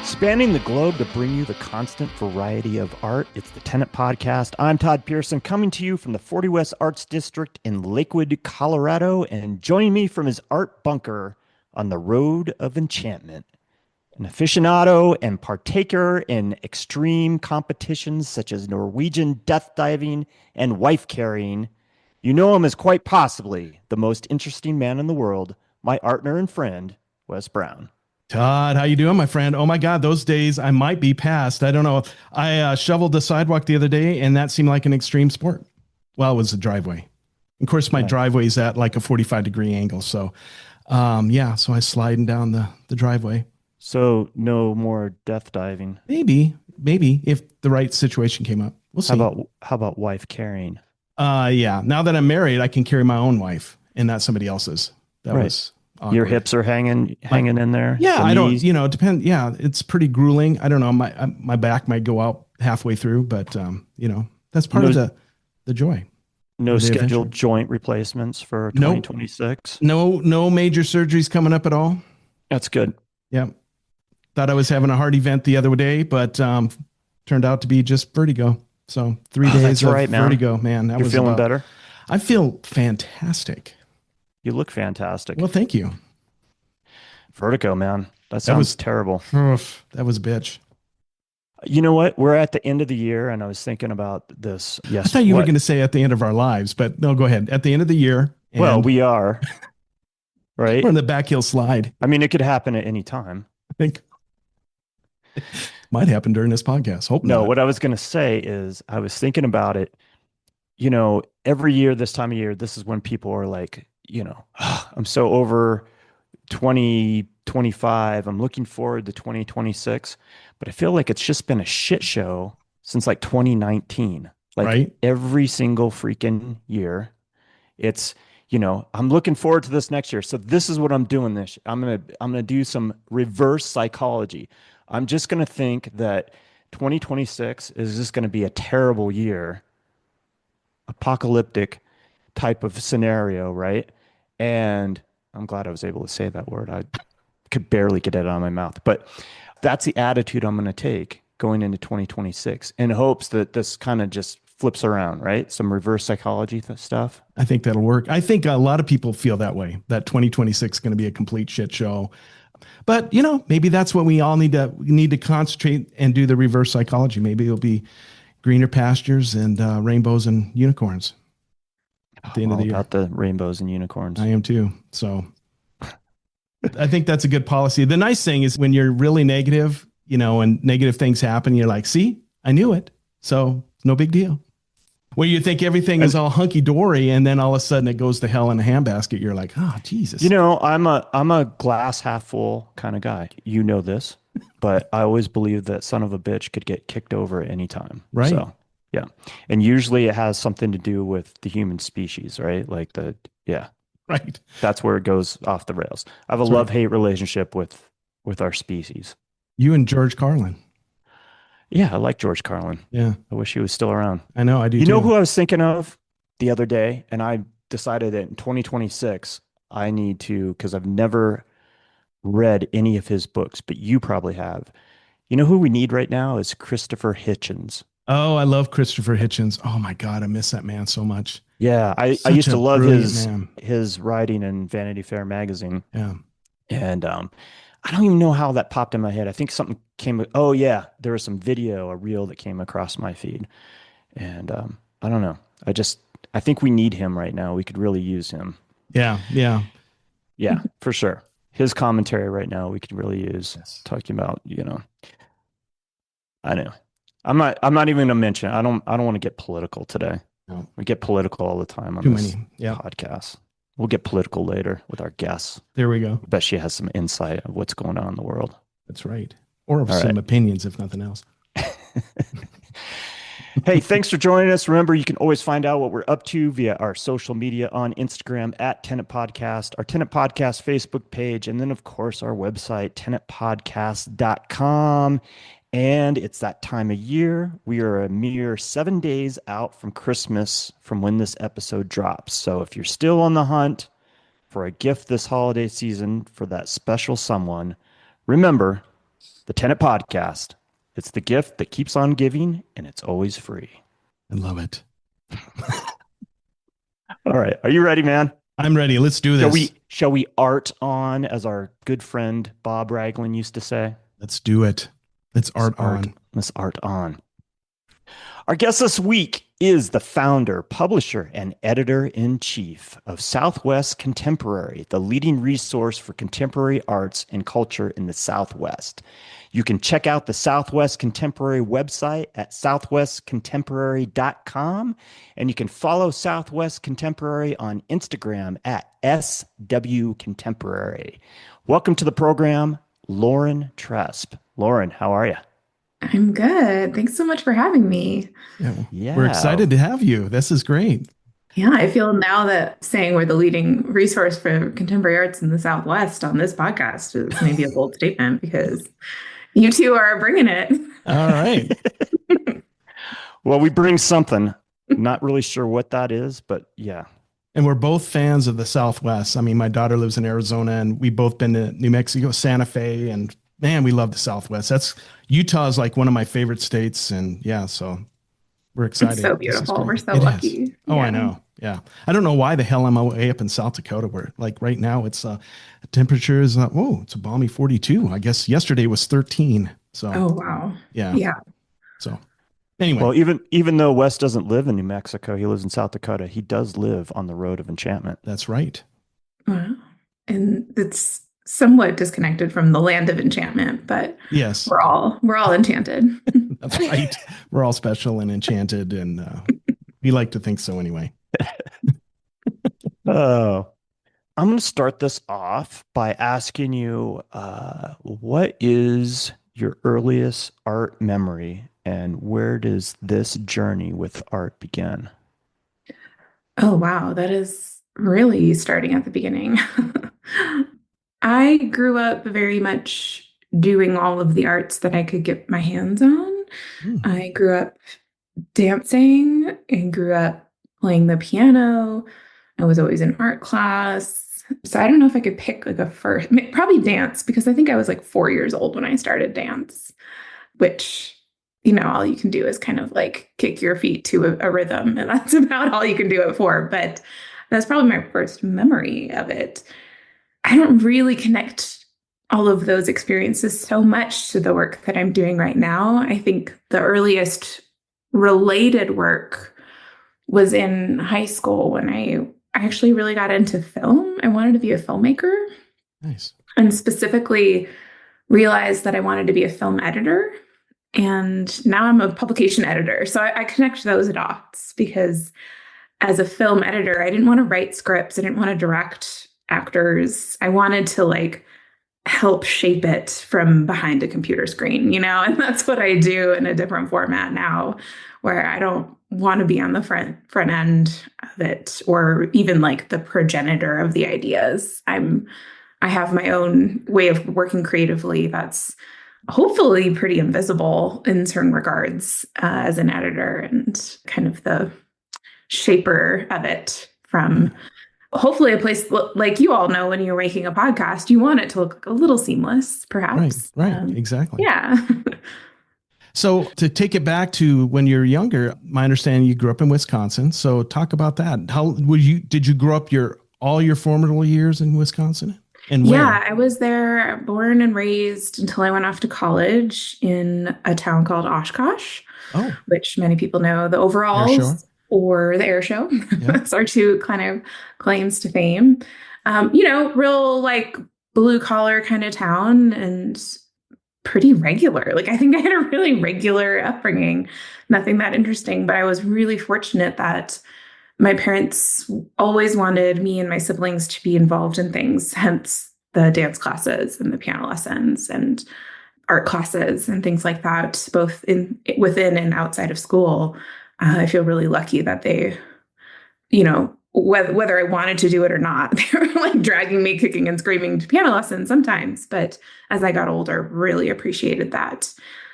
Spanning the globe to bring you the constant variety of art, it's the Tenet Podcast. I'm Todd Pearson, coming to you from the 40 West Arts District in Lakewood, Colorado, and joining me from his art bunker on the Road of Enchantment, an aficionado and partaker in extreme competitions such as Norwegian death diving and wife carrying. You know him as quite possibly the most interesting man in the world, my partner and friend, Wes Brown. Todd, how you doing, my friend? Oh my God, those days I might be past. I don't know. I shoveled the sidewalk the other day, and that seemed like an extreme sport. Well, it was a driveway. Of course, my driveway is at like a 45-degree angle. So, so I was sliding down the driveway. So no more death diving. Maybe if the right situation came up. We'll see. How about wife carrying? Yeah. Now that I'm married, I can carry my own wife and not somebody else's. That was awkward. Your hips are hanging in there. Yeah, I don't. Depend. Yeah, it's pretty grueling. I don't know. My back might go out halfway through, but that's part of the joy. No scheduled joint replacements for 2026. No major surgeries coming up at all. That's good. Yeah. Thought I was having a heart event the other day, but turned out to be just vertigo. So 3 days of vertigo, man. You're feeling better? I feel fantastic. You look fantastic. Well, thank you. Vertigo, man. That sounds terrible. That was a bitch. You know what? We're at the end of the year, and I was thinking about this. Yes. I thought you were going to say at the end of our lives, but no, go ahead. At the end of the year. Well, we are. Right? We're in the back hill slide. I mean, it could happen at any time. I think it might happen during this podcast. Hope not. No, what I was going to say is I was thinking about it. Every year, this time of year, this is when people are like, I'm so over 2025. I'm looking forward to 2026. But I feel like it's just been a shit show since like 2019. Like every single freaking year. It's, I'm looking forward to this next year. So this is what I'm doing this. I'm going to do some reverse psychology. I'm just going to think that 2026 is just going to be a terrible year. Apocalyptic type of scenario, right? And I'm glad I was able to say that word. I could barely get it out of my mouth. But that's the attitude I'm going to take going into 2026 in hopes that this kind of just flips around, right? Some reverse psychology stuff. I think that'll work. I think a lot of people feel that way, that 2026 is going to be a complete shit show. But, maybe that's what we all need to concentrate and do the reverse psychology. Maybe it'll be greener pastures and rainbows and unicorns at the end of the year. About the rainbows and unicorns. I am too. So I think that's a good policy. The nice thing is when you're really negative, and negative things happen, you're like, see, I knew it. So no big deal. Where you think everything is all hunky dory, and then all of a sudden it goes to hell in a handbasket. You're like, oh, Jesus. I'm a glass half full kind of guy. You know this, but I always believe that son of a bitch could get kicked over at any time. Right. So, yeah. And usually it has something to do with the human species, right? Like right. That's where it goes off the rails. I have a love-hate relationship with our species. You and George Carlin. Yeah, I like George Carlin. Yeah. I wish he was still around. I know, I do too. You know who I was thinking of the other day? And I decided that in 2026, I need to, because I've never read any of his books, but you probably have. You know who we need right now is Christopher Hitchens. Oh, I love Christopher Hitchens. Oh my God, I miss that man so much. Yeah, I used to love his writing in Vanity Fair magazine. Yeah. And I don't even know how that popped in my head. I think something came. Oh yeah, there was some video, a reel that came across my feed, and I don't know. I think we need him right now. We could really use him. Yeah, for sure. His commentary right now we could really use. Yes. Talking about, I know. I'm not even going to mention. I don't want to get political today. No. We get political all the time on this podcast. We'll get political later with our guests. There we go. I bet she has some insight of what's going on in the world. That's right. Or some opinions, if nothing else. Hey, thanks for joining us. Remember, you can always find out what we're up to via our social media on Instagram at Tenet Podcast, our Tenet Podcast Facebook page, and then, of course, our website, tenetpodcast.com. And it's that time of year. We are a mere 7 days out from Christmas from when this episode drops. So if you're still on the hunt for a gift this holiday season for that special someone, remember the Tenet Podcast. It's the gift that keeps on giving, and it's always free. I love it. All right. Are you ready, man? I'm ready. Let's do this. Shall we art on, as our good friend Bob Ragland used to say? Let's do it. Let's art on. Let's art on. Our guest this week is the founder, publisher, and editor-in-chief of Southwest Contemporary, the leading resource for contemporary arts and culture in the Southwest. You can check out the Southwest Contemporary website at southwestcontemporary.com, and you can follow Southwest Contemporary on Instagram at SW Contemporary. Welcome to the program, Lauren Tresp. Lauren, how are you? I'm good. Thanks so much for having me. Yeah. We're excited to have you. This is great. Yeah, I feel now that saying we're the leading resource for contemporary arts in the Southwest on this podcast is maybe a bold statement because you two are bringing it. All right. Well, we bring something. Not really sure what that is, but yeah. And we're both fans of the Southwest. I mean, my daughter lives in Arizona, and we've both been to New Mexico, Santa Fe, and man, we love the Southwest. Utah is like one of my favorite states, and yeah, so we're excited. It's so beautiful. We're so lucky. Oh, yeah. I know. Yeah, I don't know why the hell I'm way up in South Dakota, where like right now it's temperature is it's a balmy 42. I guess yesterday was 13. So oh wow. Yeah. So anyway, well, even though Wes doesn't live in New Mexico, he lives in South Dakota. He does live on the Road of Enchantment. That's right. Wow. And it's somewhat disconnected from the land of enchantment, but yes, we're all enchanted. That's right. We're all special and enchanted, and we like to think so anyway. Oh, I'm going to start this off by asking you, what is your earliest art memory, and where does this journey with art begin? Oh wow, that is really starting at the beginning. I grew up very much doing all of the arts that I could get my hands on. I grew up dancing and grew up playing the piano. I was always in art class. So I don't know if I could pick like probably dance, because I think I was like 4 years old when I started dance, which, all you can do is kind of like kick your feet to a rhythm. And that's about all you can do it for. But that's probably my first memory of it. I don't really connect all of those experiences so much to the work that I'm doing right now. I think the earliest related work was in high school when I actually really got into film. I wanted to be a filmmaker. Nice. And specifically realized that I wanted to be a film editor. And now I'm a publication editor. So I connect those dots because as a film editor, I didn't want to write scripts. I didn't want to direct actors. I wanted to like help shape it from behind a computer screen, and that's what I do in a different format now, where I don't want to be on the front end of it or even like the progenitor of the ideas. I have my own way of working creatively that's hopefully pretty invisible in certain regards as an editor, and kind of the shaper of it from hopefully a place like you all know when you're making a podcast, you want it to look like a little seamless, perhaps. Right. Exactly. Yeah. So to take it back to when you're younger, my understanding you grew up in Wisconsin. So talk about that. Did you grow up all your formative years in Wisconsin? And where? Yeah, I was there born and raised until I went off to college in a town called Oshkosh, which many people know, the overalls or the air show. Yeah. That's our two kind of claims to fame. Real like blue collar kind of town and pretty regular. Like I think I had a really regular upbringing, nothing that interesting, but I was really fortunate that my parents always wanted me and my siblings to be involved in things, hence the dance classes and the piano lessons and art classes and things like that, both within and outside of school. I feel really lucky that they, whether I wanted to do it or not, they were like dragging me kicking and screaming to piano lessons sometimes. But as I got older, really appreciated that.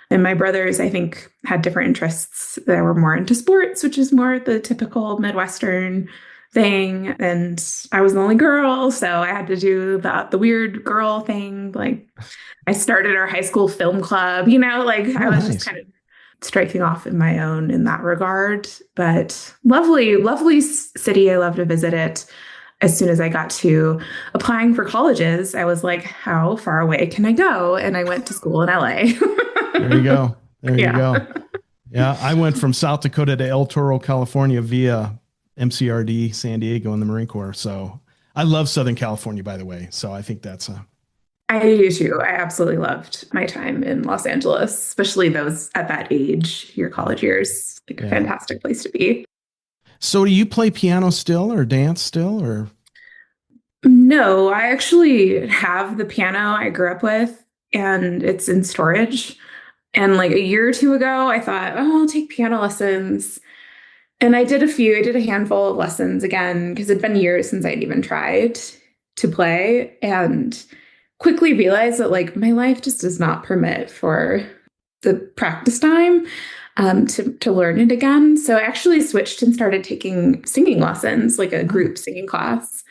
And my brothers, I think, had different interests that were more into sports, which is more the typical Midwestern thing. And I was the only girl, so I had to do the weird girl thing. Like I started our high school film club, like I Oh, was just nice. kind of striking off in my own in that regard. But lovely, lovely city. I love to visit it. As soon as I got to applying for colleges, I was like, how far away can I go? And I went to school in LA. There you go. There you Yeah. go. Yeah, I went from South Dakota to El Toro, California via MCRD San Diego in the Marine Corps. So I love Southern California, by the way. So I think that's a I do too. I absolutely loved my time in Los Angeles, especially those at that age, your college years, like a yeah. fantastic place to be. So do you play piano still or dance still or? No, I actually have the piano I grew up with and it's in storage. And like a year or two ago, I thought, oh, I'll take piano lessons. And I did a few, I did a handful of lessons again, because it'd been years since I'd even tried to play. And quickly realized that like my life just does not permit for the practice time to learn it again. So I actually switched and started taking singing lessons, like a group singing class,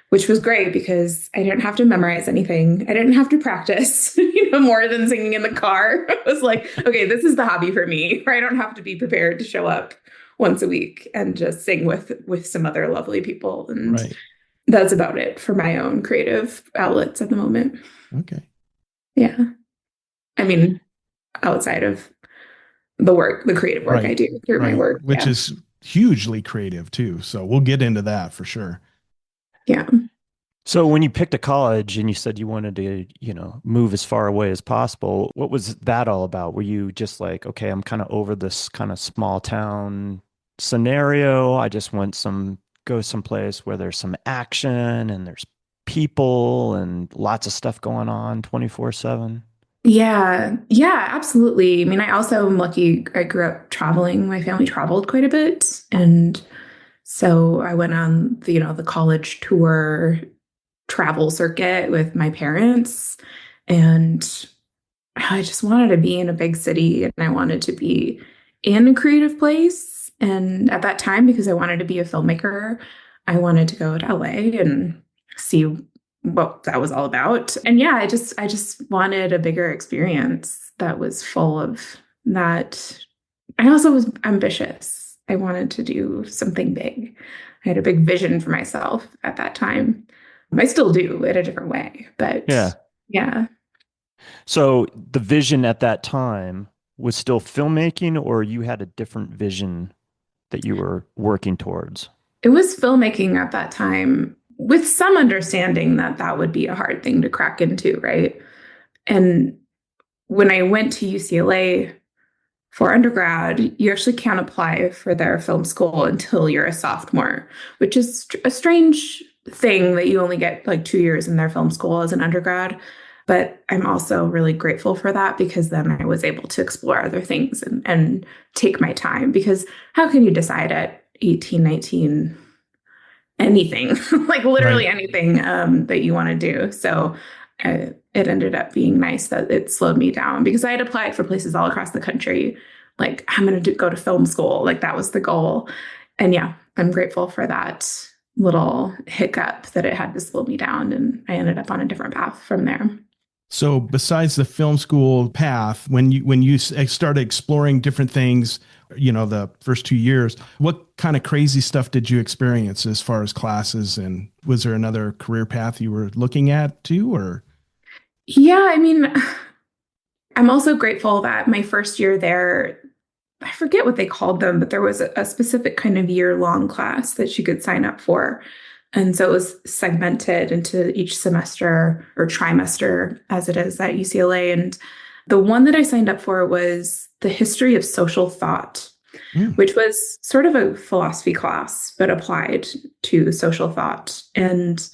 which was great because I didn't have to memorize anything. I didn't have to practice, more than singing in the car. I was like, okay, this is the hobby for me, where I don't have to be prepared to show up once a week and just sing with some other lovely people. And Right. that's about it for my own creative outlets at the moment. Okay. Yeah. I mean, outside of the creative work I do through my work. Which Yeah. is hugely creative too. So we'll get into that for sure. Yeah. So when you picked a college and you said you wanted to, move as far away as possible, what was that all about? Were you just like, okay, I'm kind of over this kind of small town scenario. I just want go someplace where there's some action and there's people and lots of stuff going on 24/7. Yeah. Yeah, absolutely. I mean, I also am lucky. I grew up traveling. My family traveled quite a bit. And so I went on the college tour travel circuit with my parents. And I just wanted to be in a big city and I wanted to be in a creative place. And at that time, because I wanted to be a filmmaker, I wanted to go to LA and see what that was all about. And yeah, I just wanted a bigger experience that was full of that. I also was ambitious. I wanted to do something big. I had a big vision for myself at that time. I still do in a different way, but yeah. So the vision at that time was still filmmaking, or you had a different vision that you were working towards? It was filmmaking at that time with some understanding that that would be a hard thing to crack into, right? And when I went to UCLA for undergrad, you actually can't apply for their film school until you're a sophomore, which is a strange thing that you only get like 2 years in their film school as an undergrad. But I'm also really grateful for that because then I was able to explore other things and take my time. Because how can you decide at 18, 19, anything, like literally anything that you want to do? So it ended up being nice that it slowed me down because I had applied for places all across the country. Like, I'm going to go to film school. Like, that was the goal. And yeah, I'm grateful for that little hiccup that it had to slow me down. And I ended up on a different path from there. So besides the film school path, when you started exploring different things, the first 2 years, what kind of crazy stuff did you experience as far as classes? And was there another career path you were looking at too, or? Yeah, I mean, I'm also grateful that my first year there, I forget what they called them, but there was a specific kind of year-long class that you could sign up for. And so it was segmented into each semester or trimester, as it is at UCLA. And the one that I signed up for was the history of social thought, which was sort of a philosophy class, but applied to social thought. And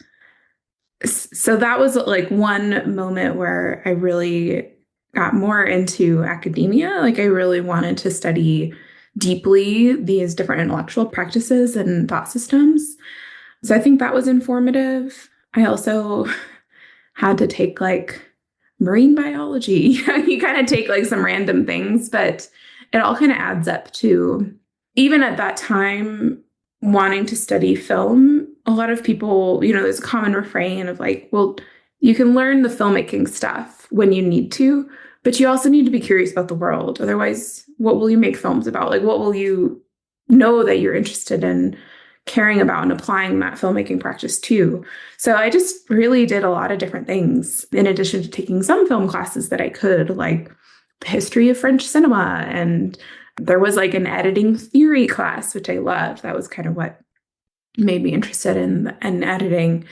so that was like one moment where I really got more into academia. Like I really wanted to study deeply these different intellectual practices and thought systems. So I think that was informative. I also had to take like marine biology. You kind of take like some random things, but it all kind of adds up to, even at that time, wanting to study film. A lot of people, there's a common refrain of like, well, you can learn the filmmaking stuff when you need to, but you also need to be curious about the world. Otherwise, what will you make films about? Like, what will you know that you're interested in caring about and applying that filmmaking practice to? So I just really did a lot of different things in addition to taking some film classes that I could, like the history of French cinema. And there was like an editing theory class, which I loved. That was kind of what made me interested in editing.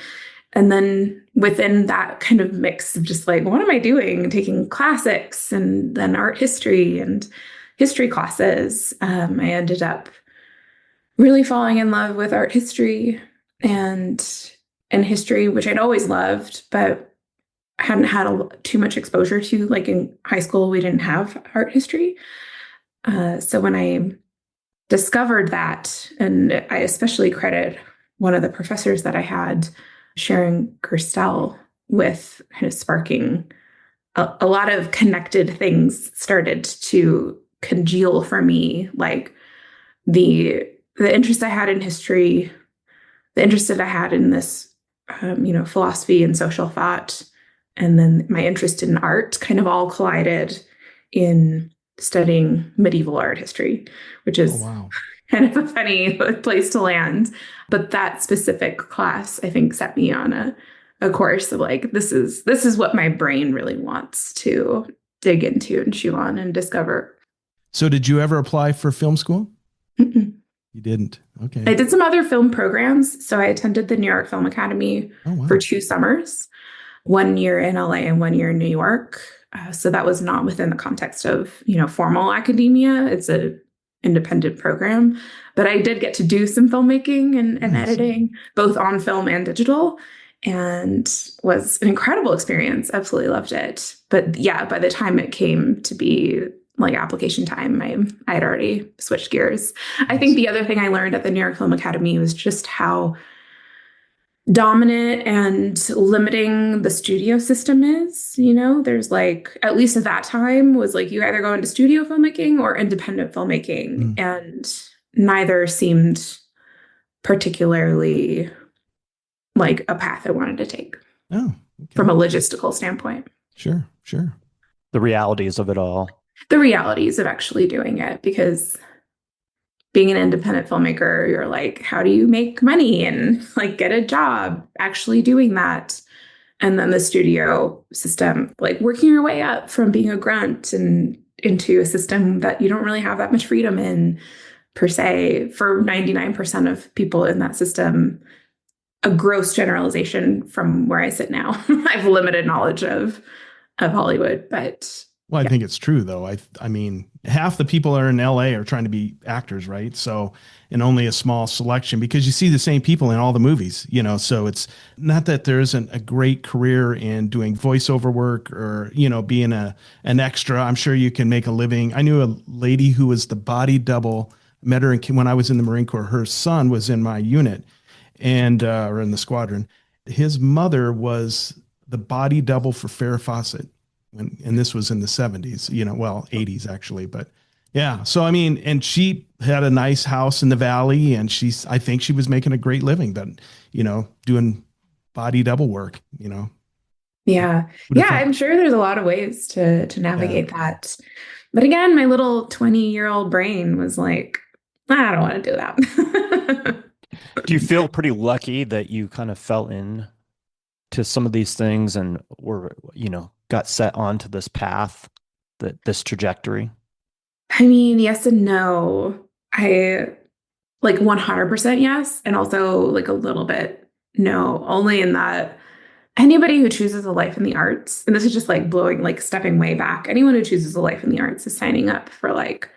And then within that kind of mix of just like, what am I doing? Taking classics and then art history and history classes, I ended up really falling in love with art history and history, which I'd always loved, but hadn't had too much exposure to. Like in high school, we didn't have art history. So when I discovered that, and I especially credit one of the professors that I had, Sharon Gerstel, with kind of sparking a lot of connected things started to congeal for me, like the interest I had in history, the interest that I had in this, philosophy and social thought, and then my interest in art kind of all collided in studying medieval art history, which is kind of a funny place to land. But that specific class, I think, set me on a course of like, this is what my brain really wants to dig into and chew on and discover. So did you ever apply for film school? Mm-mm. You didn't? Okay. I did some other film programs. So I attended the New York Film Academy for 2 summers, 1 year in LA and 1 year in New York. So that was not within the context of, formal academia. It's an independent program. But I did get to do some filmmaking and editing, both on film and digital, and was an incredible experience. Absolutely loved it. But yeah, by the time it came to be like application time, I had already switched gears. I think the other thing I learned at the New York Film Academy was just how dominant and limiting the studio system is. There's like, at least at that time, was like you either go into studio filmmaking or independent filmmaking, and neither seemed particularly like a path I wanted to take from a logistical standpoint. Sure. The realities of it all. The realities of actually doing it, because being an independent filmmaker, you're like, how do you make money and like get a job actually doing that? And then the studio system, like working your way up from being a grunt and into a system that you don't really have that much freedom in, per se, for 99% of people in that system. A gross generalization from where I sit now. I have limited knowledge of Hollywood, but well, I think it's true though. I mean, half the people are in LA are trying to be actors, right? So, and only a small selection, because you see the same people in all the movies, so it's not that there isn't a great career in doing voiceover work or, being an extra. I'm sure you can make a living. I knew a lady who was the body double, met her when I was in the Marine Corps. Her son was in my unit and, or in the squadron. His mother was the body double for Farrah Fawcett. And this was in the 70s, 80s actually. But yeah, so I mean, and she had a nice house in the valley, and I think she was making a great living, but, doing body double work, Yeah. Yeah, I'm sure there's a lot of ways to navigate that. But again, my little 20-year-old brain was like, I don't want to do that. Do you feel pretty lucky that you kind of fell in to some of these things and were, got set onto this path, this trajectory? I mean, yes and no. I like 100% yes, and also like a little bit no, only in that anybody who chooses a life in the arts, and this is just like stepping way back, anyone who chooses a life in the arts is signing up for like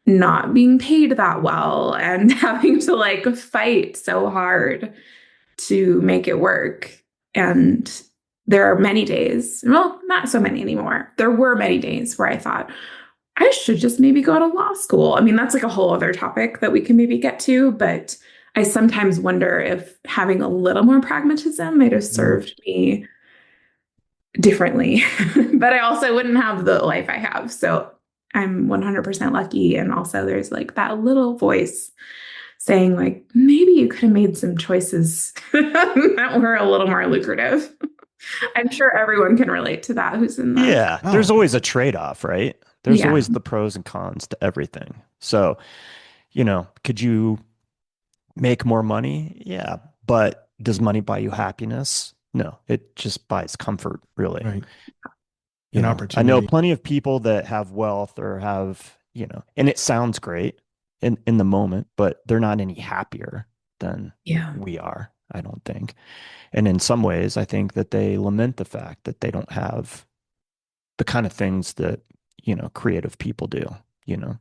not being paid that well and having to like fight so hard to make it work. And there are many days, well, not so many anymore. There were many days where I thought, I should just maybe go to law school. I mean, that's like a whole other topic that we can maybe get to, but I sometimes wonder if having a little more pragmatism might have served me differently. But I also wouldn't have the life I have. So I'm 100% lucky. And also there's like that little voice saying like, maybe you could have made some choices that were a little more lucrative. I'm sure everyone can relate to that who's in the, Yeah, there's Oh, always a trade-off, right? There's yeah, always the pros and cons to everything. So, could you make more money? Yeah, but does money buy you happiness? No, it just buys comfort, really. right. An I know opportunity. plenty of people that have wealth or have, and it sounds great in the moment, but they're not any happier than yeah, we are, I don't think. And in some ways, I think that they lament the fact that they don't have the kind of things that, creative people do, you know,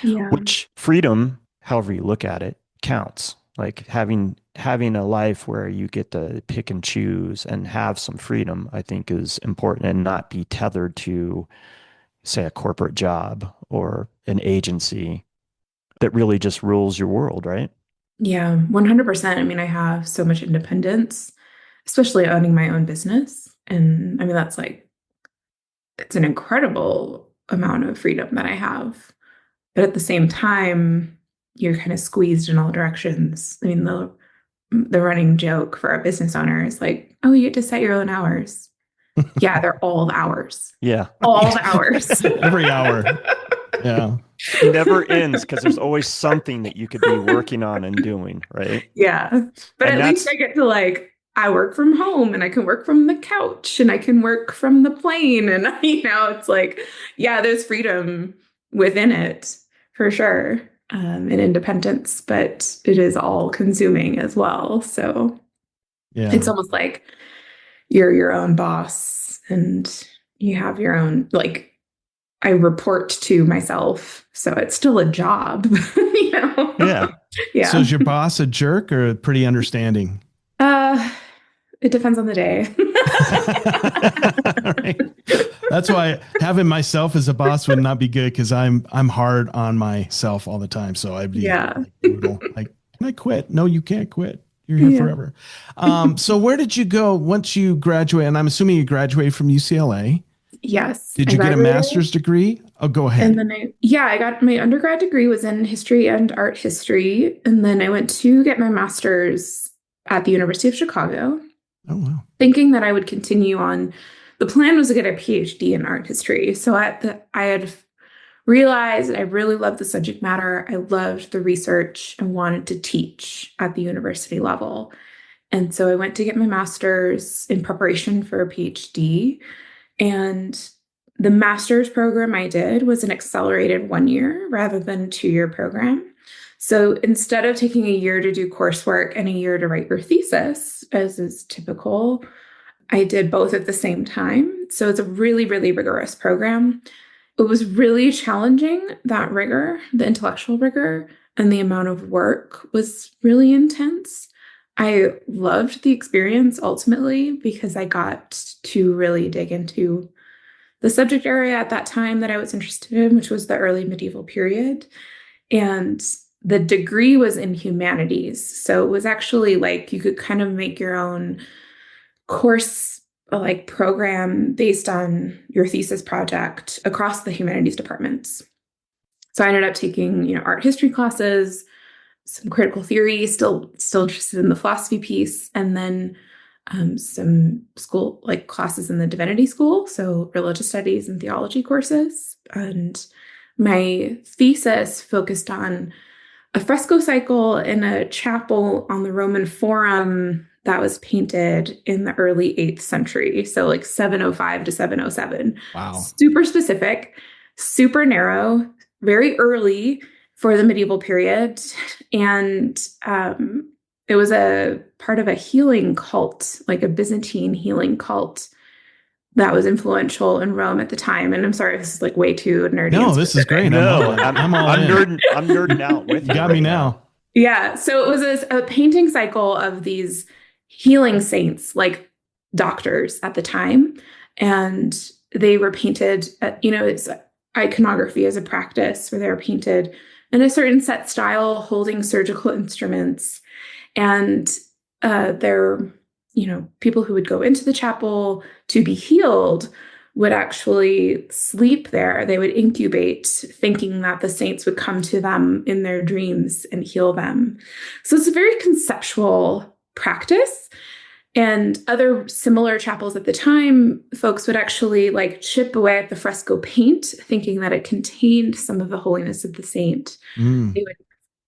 yeah, which freedom, however you look at it, counts. Like having a life where you get to pick and choose and have some freedom, I think is important and not be tethered to, say, a corporate job or an agency that really just rules your world, right? yeah, 100%. I mean, I have so much independence, especially owning my own business. And I mean, that's like, it's an incredible amount of freedom that I have. But at the same time, you're kind of squeezed in all directions. I mean, the running joke for a business owner is like, oh, you get to set your own hours. Yeah, they're all the hours. Yeah. All the hours. Every hour. Yeah. It never ends because there's always something that you could be working on and doing, right? Yeah. But And at least that's I get to like, I work from home and I can work from the couch and I can work from the plane. And, it's like, yeah, there's freedom within it for sure, and independence, but it is all consuming as well. So Yeah. it's almost like you're your own boss and you have your own, like, I report to myself. So it's still a job, you know? yeah. So Yeah. is your boss a jerk or pretty understanding? Uh, it depends on the day. Right. That's why having myself as a boss would not be good because I'm hard on myself all the time. So I'd be Yeah. like brutal. Like, can I quit? No, you can't quit. You're here Yeah. forever. So where did you go once you graduate? And I'm assuming you graduated from UCLA. Yes. Did I you get a graduated master's degree? Oh, go and ahead. then I got my undergrad degree was in history and art history. And then I went to get my master's at the University of Chicago, Oh, wow. thinking that I would continue on. The plan was to get a PhD in art history. So I had realized I really loved the subject matter. I loved the research and wanted to teach at the university level. And so I went to get my master's in preparation for a PhD. And the master's program I did was an accelerated 1 year rather than 2 year program. So instead of taking a year to do coursework and a year to write your thesis, as is typical, I did both at the same time. So it's a really, really rigorous program. It was really challenging, that rigor, the intellectual rigor, and the amount of work was really intense. I loved the experience ultimately because I got to really dig into the subject area at that time that I was interested in, which was the early medieval period. And the degree was in humanities. So it was actually like you could kind of make your own course like program based on your thesis project across the humanities departments. So I ended up taking, art history classes, some critical theory, still interested in the philosophy piece, and then some school like classes in the divinity school, so religious studies and theology courses. And my thesis focused on a fresco cycle in a chapel on the Roman Forum that was painted in the early 8th century. So like 705 to 707. Wow. Super specific, super narrow, very early for the medieval period. And it was a part of a healing cult, like a Byzantine healing cult that was influential in Rome at the time. And I'm sorry, this is like way too nerdy. No, and this is specific. great. No, I'm all in. I'm nerding out with You you got me right now. Yeah. So it was a painting cycle of these healing saints, like doctors at the time. And they were painted, it's iconography as a practice where they were painted in a certain set style, holding surgical instruments. And their people who would go into the chapel to be healed would actually sleep there. They would incubate, thinking that the saints would come to them in their dreams and heal them. So it's a very conceptual practice. And other similar chapels at the time, folks would actually like chip away at the fresco paint, thinking that it contained some of the holiness of the saint. Mm.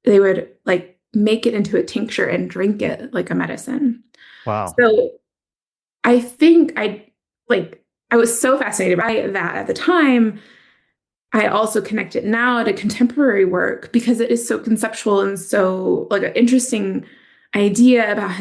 They would like make it into a tincture and drink it like a medicine. Wow. So I think I was so fascinated by that at the time. I also connect it now to contemporary work because it is so conceptual and so like an interesting idea about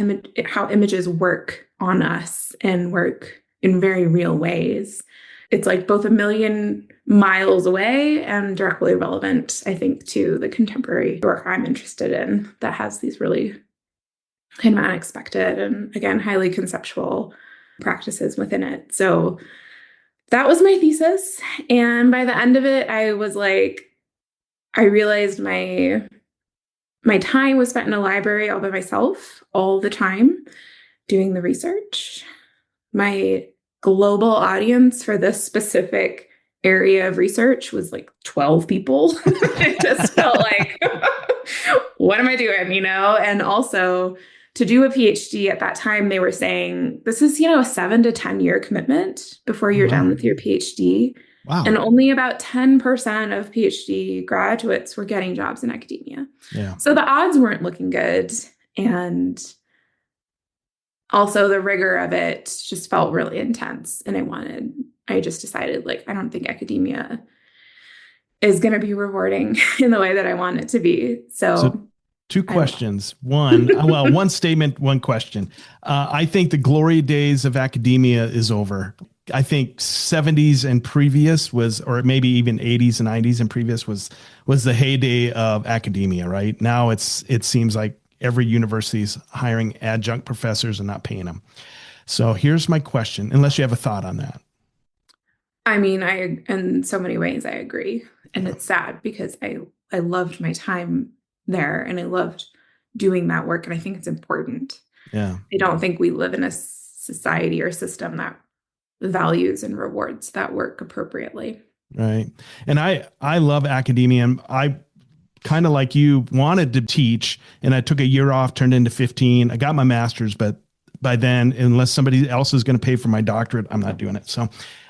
how images work on us and work in very real ways. It's like both a million miles away and directly relevant, I think, to the contemporary work I'm interested in that has these really kind of unexpected and, again, highly conceptual practices within it. So that was my thesis. And by the end of it, I realized my time was spent in a library all by myself all the time doing the research. My global audience for this specific area of research was like 12 people. It just felt like, what am I doing? And also to do a PhD at that time, they were saying this is, a 7 to 10 year commitment before you're done with your PhD. Wow. And only about 10% of PhD graduates were getting jobs in academia. Yeah. So the odds weren't looking good. And also the rigor of it just felt really intense. And I just decided, like, I don't think academia is going to be rewarding in the way that I want it to be. So two questions. One statement, one question. I think the glory days of academia is over. I think 70s and previous or maybe even 80s and 90s and previous was the heyday of academia, right? Now it seems like every university is hiring adjunct professors and not paying them. So here's my question, unless you have a thought on that. I mean, in so many ways, I agree. And it's sad because I loved my time there and I loved doing that work. And I think it's important. Yeah. I don't think we live in a society or system that values and rewards that work appropriately. Right. And I love academia. And I kind of like you wanted to teach, and I took a year off, turned into 15. I got my master's, but by then, unless somebody else is going to pay for my doctorate, I'm not doing it. So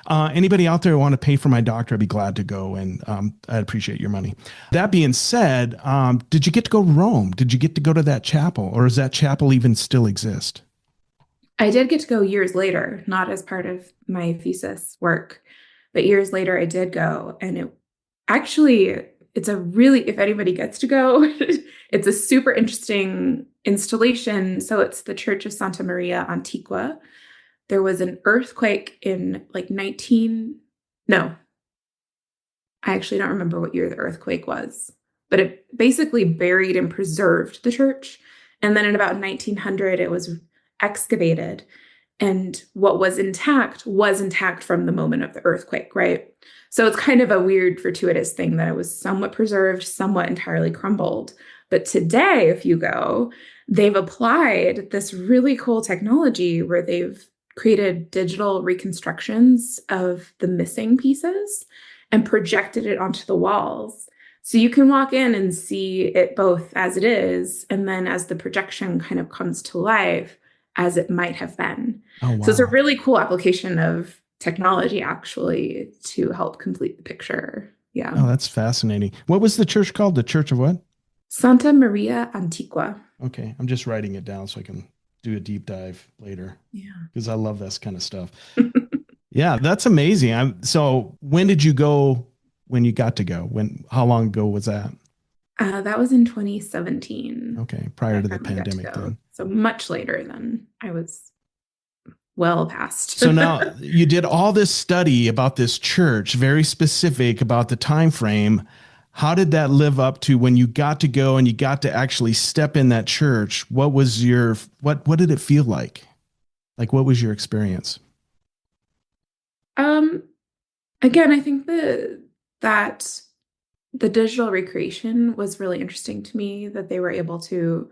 anybody out there who want to pay for my doctorate, I'd be glad to go, and I'd appreciate your money. That being said, did you get to go to Rome? Did you get to go to that chapel, or does that chapel even still exist? I did get to go years later, not as part of my thesis work, but years later I did go. And it's a really, if anybody gets to go, it's a super interesting installation. So it's the Church of Santa Maria Antiqua. There was an earthquake in like I actually don't remember what year the earthquake was, but it basically buried and preserved the church. And then in about 1900, it was excavated. And what was intact from the moment of the earthquake, right? So it's kind of a weird, fortuitous thing that it was somewhat preserved, somewhat entirely crumbled. But today, if you go, they've applied this really cool technology where they've created digital reconstructions of the missing pieces and projected it onto the walls. So you can walk in and see it both as it is, and then as the projection kind of comes to life, as it might have been. Oh, wow. So it's a really cool application of technology actually to help complete the picture. Yeah. Oh, that's fascinating. What was the church called? The Church of what? Santa Maria Antiqua. Okay. I'm just writing it down so I can do a deep dive later. Yeah. Because I love this kind of stuff. Yeah, that's amazing. So when did you go when you got to go? How long ago was that? That was in 2017. Okay. Prior to the pandemic then. So much later than I was well past. So now you did all this study about this church, very specific about the time frame. How did that live up to when you got to go and you got to actually step in that church? What was what did it feel like? Like, what was your experience? Again, I think that the digital recreation was really interesting to me, that they were able to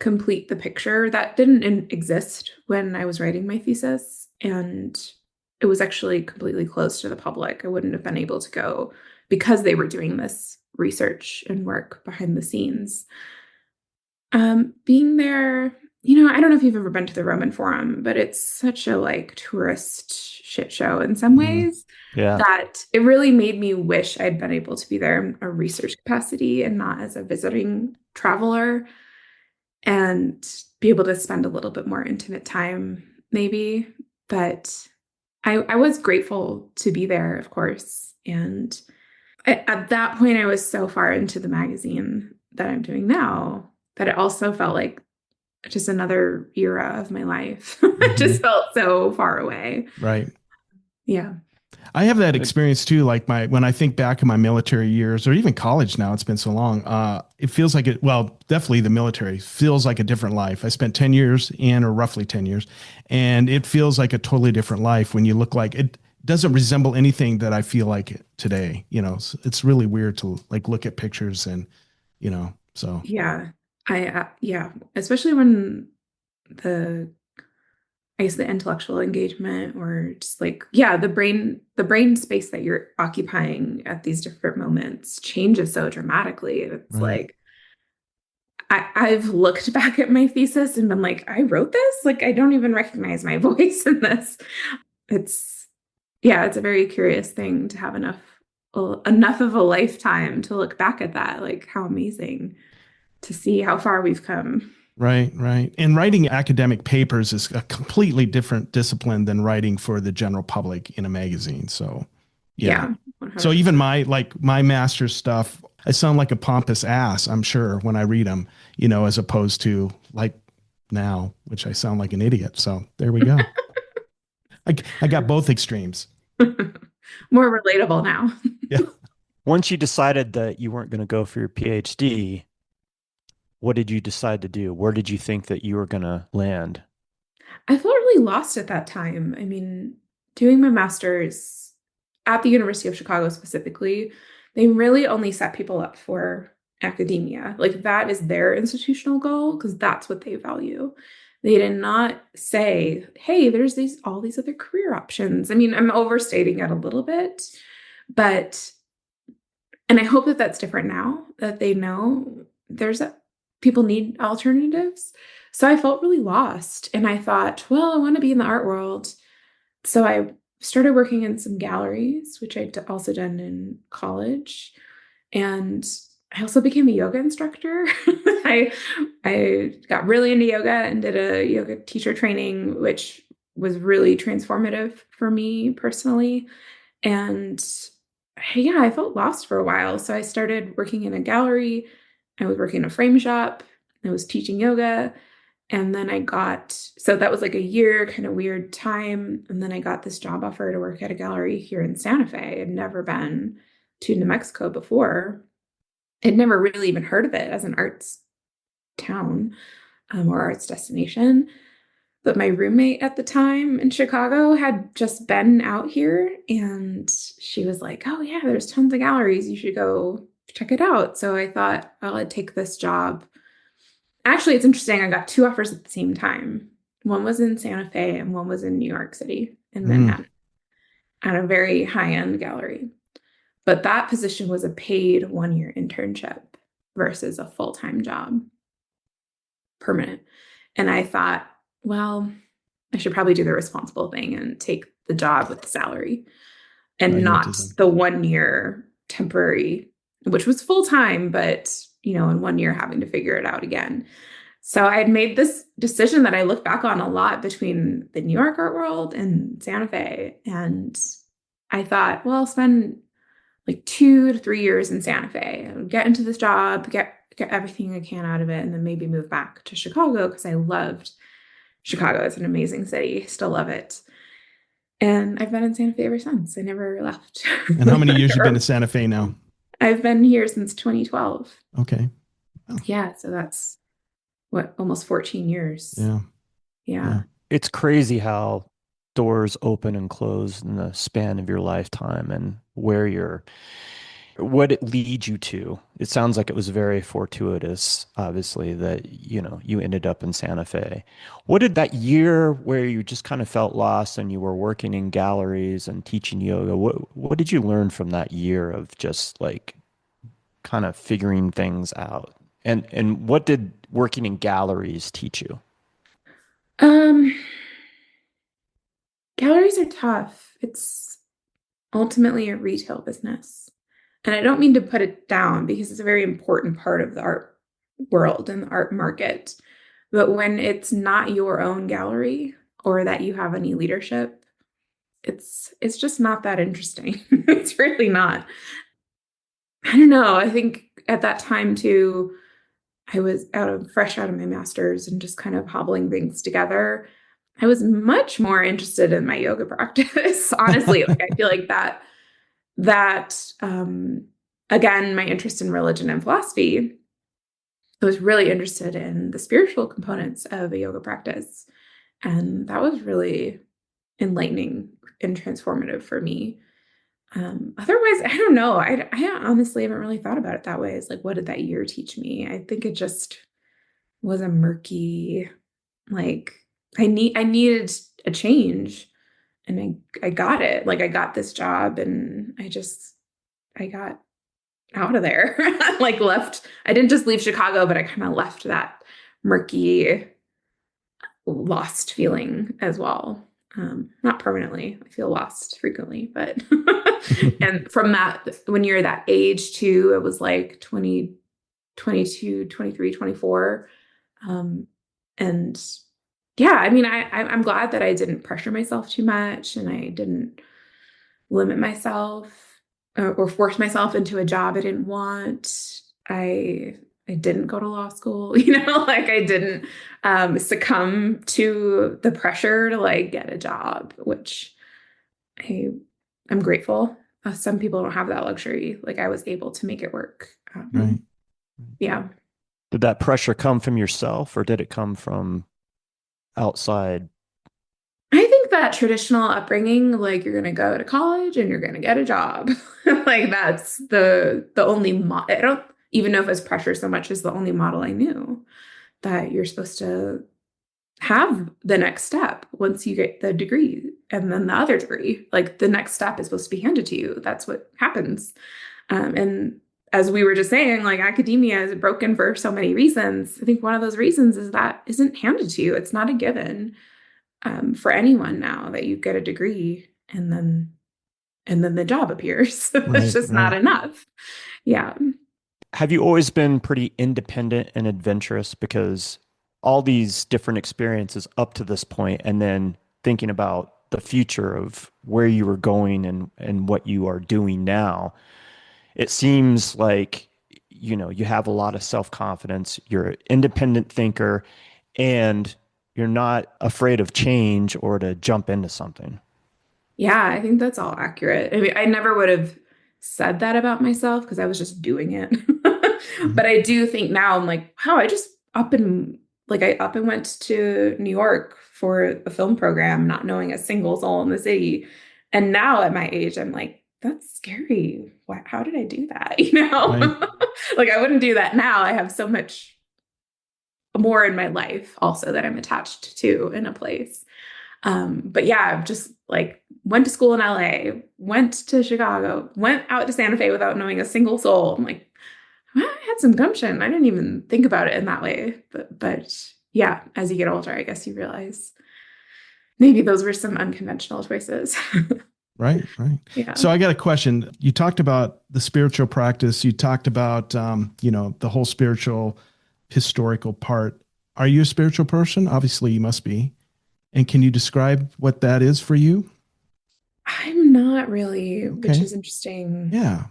complete the picture that didn't exist when I was writing my thesis. And it was actually completely closed to the public. I wouldn't have been able to go because they were doing this research and work behind the scenes. Being there, I don't know if you've ever been to the Roman Forum, but it's such a like tourist shit show in some ways Yeah. that it really made me wish I'd been able to be there in a research capacity and not as a visiting traveler and be able to spend a little bit more intimate time, maybe. But I was grateful to be there, of course. And at that point, I was so far into the magazine that I'm doing now that it also felt like just another era of my life. It just felt so far away. Right. Yeah. I have that experience too. Like when I think back in my military years or even college now, it's been so long. It feels like definitely the military feels like a different life. I spent 10 years or roughly 10 years, and it feels like a totally different life when you look like it doesn't resemble anything that I feel like today. It's really weird to like look at pictures and, so. Yeah. Yeah, especially when the I guess the intellectual engagement or just like, yeah, the brain space that you're occupying at these different moments changes so dramatically. It's Right. like I've looked back at my thesis and been like, I wrote this? Like, I don't even recognize my voice in this. It's, yeah, it's a very curious thing to have enough of a lifetime to look back at that. Like, how amazing to see how far we've come. Right, right. And writing academic papers is a completely different discipline than writing for the general public in a magazine. So, yeah. Yeah. So 100%. even my master's stuff, I sound like a pompous ass, I'm sure, when I read them, as opposed to like now, which I sound like an idiot. So there we go. I got both extremes. More relatable now. Yeah. Once you decided that you weren't going to go for your PhD, what did you decide to do? Where did you think that you were going to land? I felt really lost at that time. I mean, doing my master's at the University of Chicago specifically, they really only set people up for academia. Like that is their institutional goal because that's what they value. They did not say, "Hey, there's all these other career options." I mean, I'm overstating it a little bit, but and I hope that that's different now that they know people need alternatives. So I felt really lost and I thought, well, I want to be in the art world. So I started working in some galleries, which I'd also done in college. And I also became a yoga instructor. I got really into yoga and did a yoga teacher training, which was really transformative for me personally. And yeah, I felt lost for a while. So I started working in a gallery. I was working in a frame shop. I was teaching yoga. And then so that was like a year, kind of weird time. And then I got this job offer to work at a gallery here in Santa Fe. I'd never been to New Mexico before. I'd never really even heard of it as an arts town or arts destination. But my roommate at the time in Chicago had just been out here and she was like, oh, yeah, there's tons of galleries. You should go check it out. So I thought, well, I'd take this job. Actually, it's interesting. I got two offers at the same time. One was in Santa Fe and one was in New York City in Manhattan at a very high-end gallery. But that position was a paid 1-year internship versus a full-time job, permanent. And I thought, well, I should probably do the responsible thing and take the job with the salary and not the 1-year temporary, which was full-time, but in 1 year having to figure it out again. So I had made this decision that I look back on a lot between the New York art world and Santa Fe. And I thought, well, I'll spend like 2 to 3 years in Santa Fe, get into this job, get everything I can out of it, and then maybe move back to Chicago because I loved Chicago. It's an amazing city. Still love it. And I've been in Santa Fe ever since. I never left. And how many years you been in Santa Fe now? I've been here since 2012. Okay. Oh. Yeah. So that's almost 14 years. Yeah. It's crazy how doors open and close in the span of your lifetime and where What it lead you to? It sounds like it was very fortuitous, obviously, that, you ended up in Santa Fe. What did that year where you just kind of felt lost and you were working in galleries and teaching yoga, what did you learn from that year of just like kind of figuring things out? And what did working in galleries teach you? Um, Galleries are tough. It's ultimately a retail business. And I don't mean to put it down because it's a very important part of the art world and the art market. But when it's not your own gallery or that you have any leadership, it's just not that interesting. It's really not. I don't know. I think at that time too, I was fresh out of my master's and just kind of hobbling things together. I was much more interested in my yoga practice, honestly. Like I feel like that again, my interest in religion and philosophy, I was really interested in the spiritual components of a yoga practice. And that was really enlightening and transformative for me. Otherwise, I don't know. I honestly haven't really thought about it that way. It's like, what did that year teach me? I think it just was a murky, like I needed a change and I got it. Like I got this job and I got out of there. Like left. I didn't just leave Chicago, but I kind of left that murky, lost feeling as well. Not permanently. I feel lost frequently, but and from that, when you're that age too, it was like 20, 22, 23, 24. And yeah, I mean, I'm glad that I didn't pressure myself too much and I didn't limit myself or force myself into a job I didn't want. I didn't go to law school, like I didn't succumb to the pressure to like get a job, which I I'm grateful. Some people don't have that luxury. Like I was able to make it work. Right. Yeah. Did that pressure come from yourself or did it come from outside? I think that traditional upbringing, like you're going to go to college and you're going to get a job, like that's the only I don't even know if it's pressure so much as the only model I knew that you're supposed to have the next step once you get the degree and then the other degree. Like the next step is supposed to be handed to you. That's what happens. And as we were just saying, like academia is broken for so many reasons. I think one of those reasons is that isn't handed to you. It's not a given for anyone now that you get a degree and then the job appears. It's Right. just not Right. enough. Yeah. Have you always been pretty independent and adventurous? Because all these different experiences up to this point, and then thinking about the future of where you were going and what you are doing now, it seems like, you have a lot of self-confidence, you're an independent thinker, and you're not afraid of change or to jump into something. Yeah, I think that's all accurate. I mean, I never would have said that about myself because I was just doing it. Mhm. But I do think now I'm like, wow, I up and went to New York for a film program, not knowing a single soul in the city. And now at my age, I'm like, that's scary. How did I do that? Right. Like I wouldn't do that now. I have so much more in my life also that I'm attached to in a place. But yeah, I've just like went to school in LA, went to Chicago, went out to Santa Fe without knowing a single soul. I'm like, well, I had some gumption. I didn't even think about it in that way. But yeah, as you get older, I guess you realize maybe those were some unconventional choices. Right. Right. Yeah. So I got a question. You talked about the spiritual practice. You talked about, the whole spiritual historical part. Are you a spiritual person? Obviously, you must be. And can you describe what that is for you? I'm not really, which Okay. is interesting. Yeah.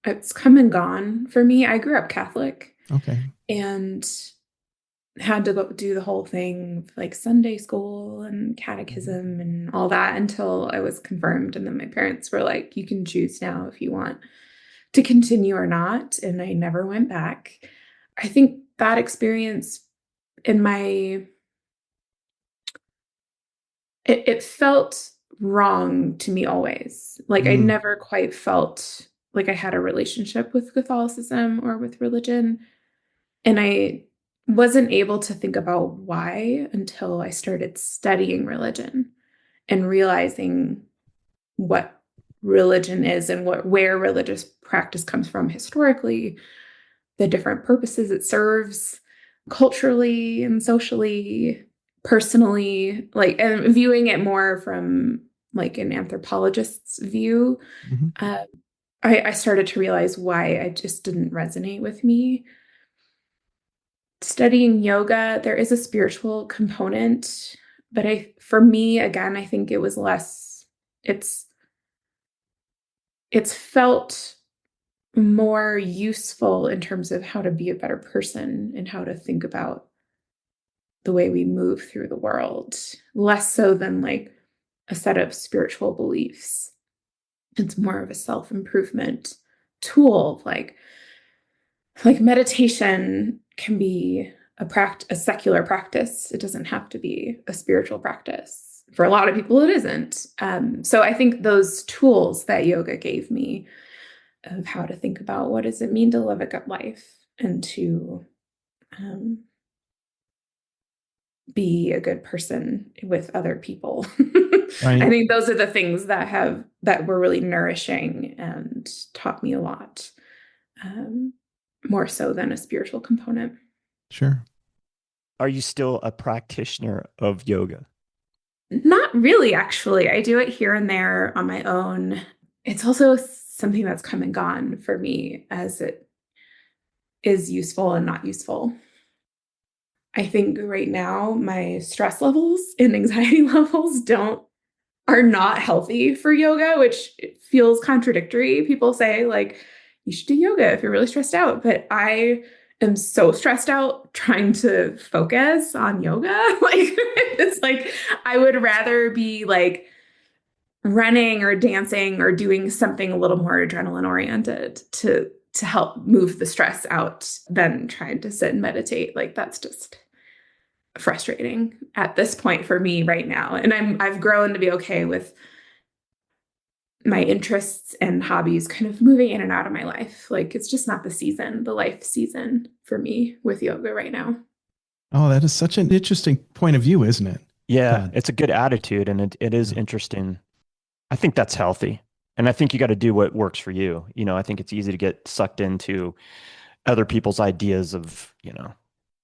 It's come and gone for me. I grew up Catholic Okay. and had to go do the whole thing like Sunday school and Mhm. catechism and all that until I was confirmed. And then my parents were like, you can choose now if you want to continue or not. And I never went back. I think that experience in my, it felt wrong to me always. Like I Mm, never quite felt like I had a relationship with Catholicism or with religion. And I wasn't able to think about why until I started studying religion and realizing what religion is and where religious practice comes from historically, the different purposes it serves culturally and socially, personally, like, and viewing it more from like an anthropologist's view. Mhm. uh, I started to realize why it just didn't resonate with me. Studying yoga, there is a spiritual component, but for me, again, I think it was less, it's, it's felt more useful in terms of how to be a better person and how to think about the way we move through the world, less so than like a set of spiritual beliefs. It's more of a self-improvement tool. Like meditation can be a secular practice. It doesn't have to be a spiritual practice. For a lot of people, it isn't. So I think those tools that yoga gave me of how to think about what does it mean to live a good life and to um, be a good person with other people. I Right. think those are the things that were really nourishing and taught me a lot, um, more so than a spiritual component. Sure. Are you still a practitioner of yoga? Not really, actually. I do it here and there on my own. It's also something that's come and gone for me as it is useful and not useful. I think right now my stress levels and anxiety levels don't are not healthy for yoga, which feels contradictory. People say like you should do yoga if you're really stressed out, but I am so stressed out trying to focus on yoga. Like it's like I would rather be like running or dancing or doing something a little more adrenaline oriented to help move the stress out than trying to sit and meditate. Like that's just frustrating at this point for me right now. And I've grown to be okay with my interests and hobbies kind of moving in and out of my life. Like it's just not the life season for me with yoga right now. Oh, that is such an interesting point of view, isn't it, Yeah, Todd? it's a good attitude and it is Yeah. interesting. I think that's healthy. And I think you got to do what works for you. I think it's easy to get sucked into other people's ideas of,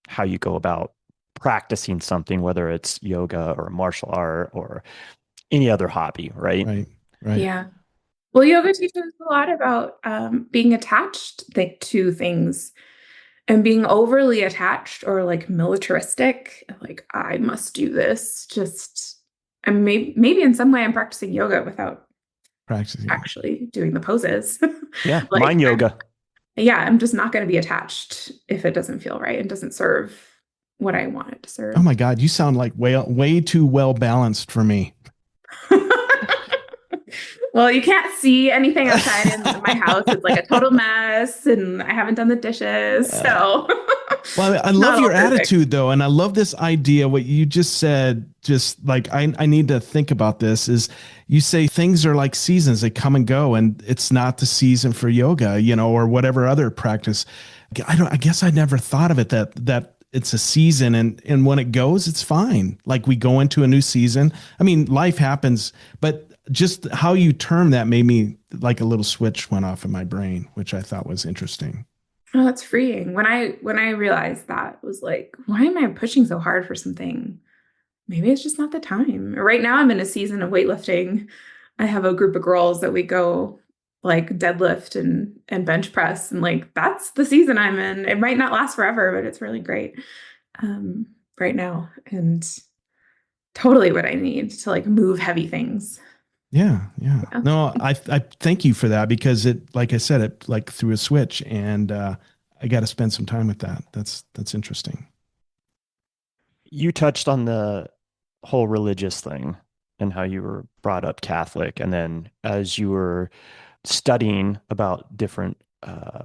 how you go about practicing something, whether it's yoga or martial art or any other hobby, right? Right. Right. Yeah. Well, yoga teaches a lot about being attached to things and being overly attached or like militaristic. Like, I must do this. Just, and maybe in some way I'm practicing yoga without Practicing it. actually doing the poses. Yeah, Like, mind yoga. yeah, I'm just not going to be attached if it doesn't feel right and doesn't serve what I want it to Oh serve. my God, you sound like way too well balanced for me. Well, you can't see anything outside in my house. It's like a total mess, and I haven't done the dishes. So Well, I it's love not all your perfect. attitude though, and I love this idea. What you just said, just like I need to think about this. Is you say things are like seasons; they come and go, and it's not the season for yoga, or whatever other practice. I don't. I guess I never thought of it that it's a season, and when it goes, it's fine. Like we go into a new season. I mean, life happens, but just how you term that made me like a little switch went off in my brain, which I thought was interesting. Oh, it's freeing. When I realized that, it was like, why am I pushing so hard for something? Maybe it's just not the time. Right now, I'm in a season of weightlifting. I have a group of girls that we go like deadlift and bench press, and like that's the season I'm in. It might not last forever, but it's really great um, right now, and totally what I need to like move heavy things. Yeah, yeah. Yeah. No, I thank you for that because it, like I said, it like threw a switch, and I got to spend some time with that. That's interesting. You touched on the whole religious thing and how you were brought up Catholic. And then as you were studying about different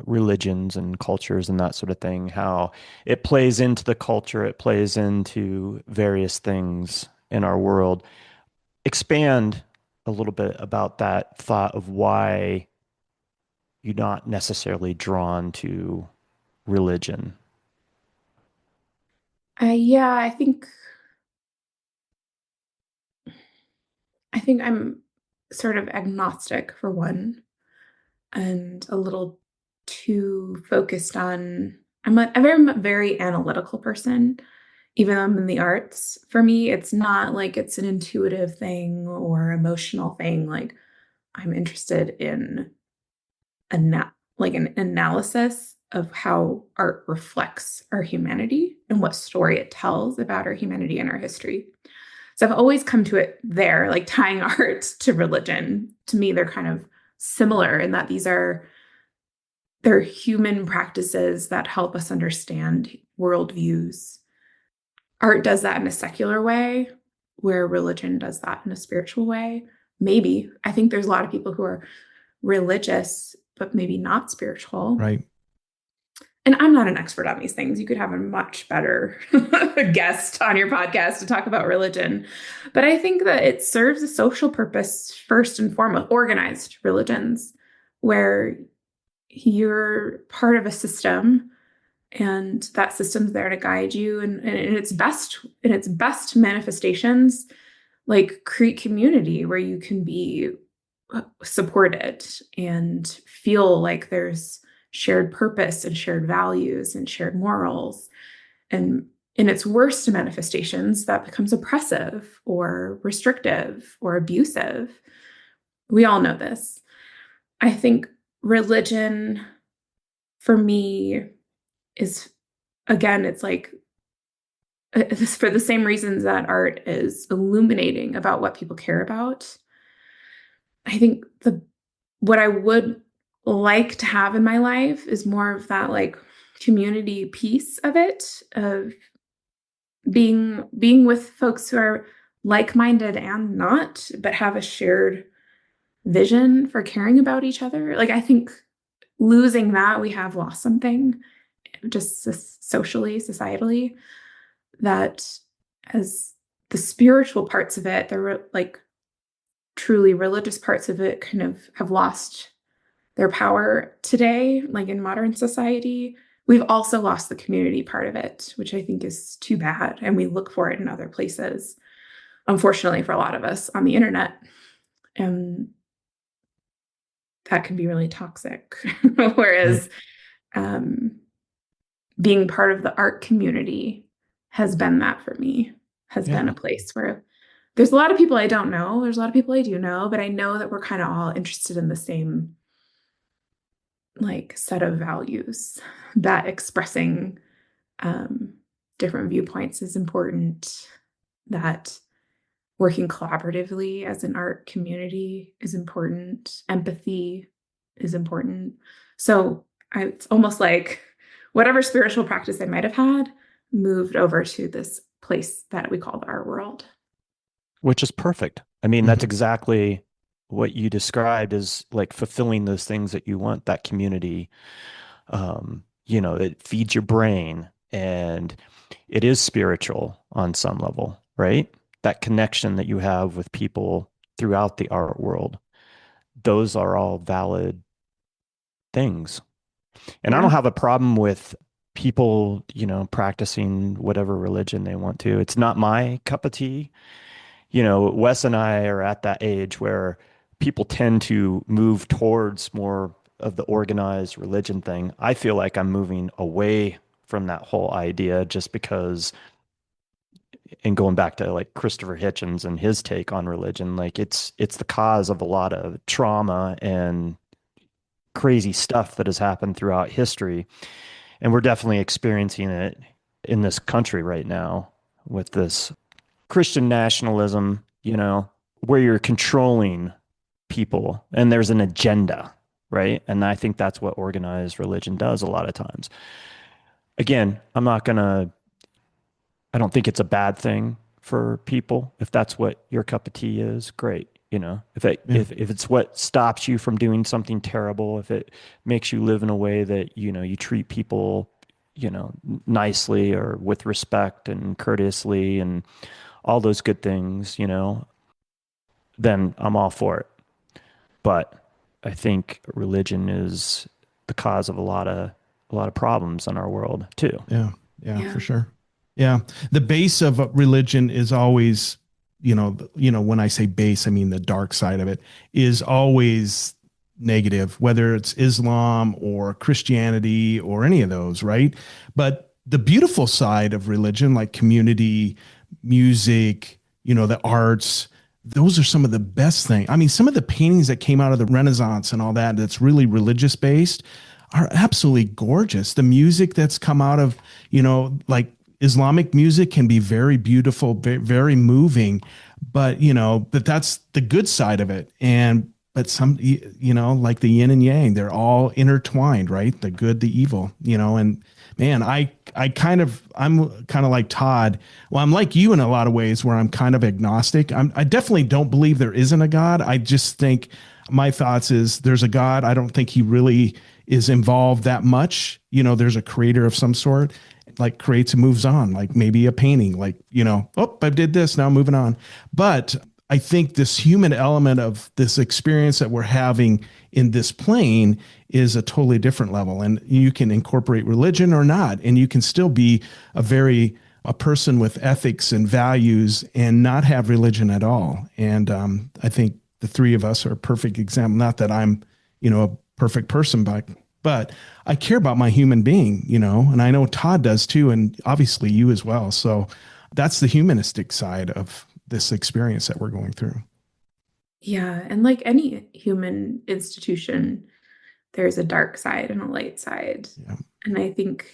religions and cultures and that sort of thing, how it plays into the culture, it plays into various things in our world. Expand a little bit about that thought of why you're not necessarily drawn to religion? Yeah, I think I'm sort of agnostic for one, and a little too focused on. I'm a very analytical person, even though I'm in the arts. For me, it's not like it's an intuitive thing or emotional thing. Like I'm interested in an analysis of how art reflects our humanity and what story it tells about our humanity and our history. So I've always come to it there, like tying art to religion. To me, they're kind of similar in that they're human practices that help us understand worldviews. Art does that in a secular way, where religion does that in a spiritual way. Maybe. I think there's a lot of people who are religious, but maybe not spiritual. Right. And I'm not an expert on these things. You could have a much better guest on your podcast to talk about religion. But I think that it serves a social purpose first and foremost, organized religions, where you're part of a system and that system's there to guide you and in its best manifestations, like create community where you can be supported and feel like there's shared purpose and shared values and shared morals. And in its worst manifestations, that becomes oppressive or restrictive or abusive. We all know this. I think religion for me is, again, it's like it's for the same reasons that art is illuminating about what people care about. I think what I would like to have in my life is more of that like community piece of it, of being with folks who are like-minded and not, but have a shared vision for caring about each other. Like I think losing that, we have lost something just socially, societally, that as the spiritual parts of it, the like truly religious parts of it kind of have lost their power today, like in modern society. We've also lost the community part of it, which I think is too bad. And we look for it in other places, unfortunately, for a lot of us on the internet. And that can be really toxic. Whereas being part of the art community has been that for me, has been a place where there's a lot of people I don't know. There's a lot of people I do know, but I know that we're kind of all interested in the same like set of values, that expressing different viewpoints is important, that working collaboratively as an art community is important, empathy is important. So it's almost like whatever spiritual practice I might have had moved over to this place that we call the art world. Which is perfect. I mean, that's exactly what you described as like fulfilling those things that you want, that community. It feeds your brain and it is spiritual on some level, right? That connection that you have with people throughout the art world. Those are all valid things. And I don't have a problem with people, practicing whatever religion they want to. It's not my cup of tea. Wes and I are at that age where people tend to move towards more of the organized religion thing. I feel like I'm moving away from that whole idea just because, and going back to like Christopher Hitchens and his take on religion, like it's the cause of a lot of trauma and crazy stuff that has happened throughout history. And we're definitely experiencing it in this country right now with this Christian nationalism, where you're controlling people and there's an agenda, right? And I think that's what organized religion does a lot of times. Again, I don't think it's a bad thing for people. If that's what your cup of tea is, great. If it's what stops you from doing something terrible, if it makes you live in a way that, you treat people, nicely or with respect and courteously and all those good things, then I'm all for it. But I think religion is the cause of a lot of problems in our world too. Yeah. Yeah, Yeah. for sure. Yeah. The base of religion is always, when I say base, I mean the dark side of it is always negative, whether it's Islam or Christianity or any of those, right? But the beautiful side of religion, like community, music, the arts, those are some of the best things. I mean, some of the paintings that came out of the Renaissance and all that, that's really religious based, are absolutely gorgeous. The music that's come out of, like Islamic music can be very beautiful, very moving, but that's the good side of it. But like the yin and yang, they're all intertwined, right? The good, the evil, and man, I'm kind of like Todd. Well, I'm like you in a lot of ways where I'm kind of agnostic. I definitely don't believe there isn't a God. I just think my thoughts is there's a God. I don't think he really is involved that much. There's a creator of some sort, like creates and moves on, like maybe a painting, like, oh, I did this, now I'm moving on. But I think this human element of this experience that we're having in this plane is a totally different level. And you can incorporate religion or not, and you can still be a person with ethics and values and not have religion at all. And I think the three of us are a perfect example. Not that I'm, a perfect person, but I care about my human being, and I know Todd does too, and obviously you as well. So that's the humanistic side of this experience that we're going through. Yeah. And like any human institution, there's a dark side and a light side. Yeah. And I think,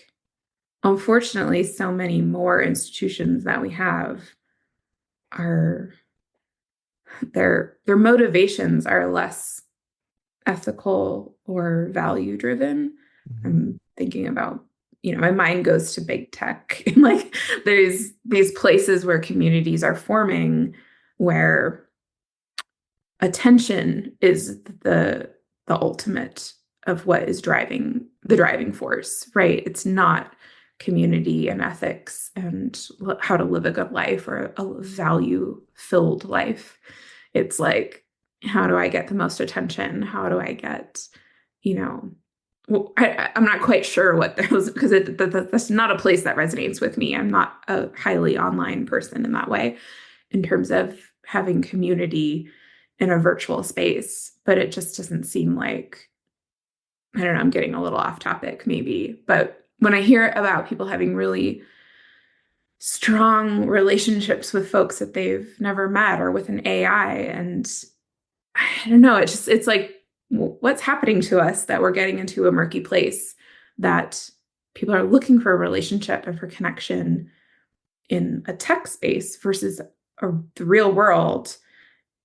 unfortunately, so many more institutions that we have are their motivations are less ethical or value driven. Mm-hmm. I'm thinking about, my mind goes to big tech. Like there's these places where communities are forming where attention is the ultimate of what is driving the driving force, right? It's not community and ethics and how to live a good life or a value filled life. It's like, how do I get the most attention? How do I get, well, I'm not quite sure what those, because that's not a place that resonates with me. I'm not a highly online person in that way, in terms of having community in a virtual space. But it just doesn't seem like, I don't know, I'm getting a little off topic maybe. But when I hear about people having really strong relationships with folks that they've never met or with an AI, and I don't know, it's like, what's happening to us that we're getting into a murky place, that people are looking for a relationship and for connection in a tech space versus the real world.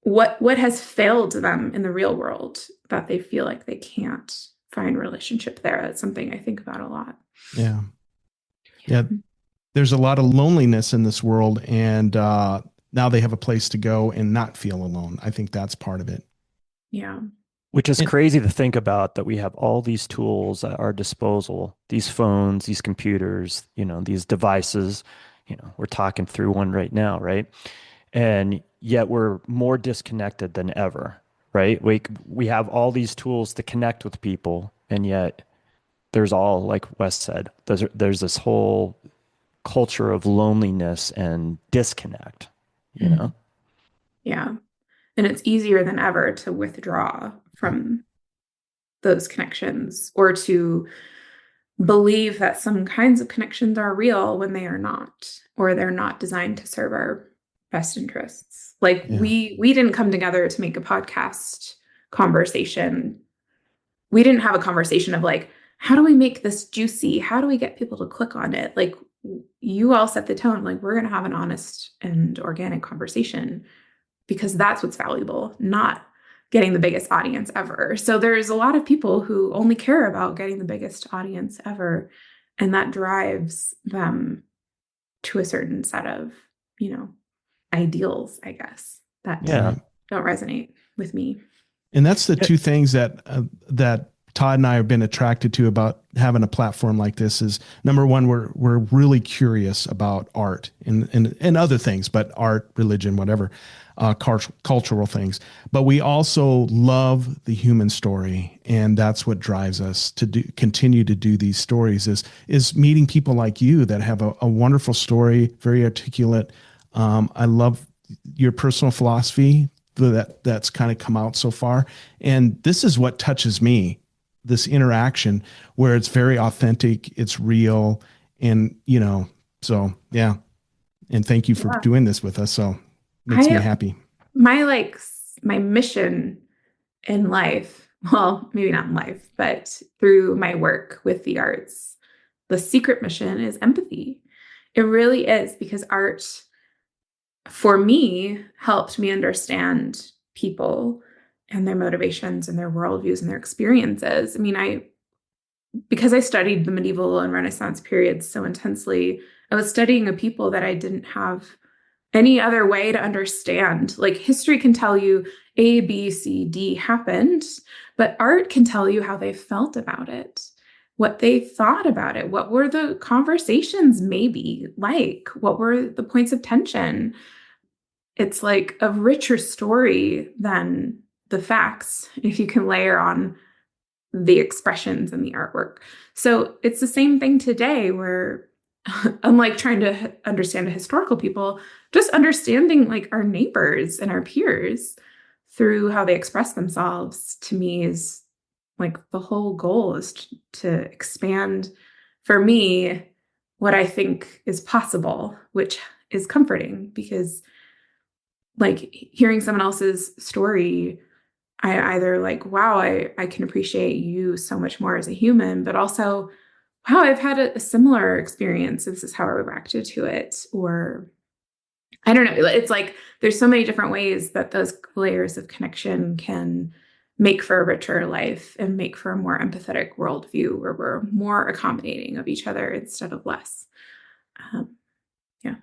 What has failed them in the real world that they feel like they can't find relationship there? That's something I think about a lot. Yeah. There's a lot of loneliness in this world, and now they have a place to go and not feel alone. I think that's part of it. Yeah. Which is crazy to think about, that we have all these tools at our disposal, these phones, these computers, these devices, we're talking through one right now, right? And yet we're more disconnected than ever, right? We have all these tools to connect with people, and yet there's all, like Wes said, there's this whole culture of loneliness and disconnect, Yeah. And it's easier than ever to withdraw from those connections, or to believe that some kinds of connections are real when they are not, or they're not designed to serve our best interests. Like we didn't come together to make a podcast conversation. We didn't have a conversation of like, how do we make this juicy? How do we get people to click on it? Like, you all set the tone, like, we're going to have an honest and organic conversation, because that's what's valuable, not getting the biggest audience ever. So there's a lot of people who only care about getting the biggest audience ever, and that drives them to a certain set of, ideals, I guess, that don't resonate with me. And that's the two things that Todd and I have been attracted to about having a platform like this is, number one, we're really curious about art and other things, but art, religion, whatever. cultural things, but we also love the human story, and that's what drives us to continue to do these stories. Is meeting people like you that have a wonderful story, very articulate. I love your personal philosophy that's kind of come out so far, and this is what touches me. This interaction where it's very authentic, it's real, and so yeah. And thank you for doing this with us. So makes me happy. My mission in life, well, maybe not in life, but through my work with the arts, the secret mission is empathy. It really is, because art, for me, helped me understand people and their motivations and their worldviews and their experiences. I mean, because I studied the medieval and Renaissance periods so intensely, I was studying a people that I didn't have any other way to understand. Like, history can tell you A, B, C, D happened, but art can tell you how they felt about it, what they thought about it, what were the conversations maybe like, what were the points of tension. It's like a richer story than the facts, if you can layer on the expressions in the artwork. So it's the same thing today, where unlike trying to understand a historical people, just understanding like our neighbors and our peers through how they express themselves, to me, is like the whole goal is to expand, for me, what I think is possible, which is comforting, because like hearing someone else's story, I either like, wow, I can appreciate you so much more as a human, but also, wow, I've had a similar experience. This is how I reacted to it. Or I don't know. It's like there's so many different ways that those layers of connection can make for a richer life and make for a more empathetic worldview, where we're more accommodating of each other instead of less. Yeah.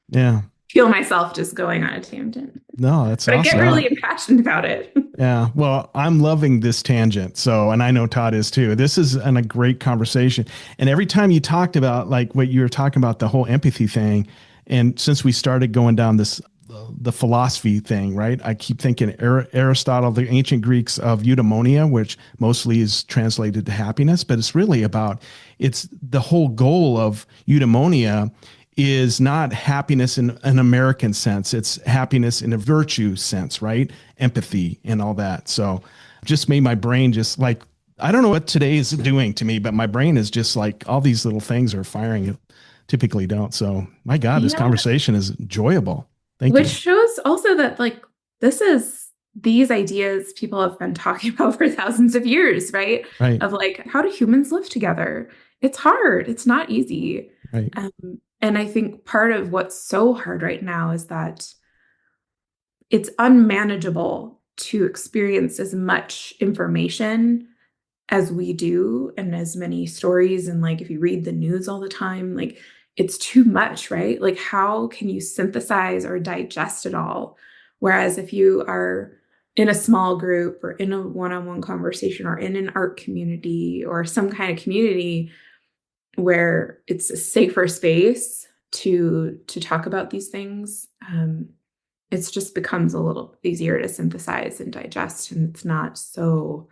Yeah. Feel myself just going on a tangent. No, that's awesome. I get really impassioned about it. Yeah. Well, I'm loving this tangent. So, and I know Todd is too. This is a great conversation. And every time you talked about like what you were talking about, the whole empathy thing. And since we started going down the philosophy thing, right? I keep thinking Aristotle, the ancient Greeks of eudaimonia, which mostly is translated to happiness, but it's really about, it's the whole goal of eudaimonia is not happiness in an American sense. It's happiness in a virtue sense, right? Empathy and all that. So just made my brain just like, I don't know what today is doing to me, but my brain is just like all these little things are firing. It typically don't. So my God, this conversation is enjoyable. Thank you. Which shows also that like these ideas people have been talking about for thousands of years, right? Right. Of like, how do humans live together? It's hard. It's not easy. Right. And I think part of what's so hard right now is that it's unmanageable to experience as much information as we do, and as many stories. And like, if you read the news all the time, like it's too much, right? Like, how can you synthesize or digest it all? Whereas if you are in a small group or in a one-on-one conversation or in an art community or some kind of community where it's a safer space to talk about these things, it's just becomes a little easier to synthesize and digest, and it's not so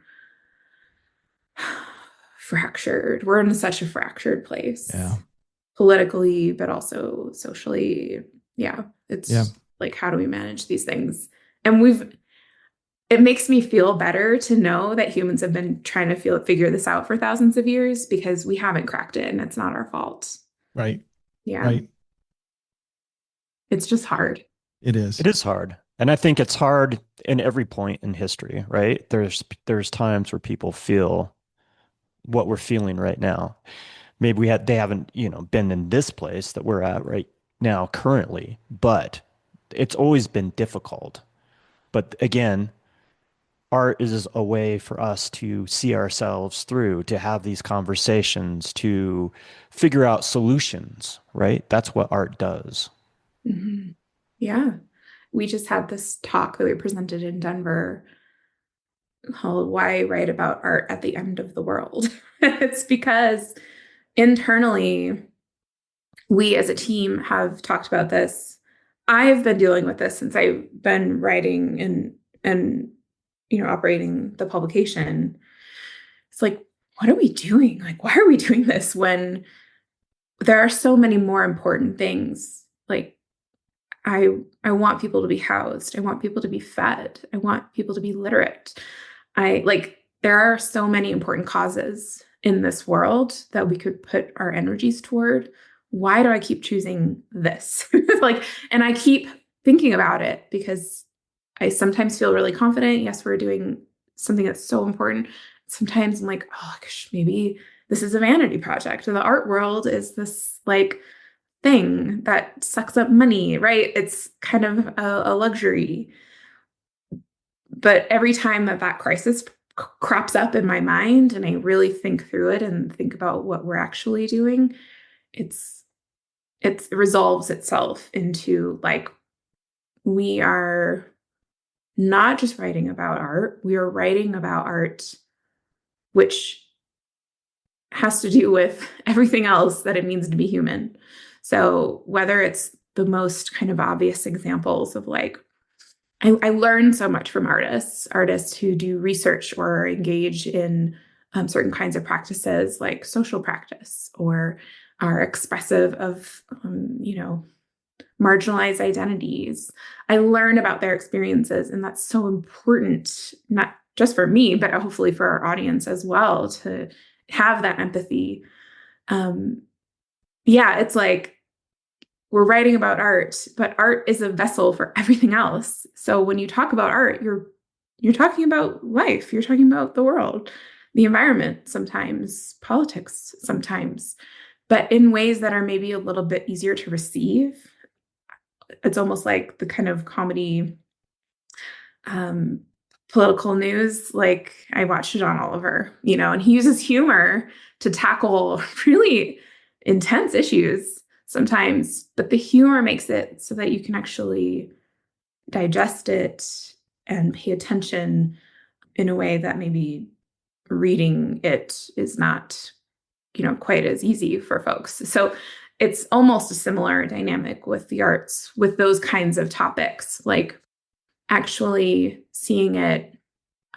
fractured. We're in such a fractured place, politically, but also socially. It's like, how do we manage these things? And it makes me feel better to know that humans have been trying to figure this out for thousands of years, because we haven't cracked it, and it's not our fault. Right. Yeah. Right. It's just hard. It is. It is hard. And I think it's hard in every point in history, right? There's times where people feel what we're feeling right now. Maybe they haven't, been in this place that we're at right now currently, but it's always been difficult. But again, art is a way for us to see ourselves through, to have these conversations, to figure out solutions, right? That's what art does. Mm-hmm. Yeah. We just had this talk that we presented in Denver called "Why Write About Art at the End of the World?" It's because internally, we as a team have talked about this I've been dealing with this since I've been writing and operating the publication. It's like, what are we doing? Like, why are we doing this when there are so many more important things? Like, I want people to be housed. I want people to be fed. I want people to be literate. I like there are so many important causes in this world that we could put our energies toward. Why do I keep choosing this? Like, and I keep thinking about it because I sometimes feel really confident. Yes, we're doing something that's so important. Sometimes I'm like, oh gosh, maybe this is a vanity project. The art world is this like thing that sucks up money, right? It's kind of a luxury. But every time that crisis crops up in my mind and I really think through it and think about what we're actually doing, it's it resolves itself into like we are not just writing about art, we are writing about art which has to do with everything else that it means to be human. So whether it's the most kind of obvious examples of like I learn so much from artists who do research or engage in certain kinds of practices like social practice or are expressive of, marginalized identities. I learn about their experiences, and that's so important, not just for me, but hopefully for our audience as well, to have that empathy. Um, yeah, it's like we're writing about art, but art is a vessel for everything else. So when you talk about art, you're talking about life, you're talking about the world, the environment, sometimes politics, sometimes, but in ways that are maybe a little bit easier to receive. It's almost like the kind of comedy um, political news. Like I watched John Oliver, and he uses humor to tackle really intense issues sometimes, but the humor makes it so that you can actually digest it and pay attention in a way that maybe reading it is not, quite as easy for folks. So it's almost a similar dynamic with the arts, with those kinds of topics, like actually seeing it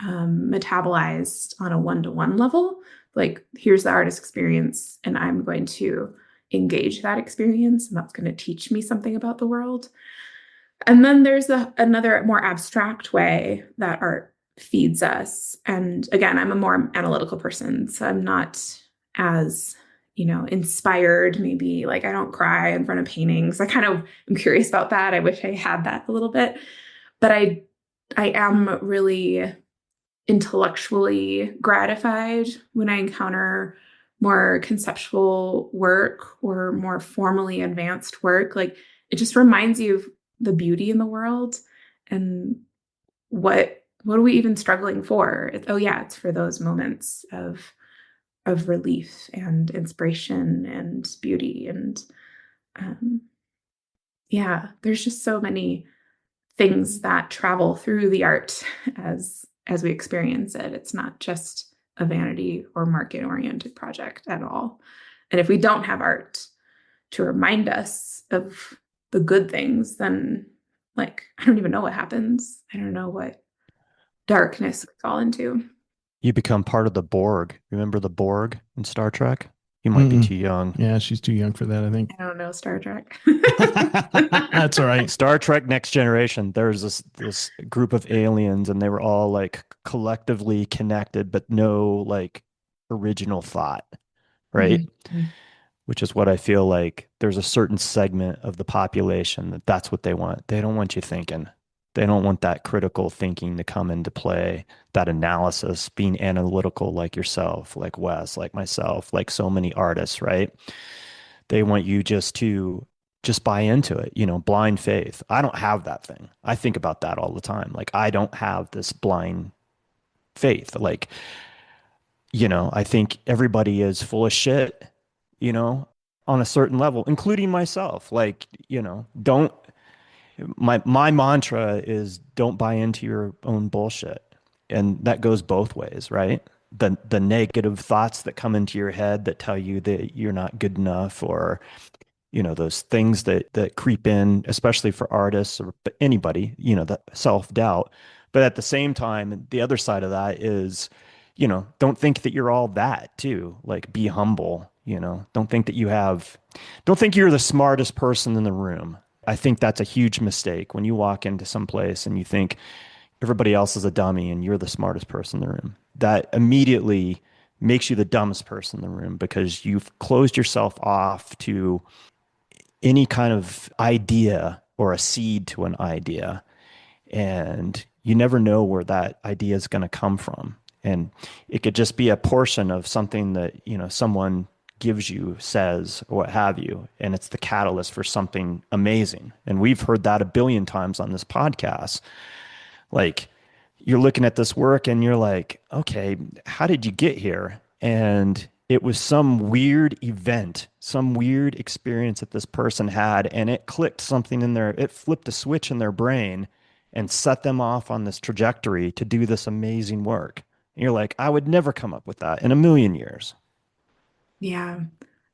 metabolized on a one-to-one level. Like, here's the artist experience, and I'm going to engage that experience, and that's going to teach me something about the world. And then there's another more abstract way that art feeds us. And again, I'm a more analytical person, so I'm not as inspired. Maybe like I don't cry in front of paintings. I kind of am curious about that. I wish I had that a little bit, but I am really intellectually gratified when I encounter more conceptual work or more formally advanced work. Like it just reminds you of the beauty in the world and what are we even struggling for? It's for those moments of relief and inspiration and beauty and there's just so many things that travel through the art as we experience it. It's not just a vanity or market oriented project at all. And if we don't have art to remind us of the good things, then like I don't even know what happens. I don't know what darkness we fall into. You become part of the Borg. Remember the Borg in Star Trek? You might be too young. Yeah, she's too young for that, I think. I don't know Star Trek. That's all right. Star Trek Next Generation, there's this group of aliens and they were all like collectively connected, but no like original thought, right? Mm-hmm. Which is what I feel like there's a certain segment of the population that's what they want. They don't want you thinking. They don't want that critical thinking to come into play, that analysis, being analytical like yourself, like Wes, like myself, like so many artists, right? They want you just buy into it, blind faith. I don't have that thing. I think about that all the time. Like I don't have this blind faith. Like, I think everybody is full of shit, on a certain level, including myself. Like, don't my mantra is don't buy into your own bullshit. And that goes both ways, right? The negative thoughts that come into your head that tell you that you're not good enough or those things that creep in, especially for artists or anybody, that self-doubt. But at the same time, the other side of that is, don't think that you're all that too. Like, be humble, don't think you're the smartest person in the room. I think that's a huge mistake when you walk into some place and you think everybody else is a dummy and you're the smartest person in the room. That immediately makes you the dumbest person in the room because you've closed yourself off to any kind of idea or a seed to an idea. And you never know where that idea is going to come from. And it could just be a portion of something that, someone gives you, says, or what have you. And it's the catalyst for something amazing. And we've heard that a billion times on this podcast. Like, you're looking at this work and you're like, okay, how did you get here? And it was some weird event, some weird experience that this person had, and it clicked something in there. It flipped a switch in their brain and set them off on this trajectory to do this amazing work. And you're like, I would never come up with that in a million years. Yeah.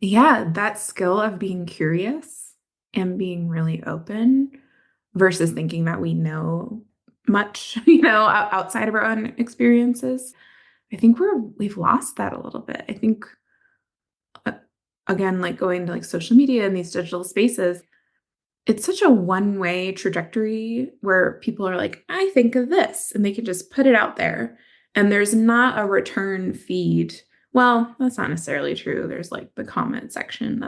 Yeah, that skill of being curious and being really open versus thinking that we know much, outside of our own experiences. I think we've lost that a little bit. I think uh, again, like going to like social media and these digital spaces, it's such a one-way trajectory where people are like, I think of this, and they can just put it out there. And there's not a return feed. Well, that's not necessarily true. There's like the comment section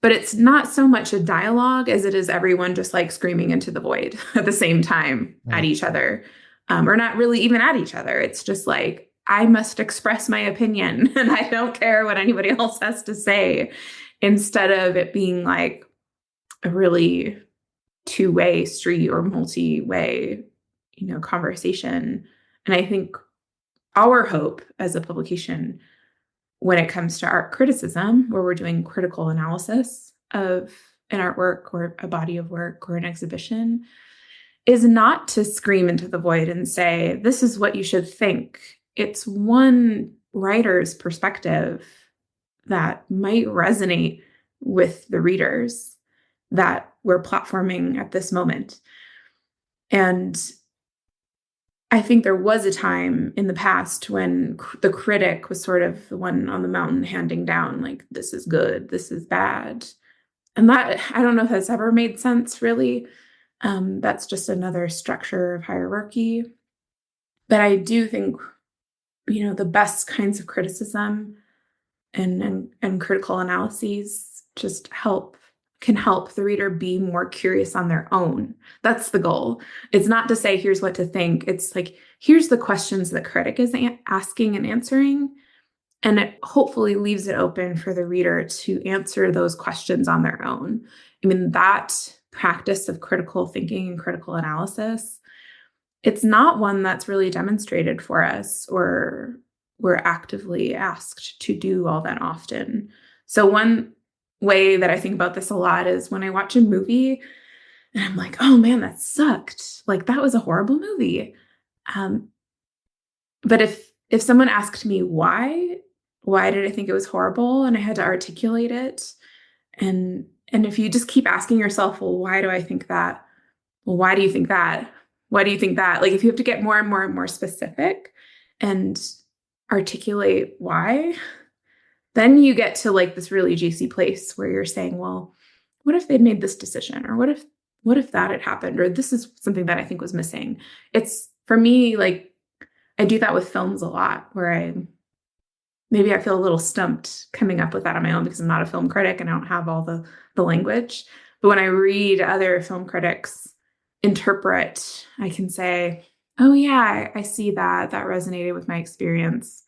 but it's not so much a dialogue as it is everyone just like screaming into the void at the same time at each other, or not really even at each other. It's just like, I must express my opinion and I don't care what anybody else has to say, instead of it being like a really two-way street or multi-way, conversation. And I think our hope as a publication, when it comes to art criticism, where we're doing critical analysis of an artwork or a body of work or an exhibition, is not to scream into the void and say, this is what you should think. It's one writer's perspective that might resonate with the readers that we're platforming at this moment. And I think there was a time in the past when the critic was sort of the one on the mountain handing down, like, this is good, this is bad. And that, I don't know if that's ever made sense, really. That's just another structure of hierarchy. But I do think, the best kinds of criticism and critical analyses just can help the reader be more curious on their own. That's the goal. It's not to say, here's what to think. It's like, here's the questions the critic is asking and answering. And it hopefully leaves it open for the reader to answer those questions on their own. I mean, that practice of critical thinking and critical analysis, it's not one that's really demonstrated for us or we're actively asked to do all that often. So one way that I think about this a lot is when I watch a movie and I'm like, oh man, that sucked. Like, that was a horrible movie. But if someone asked me why did I think it was horrible, and I had to articulate it, and if you just keep asking yourself, well, why do I think that? Well, why do you think that? Why do you think that? Like, if you have to get more and more and more specific and articulate why, then you get to like this really juicy place where you're saying, well, what if they'd made this decision? Or what if that had happened? Or this is something that I think was missing. It's, for me, like, I do that with films a lot, where maybe I feel a little stumped coming up with that on my own because I'm not a film critic and I don't have all the language. But when I read other film critics interpret, I can say, oh yeah, I see that resonated with my experience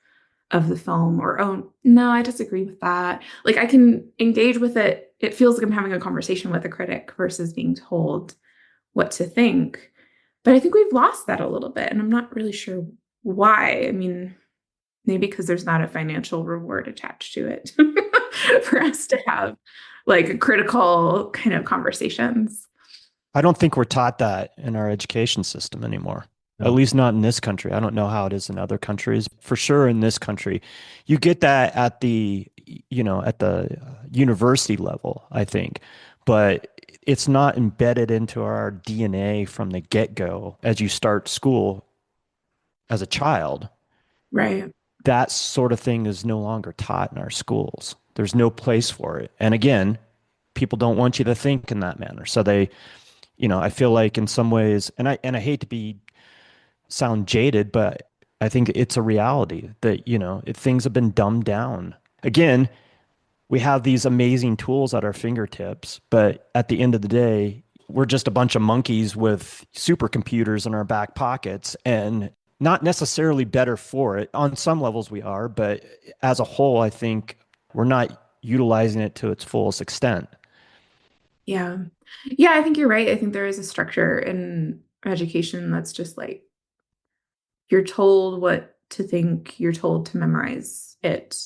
of the film, or, oh no, I disagree with that. Like, I can engage with it. It feels like I'm having a conversation with a critic versus being told what to think. But I think we've lost that a little bit, and I'm not really sure why. I mean, maybe because there's not a financial reward attached to it for us to have like critical kind of conversations. I don't think we're taught that in our education system anymore. No. At least not in this country. I don't know how it is in other countries. For sure, in this country, you get that at the university level, I think. But it's not embedded into our DNA from the get-go as you start school as a child. Right. That sort of thing is no longer taught in our schools. There's no place for it. And again, people don't want you to think in that manner. So they, I feel like in some ways, and I hate to be sound jaded, but I think it's a reality that, things have been dumbed down. Again, we have these amazing tools at our fingertips, but at the end of the day, we're just a bunch of monkeys with supercomputers in our back pockets and not necessarily better for it. On some levels we are, but as a whole, I think we're not utilizing it to its fullest extent. Yeah. Yeah, I think you're right. I think there is a structure in education that's just like you're told what to think, you're told to memorize it.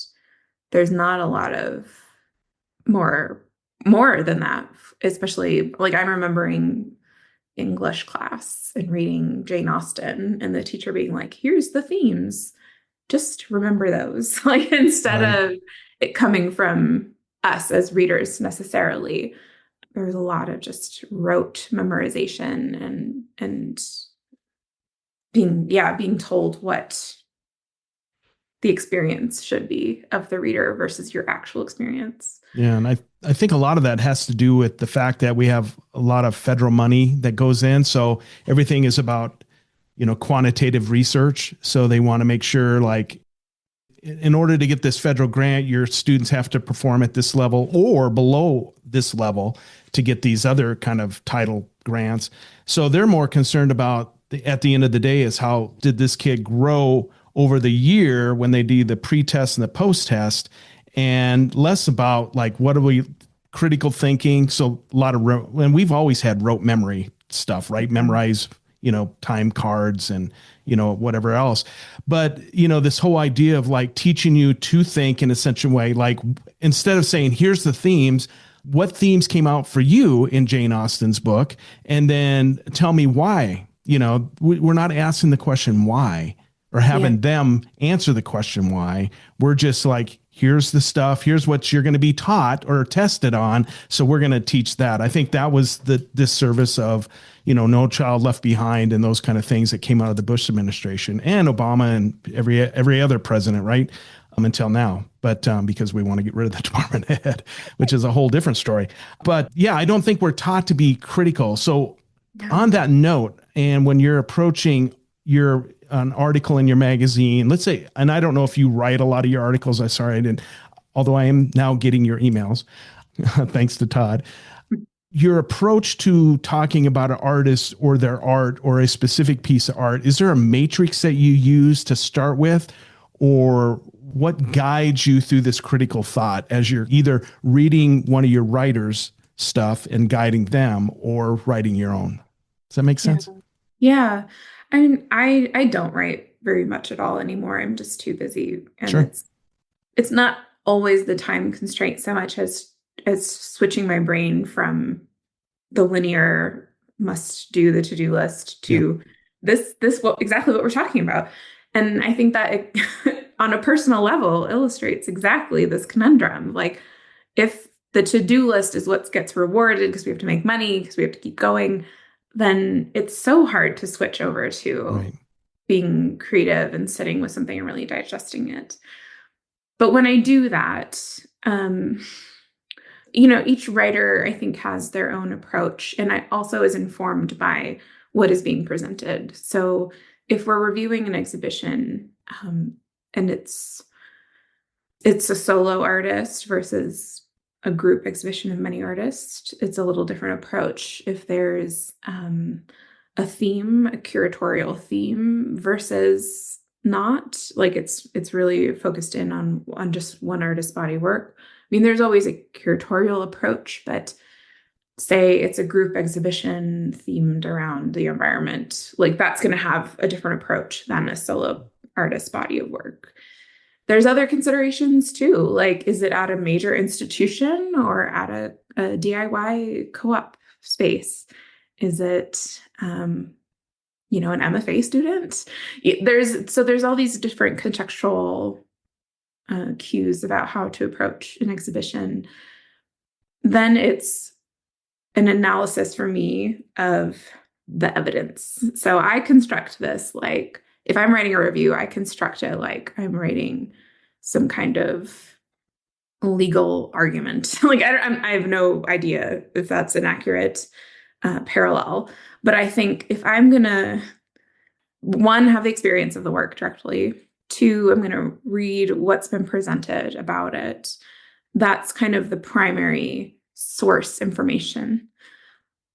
There's not a lot of more more than that, especially like I'm remembering English class and reading Jane Austen and the teacher being like, here's the themes. Just remember those. Like instead Right. of it coming from us as readers necessarily, there's a lot of just rote memorization and being told what the experience should be of the reader versus your actual experience. Yeah, and I think a lot of that has to do with the fact that we have a lot of federal money that goes in, so everything is about, quantitative research. So they want to make sure, like, in order to get this federal grant, your students have to perform at this level or below this level to get these other kind of title grants. So they're more concerned about at the end of the day is how did this kid grow over the year when they do the pre-test and the post-test, and less about like what are we critical thinking. So a lot of and we've always had rote memory stuff, right? Memorize, time cards and whatever else. But this whole idea of like teaching you to think in a certain way, like instead of saying here's the themes, what themes came out for you in Jane Austen's book, and then tell me why. We're not asking the question why or having them answer the question why. We're just like, here's the stuff, here's what you're going to be taught or tested on, so we're going to teach that. I think that was the disservice of, No Child Left Behind and those kind of things that came out of the Bush administration and Obama and every other president, right? Until now, but because we want to get rid of the department head, which is a whole different story. But yeah, I don't think we're taught to be critical. So on that note, and when you're approaching an article in your magazine, let's say, and I don't know if you write a lot of your articles. I'm sorry, I didn't, although I am now getting your emails, thanks to Todd. Your approach to talking about an artist or their art or a specific piece of art, is there a matrix that you use to start with, or what guides you through this critical thought as you're either reading one of your writers' stuff and guiding them or writing your own? Does that make sense? Yeah. I mean, I don't write very much at all anymore. I'm just too busy. And Sure. it's not always the time constraint so much as switching my brain from the linear must do the to-do list to this exactly what we're talking about. And I think that it, on a personal level illustrates exactly this conundrum. Like if the to-do list is what gets rewarded because we have to make money, because we have to keep going, then it's so hard to switch over to being creative and sitting with something and really digesting it. But when I do that, each writer, I think, has their own approach, and I also is informed by what is being presented. So if we're reviewing an exhibition, and it's a solo artist versus a group exhibition of many artists, it's a little different approach. If there's a theme, a curatorial theme versus not, like it's really focused in on just one artist's body work. I mean, there's always a curatorial approach, but say it's a group exhibition themed around the environment, like that's going to have a different approach than a solo artist's body of work. There's other considerations too, like is it at a major institution or at a DIY co-op space? Is it, an MFA student? There's all these different contextual cues about how to approach an exhibition. then it's an analysis for me of the evidence. So I construct this like, if I'm writing a review, I construct it like I'm writing some kind of legal argument. Like I have no idea if that's an accurate parallel, but I think if I'm gonna, one, have the experience of the work directly, two, I'm gonna read what's been presented about it. That's kind of the primary source information.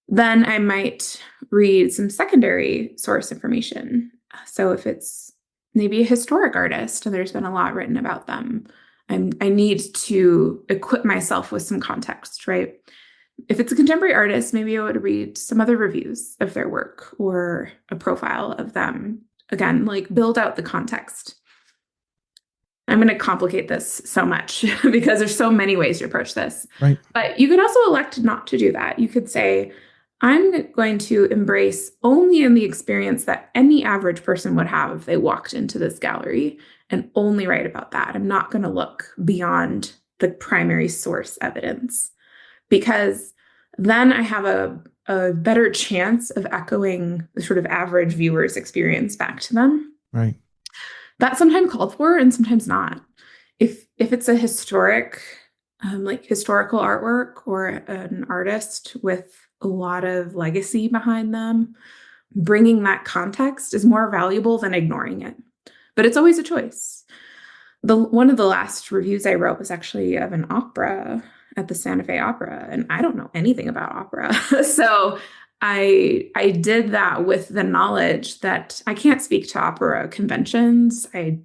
Then I might read some secondary source information. So if it's maybe a historic artist and there's been a lot written about them, I need to equip myself with some context, right? If it's a contemporary artist, maybe I would read some other reviews of their work or a profile of them. Again, like build out the context. I'm going to complicate this so much because there's so many ways to approach this. Right. But you could also elect not to do that. You could say, I'm going to embrace only in the experience that any average person would have if they walked into this gallery and only write about that. I'm not going to look beyond the primary source evidence because then I have a better chance of echoing the sort of average viewer's experience back to them. Right. That's sometimes called for and sometimes not. If it's a historic, like historical artwork or an artist with a lot of legacy behind them, bringing that context is more valuable than ignoring it. But it's always a choice. One of the last reviews I wrote was actually of an opera at the Santa Fe Opera, and I don't know anything about opera. So I did that with the knowledge that I can't speak to opera conventions. I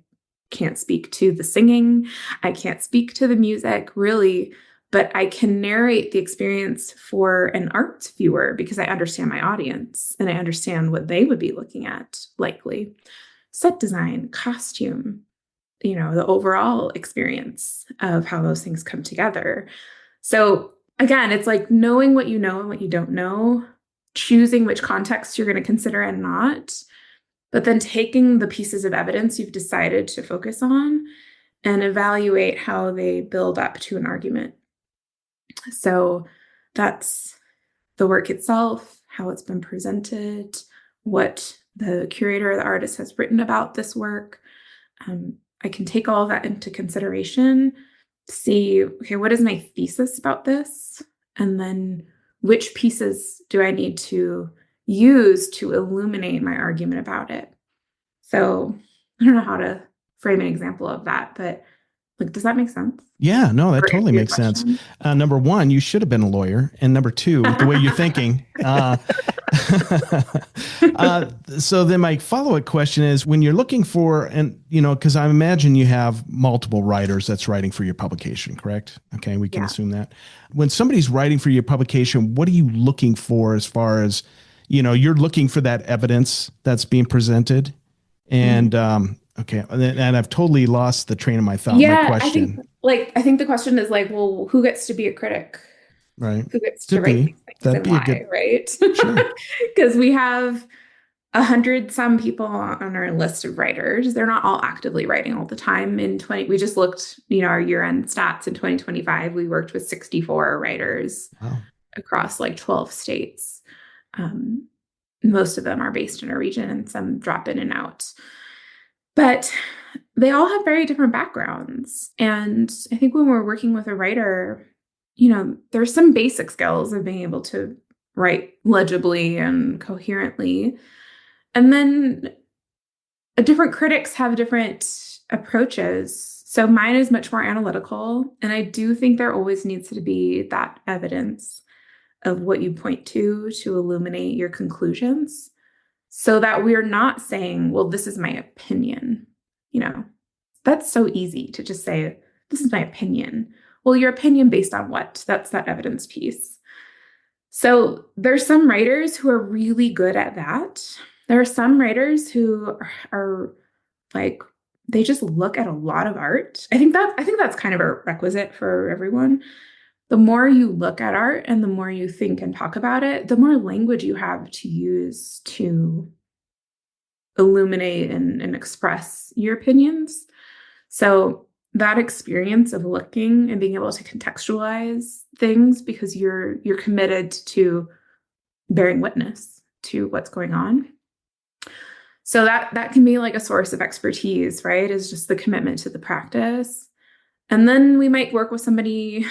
can't speak to the singing. I can't speak to the music, really, but I can narrate the experience for an arts viewer because I understand my audience and I understand what they would be looking at, likely. Set design, costume, the overall experience of how those things come together. So again, it's like knowing what you know and what you don't know, choosing which context you're going to consider and not, but then taking the pieces of evidence you've decided to focus on and evaluate how they build up to an argument. So that's the work itself, how it's been presented, what the curator or the artist has written about this work. I can take all of that into consideration, see, okay, what is my thesis about this? And then which pieces do I need to use to illuminate my argument about it? So I don't know how to frame an example of that, but like, does that make sense? Yeah, no, that totally makes sense. Number one, you should have been a lawyer. And number two, the way you're thinking. So then my follow-up question is when you're looking for, and because I imagine you have multiple writers that's writing for your publication, correct? Okay, we can assume that. When somebody's writing for your publication, what are you looking for as far as, you're looking for that evidence that's being presented? And okay, and I've totally lost the train of my thought. Yeah, my question. I think the question is like, well, who gets to be a critic? Right. Who gets to write these things That'd and why, right? Sure. Because we have 100 some people on our list of writers. They're not all actively writing all the time. We just looked, our year-end stats in 2025. We worked with 64 writers across like 12 states. Most of them are based in a region and some drop in and out. But they all have very different backgrounds. And I think when we're working with a writer, there's some basic skills of being able to write legibly and coherently. And then different critics have different approaches. So mine is much more analytical. And I do think there always needs to be that evidence of what you point to illuminate your conclusions so that we're not saying, well, this is my opinion. That's so easy to just say, this is my opinion. Well, your opinion based on what? That's that evidence piece. So there's some writers who are really good at that. There are some writers who are like, they just look at a lot of art. I think that's kind of a requisite for everyone. The more you look at art and the more you think and talk about it, the more language you have to use to illuminate and express your opinions. So that experience of looking and being able to contextualize things because you're committed to bearing witness to what's going on. So that can be like a source of expertise, right? Is just the commitment to the practice. And then we might work with somebody,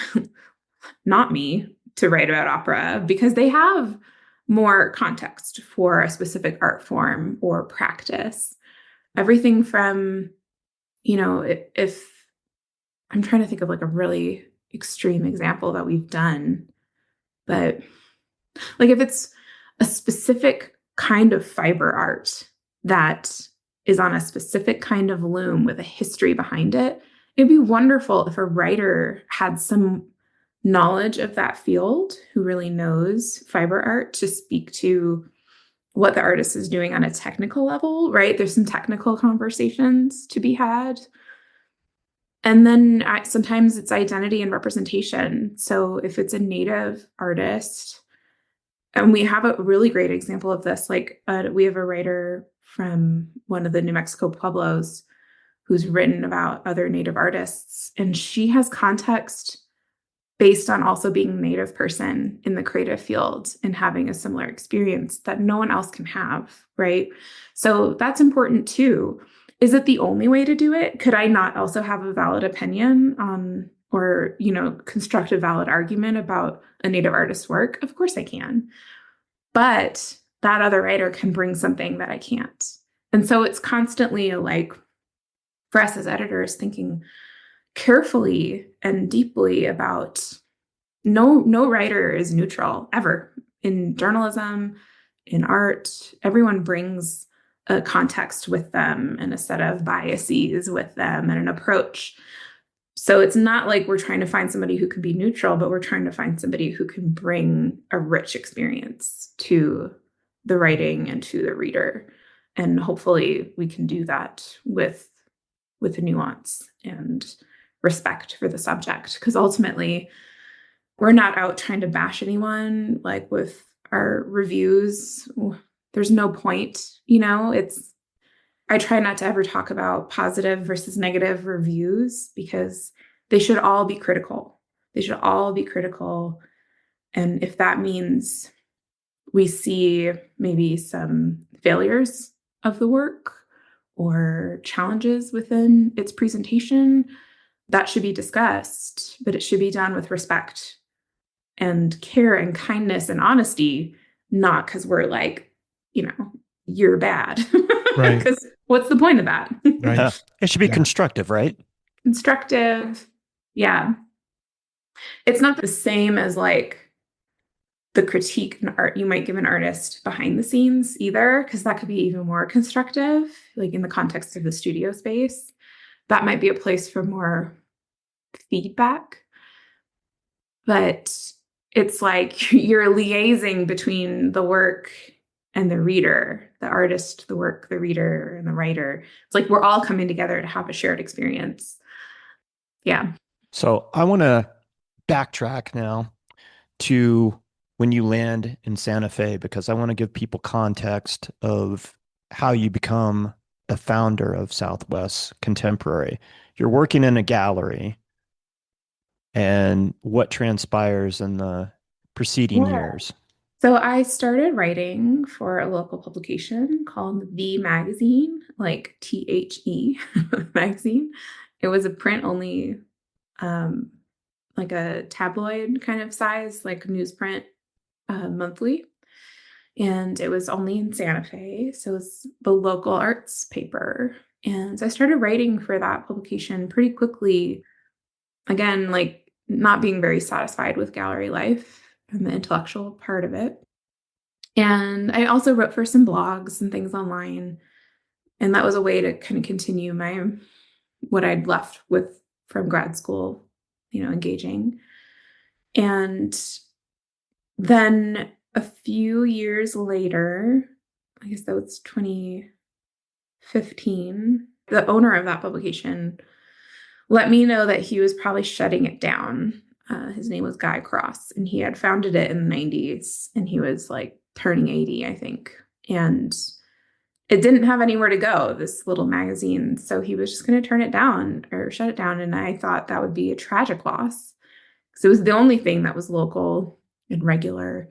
not me, to write about opera because they have more context for a specific art form or practice. Everything from, if I'm trying to think of like a really extreme example that we've done, but like if it's a specific kind of fiber art that is on a specific kind of loom with a history behind it, it'd be wonderful if a writer had some knowledge of that field who really knows fiber art to speak to what the artist is doing on a technical level, right? There's some technical conversations to be had. And then sometimes it's identity and representation. So if it's a Native artist, and we have a really great example of this, like we have a writer from one of the New Mexico pueblos who's written about other Native artists, and she has context based on also being a Native person in the creative field and having a similar experience that no one else can have, right? So that's important too. Is it the only way to do it? Could I not also have a valid opinion on, or, construct a valid argument about a Native artist's work? Of course I can. But that other writer can bring something that I can't. And so it's constantly for us as editors, thinking carefully and deeply about no writer is neutral ever. In journalism, in art, everyone brings a context with them and a set of biases with them and an approach. So it's not like we're trying to find somebody who can be neutral, but we're trying to find somebody who can bring a rich experience to the writing and to the reader. And hopefully we can do that with a nuance and respect for the subject. Because ultimately, we're not out trying to bash anyone, like with our reviews. There's no point, I try not to ever talk about positive versus negative reviews because they should all be critical. They should all be critical. And if that means we see maybe some failures of the work or challenges within its presentation, that should be discussed, but it should be done with respect and care and kindness and honesty, not because we're like, you're bad. Right. Because what's the point of that? Right. It should be constructive, right? Constructive. Yeah. It's not the same as like the critique in art you might give an artist behind the scenes either, because that could be even more constructive, like in the context of the studio space. That might be a place for more feedback. But it's like you're liaising between the work and the reader, the artist, the work, the reader, and the writer. It's like we're all coming together to have a shared experience. Yeah. So I want to backtrack now to when you land in Santa Fe, because I want to give people context of how you become the founder of Southwest Contemporary. You're working in a gallery, and what transpires in the preceding years. So I started writing for a local publication called The Magazine, like THE magazine. It was a print only, like a tabloid kind of size, like newsprint monthly. And it was only in Santa Fe. So it's the local arts paper. And so I started writing for that publication pretty quickly. Again, like not being very satisfied with gallery life and the intellectual part of it. And I also wrote for some blogs and things online. And that was a way to kind of continue what I'd left with from grad school, engaging. And then a few years later, I guess that was 2015, the owner of that publication let me know that he was probably shutting it down. His name was Guy Cross, and he had founded it in the 90s, and he was like turning 80, I think. And it didn't have anywhere to go, this little magazine. So he was just going to turn it down or shut it down. And I thought that would be a tragic loss because it was the only thing that was local and regular,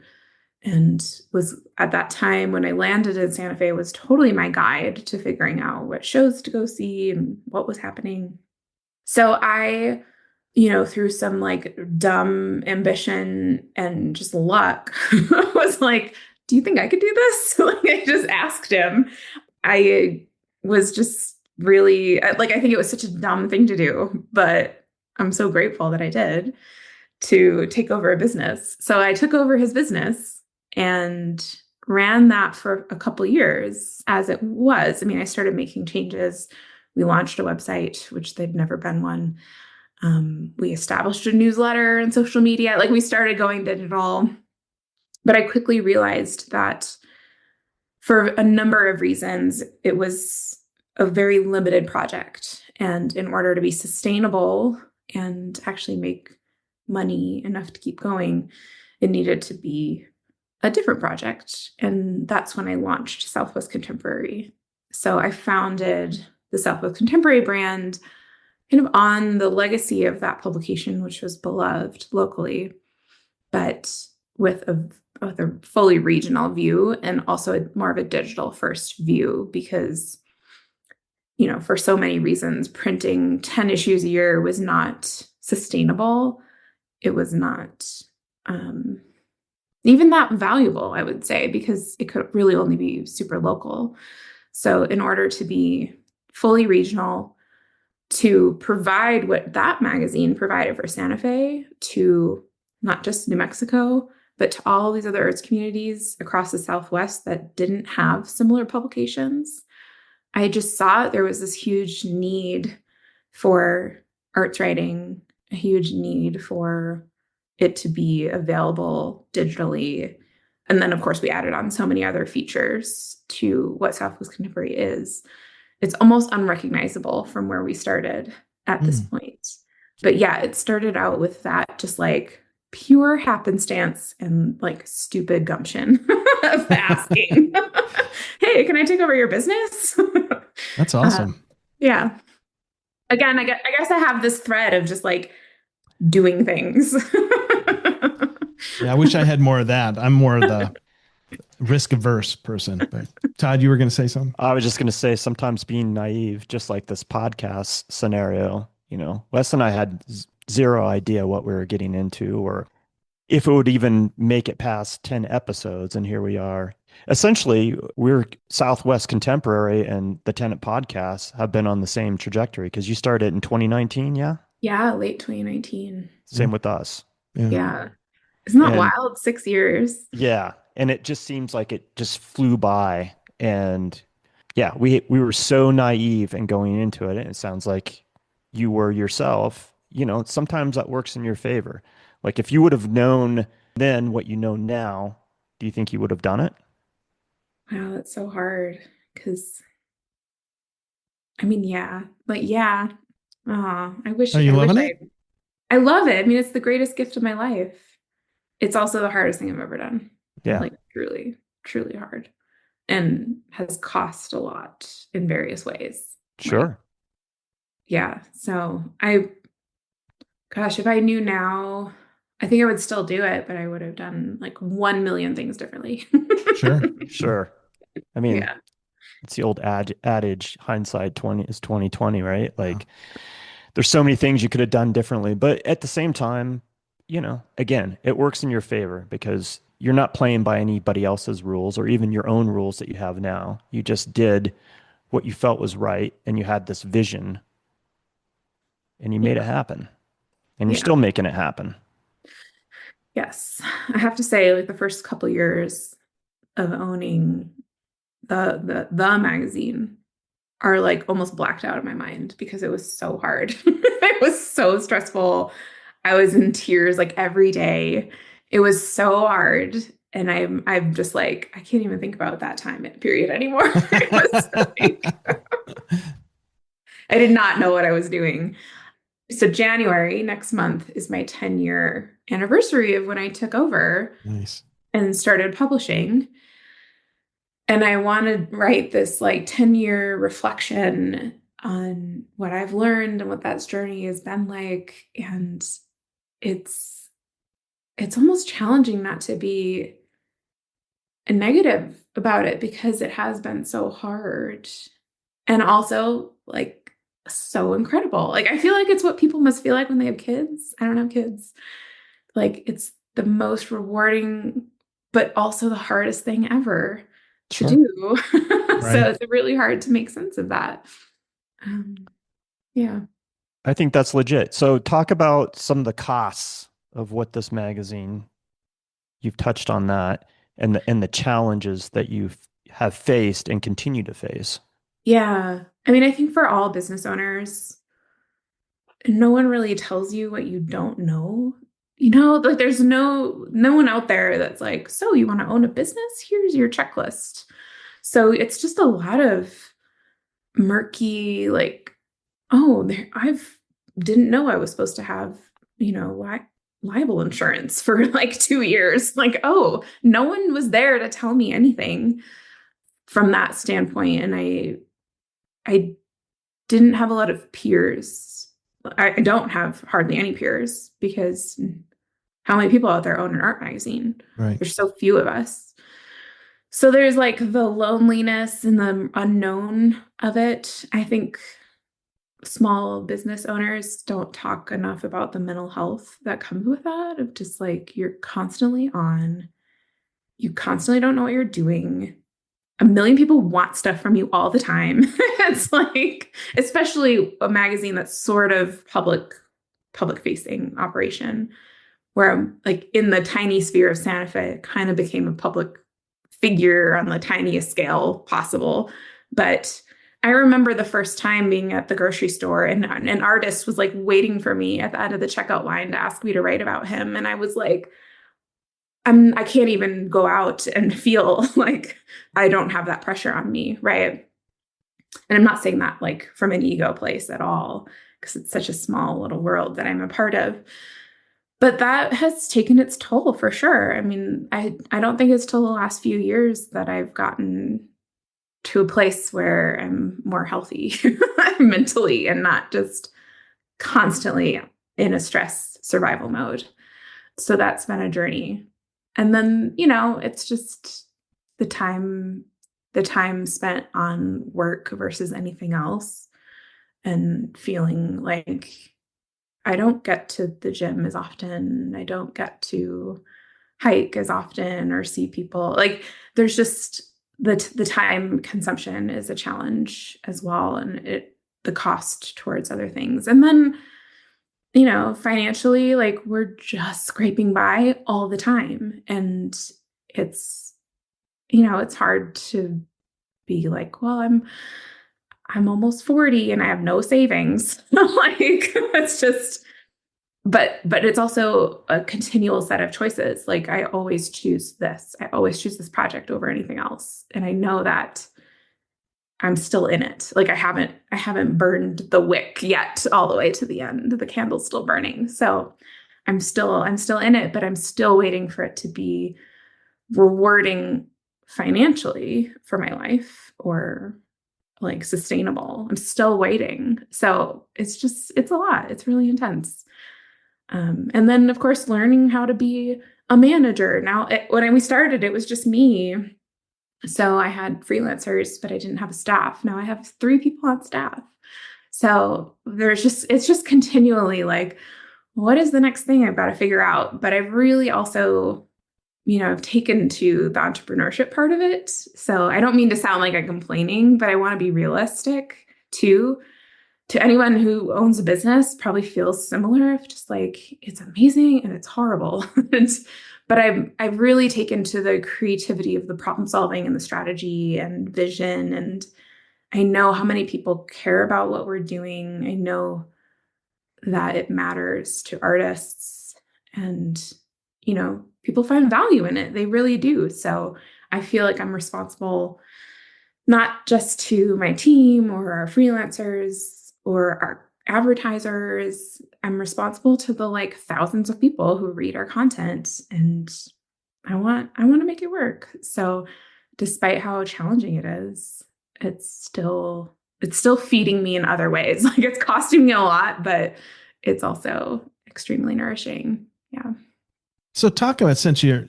and was at that time when I landed in Santa Fe was totally my guide to figuring out what shows to go see and what was happening. So I, through some like dumb ambition and just luck, was like, do you think I could do this? Like I just asked him. I was just really like, I think it was such a dumb thing to do, but I'm so grateful that I did, to take over a business. So I took over his business and ran that for a couple years as it was. I mean, I started making changes. We launched a website, which there'd never been one. We established a newsletter and social media. Like we started going digital. But I quickly realized that for a number of reasons, it was a very limited project. And in order to be sustainable and actually make money enough to keep going, it needed to be a different project. And that's when I launched Southwest Contemporary. So I founded the Southwest Contemporary brand kind of on the legacy of that publication, which was beloved locally, but with a fully regional view and also more of a digital first view, because for so many reasons, printing 10 issues a year was not sustainable. It was not even that valuable, I would say, because it could really only be super local. So in order to be fully regional, to provide what that magazine provided for Santa Fe to not just New Mexico, but to all these other arts communities across the Southwest that didn't have similar publications, I just saw there was this huge need for arts writing, a huge need for it to be available digitally. And then, of course, we added on so many other features to what Southwest Contemporary is. It's almost unrecognizable from where we started at this point. But yeah, it started out with that just like pure happenstance and like stupid gumption of asking, hey, can I take over your business? That's awesome. Yeah. Again, I guess I have this thread of just like doing things. Yeah, I wish I had more of that. I'm more of the risk averse person. But Todd, you were going to say something? I was just going to say sometimes being naive, just like this podcast scenario, Wes and I had zero idea what we were getting into or if it would even make it past 10 episodes. And here we are. Essentially, we're Southwest Contemporary and the Tenant Podcast have been on the same trajectory because you started in 2019, yeah? Yeah, late 2019. Same with us. Yeah. Isn't that wild? 6 years. Yeah. And it just seems like it just flew by. And yeah, we were so naive and going into it. And it sounds like you were yourself. Sometimes that works in your favor. Like if you would have known then what you know now, do you think you would have done it? Wow, that's so hard. Because, I mean, yeah. Like, yeah. I wish. Are you loving it? I love it. I mean, it's the greatest gift of my life. It's also the hardest thing I've ever done. Yeah. Like truly, truly hard. And has cost a lot in various ways. Sure. Like, yeah. So gosh, if I knew now, I think I would still do it, but I would have done like 1 million things differently. Sure. I mean, it's the old adage, hindsight is 2020, right? Like there's so many things you could have done differently, but at the same time, again, it works in your favor because you're not playing by anybody else's rules or even your own rules that you have now. You just did what you felt was right and you had this vision and you made it happen and you're still making it happen. Yes. I have to say, like the first couple years of owning the magazine are like almost blacked out of my mind because it was so hard. It was so stressful. I was in tears like every day. It was so hard. And I'm just like, I can't even think about that time period anymore. It was like, I did not know what I was doing. So January next month is my 10-year anniversary of when I took over Nice. and started publishing. And I want to write this like 10-year reflection on what I've learned and what that journey has been like. And it's almost challenging not to be negative about it because it has been so hard. And also like so incredible. Like I feel like it's what people must feel like when they have kids. I don't have kids. Like it's the most rewarding, but also the hardest thing ever to Sure. do. Right. So it's really hard to make sense of that. Um, yeah. I think that's legit. So talk about some of the costs of what this magazine, you've touched on that, and the challenges that you have faced and continue to face. Yeah. I mean, I think for all business owners, no one really tells you what you don't know. You know, like there's no one out there that's like, so you want to own a business? Here's your checklist. So it's just a lot of murky, like, oh, I've didn't know I was supposed to have, libel insurance for like 2 years. Like, oh, no one was there to tell me anything from that standpoint. And I didn't have a lot of peers. I don't have hardly any peers because how many people out there own an art magazine? Right. There's so few of us. So there's like the loneliness and the unknown of it. I think small business owners don't talk enough about the mental health that comes with that, of just like you're constantly on, you constantly don't know what you're doing. A million people want stuff from you all the time. It's like, especially a magazine that's sort of public facing operation, where I'm like in the tiny sphere of Santa Fe, it kind of became a public figure on the tiniest scale possible. But I remember the first time being at the grocery store and an artist was like waiting for me at the end of the checkout line to ask me to write about him. And I was like, I can't even go out and feel like I don't have that pressure on me, right? And I'm not saying that like from an ego place at all, because it's such a small little world that I'm a part of. But that has taken its toll for sure. I mean, I don't think it's till the last few years that I've gotten to a place where I'm more healthy mentally and not just constantly in a stress survival mode. So that's been a journey. And then, it's just the time spent on work versus anything else, and feeling like I don't get to the gym as often. I don't get to hike as often or see people. Like there's just the time consumption is a challenge as well, and the cost towards other things. And then financially, like we're just scraping by all the time. And it's, it's hard to be like, well, I'm almost 40 and I have no savings. Like it's just, but it's also a continual set of choices. Like I always choose this. I always choose this project over anything else. And I know that I'm still in it. Like I haven't burned the wick yet all the way to the end. The candle's still burning. So I'm still in it, but I'm still waiting for it to be rewarding financially for my life or like sustainable. I'm still waiting. So it's a lot. It's really intense. And then of course, learning how to be a manager. Now, when we started, it was just me. So I had freelancers, but I didn't have a staff. Now I have 3 people on staff. So it's just continually like, what is the next thing I've got to figure out? But I've really also, I've taken to the entrepreneurship part of it. So I don't mean to sound like I'm complaining, but I want to be realistic too. To anyone who owns a business probably feels similar, of just like, it's amazing and it's horrible. But I've really taken to the creativity of the problem solving and the strategy and vision. And I know how many people care about what we're doing. I know that it matters to artists, and, people find value in it. They really do. So I feel like I'm responsible not just to my team or our freelancers or our advertisers. I'm responsible to the like thousands of people who read our content, and I want to make it work. So despite how challenging it is, it's still feeding me in other ways. Like it's costing me a lot, but it's also extremely nourishing. Yeah. So talk about, since you're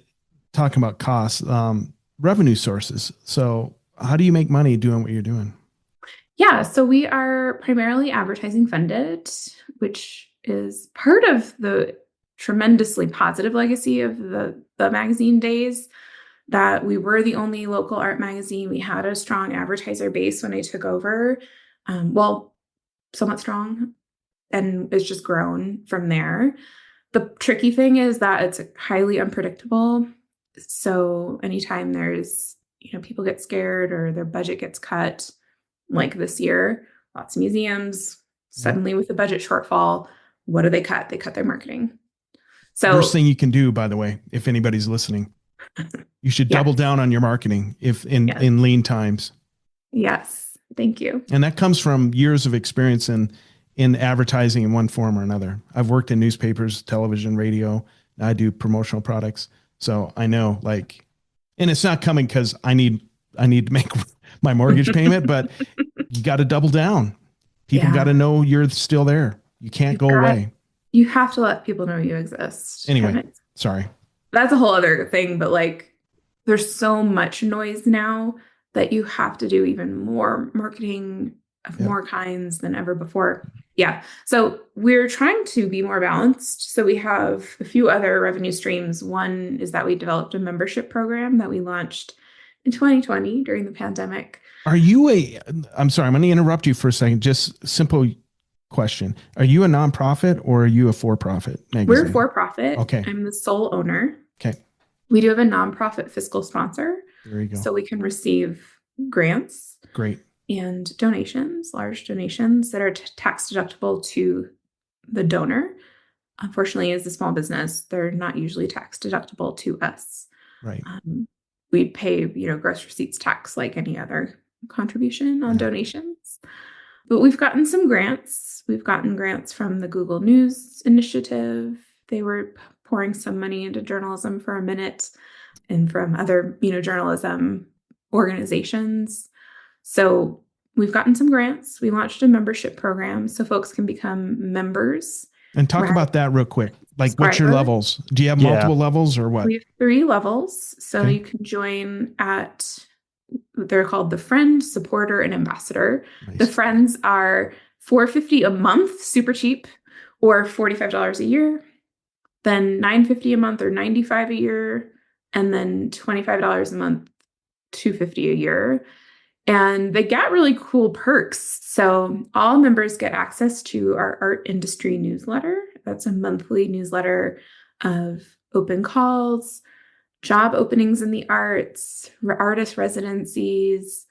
talking about costs, revenue sources. So how do you make money doing what you're doing? Yeah, so we are primarily advertising funded, which is part of the tremendously positive legacy of the magazine days, that we were the only local art magazine. We had a strong advertiser base when I took over. Well, somewhat strong, and it's just grown from there. The tricky thing is that it's highly unpredictable. So anytime there's, people get scared or their budget gets cut, like this year, lots of museums suddenly with a budget shortfall, what do they cut? They cut their marketing. So worst thing you can do, by the way, if anybody's listening, you should double down on your marketing if in lean times. Yes. Thank you. And that comes from years of experience in advertising in one form or another. I've worked in newspapers, television, radio. I do promotional products. So I know, like, and it's not coming because I need to make my mortgage payment, but you got to double down. People got to know you're still there. You can't go away. You have to let people know you exist. Anyway, sorry. That's a whole other thing, but like there's so much noise now that you have to do even more marketing of more kinds than ever before. Yeah. So we're trying to be more balanced. So we have a few other revenue streams. One is that we developed a membership program that we launched in 2020 during the pandemic. I'm sorry, I'm going to interrupt you for a second. Just simple question. Are you a nonprofit or are you a for-profit magazine? We're for-profit. Okay. I'm the sole owner. Okay. We do have a nonprofit fiscal sponsor. There you go. So we can receive grants. Great. And donations, large donations that are tax deductible to the donor. Unfortunately, as a small business, they're not usually tax deductible to us. Right. We pay, gross receipts tax like any other contribution on donations. But we've gotten some grants. We've gotten grants from the Google News Initiative. They were pouring some money into journalism for a minute, and from other, journalism organizations. So we've gotten some grants. We launched a membership program so folks can become members. And talk about that real quick. Like, what's your levels? Do you have multiple levels or what? We have 3 levels. So you can join at, they're called the Friend, Supporter, and Ambassador. Nice. The Friends are $4.50 a month, super cheap, or $45 a year. Then $9.50 a month or $95 a year. And then $25 a month, $250 a year. And they get really cool perks. So all members get access to our art industry newsletter. That's a monthly newsletter of open calls, job openings in the arts, artist residencies,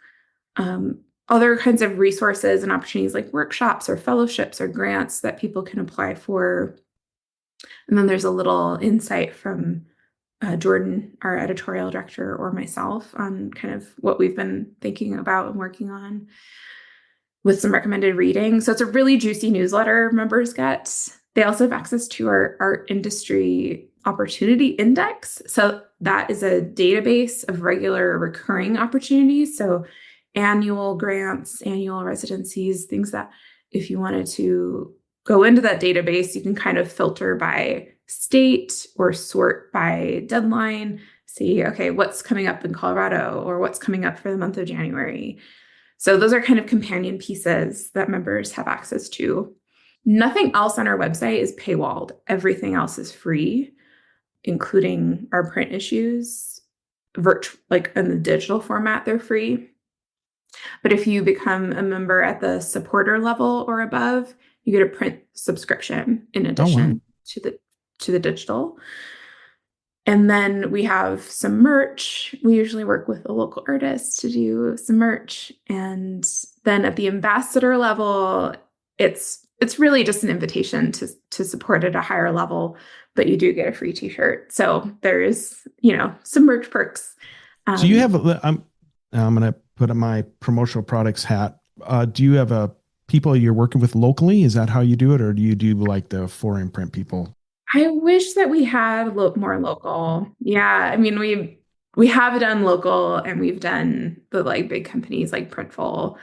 other kinds of resources and opportunities like workshops or fellowships or grants that people can apply for. And then there's a little insight from Jordan, our editorial director, or myself on kind of what we've been thinking about and working on with some recommended reading. So it's a really juicy newsletter members get. They also have access to our art industry opportunity index. So that is a database of regular recurring opportunities. So annual grants, annual residencies, things that if you wanted to go into that database, you can kind of filter by state or sort by deadline, see, okay, what's coming up in Colorado or what's coming up for the month of January. So those are kind of companion pieces that members have access to. Nothing else on our website is paywalled. Everything else is free, including our print issues. Like in the digital format, they're free. But if you become a member at the supporter level or above, you get a print subscription in addition to the digital. And then we have some merch. We usually work with a local artist to do some merch. And then at the ambassador level, it's really just an invitation to support at a higher level, but you do get a free t-shirt. So there is, some merch perks. So you have, I'm going to put on my promotional products hat. Do you have people you're working with locally? Is that how you do it? Or do you do like the foreign print people? I wish that we had more local. Yeah. I mean, we have done local, and we've done the like big companies like Printful.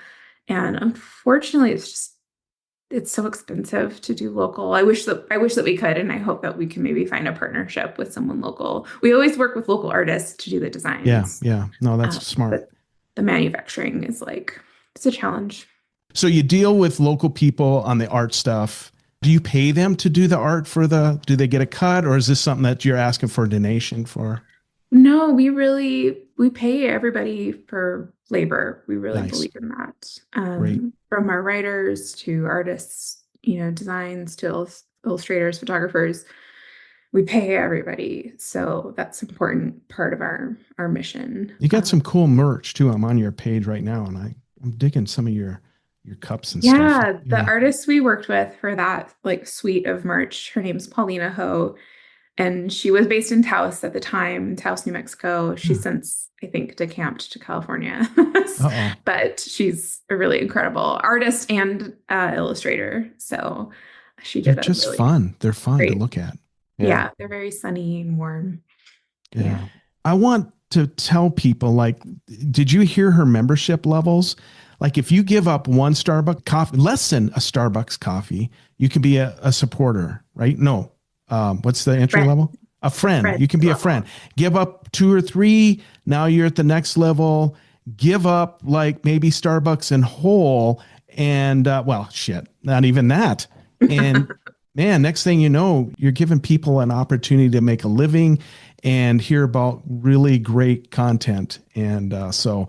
And unfortunately, it's so expensive to do local. I wish that we could, and I hope that we can maybe find a partnership with someone local. We always work with local artists to do the Yeah. designs. Yeah. No, that's smart. But the manufacturing is like, it's a challenge. So you deal with local people on the art stuff. Do you pay them to do the art do they get a cut, or is this something that you're asking for a donation for? No, we pay everybody for labor. We really Nice. believe in that. Great. From our writers to artists, designs to illustrators, photographers, we pay everybody. So that's an important part of our mission. You got some cool merch too. I'm on your page right now, and I'm digging some of your cups and stuff. Yeah, the Yeah. artist we worked with for that like suite of merch, her name's Paulina Ho, and she was based in Taos at the time, Taos, New Mexico. She's since, I think, decamped to California. Uh-oh. But she's a really incredible artist and illustrator. So she They're did a just really fun. They're fun to great. look at. Yeah, they're very sunny and warm. Yeah. I want to tell people, like, did you hear her membership levels? Like, if you give up one Starbucks coffee, less than a Starbucks coffee, you can be a supporter, right? No. What's the entry level? A friend. You can be a friend. Give up 2 or 3. Now you're at the next level. Give up like maybe Starbucks in whole. And well, shit, not even that. And man, next thing you know, you're giving people an opportunity to make a living and hear about really great content. And so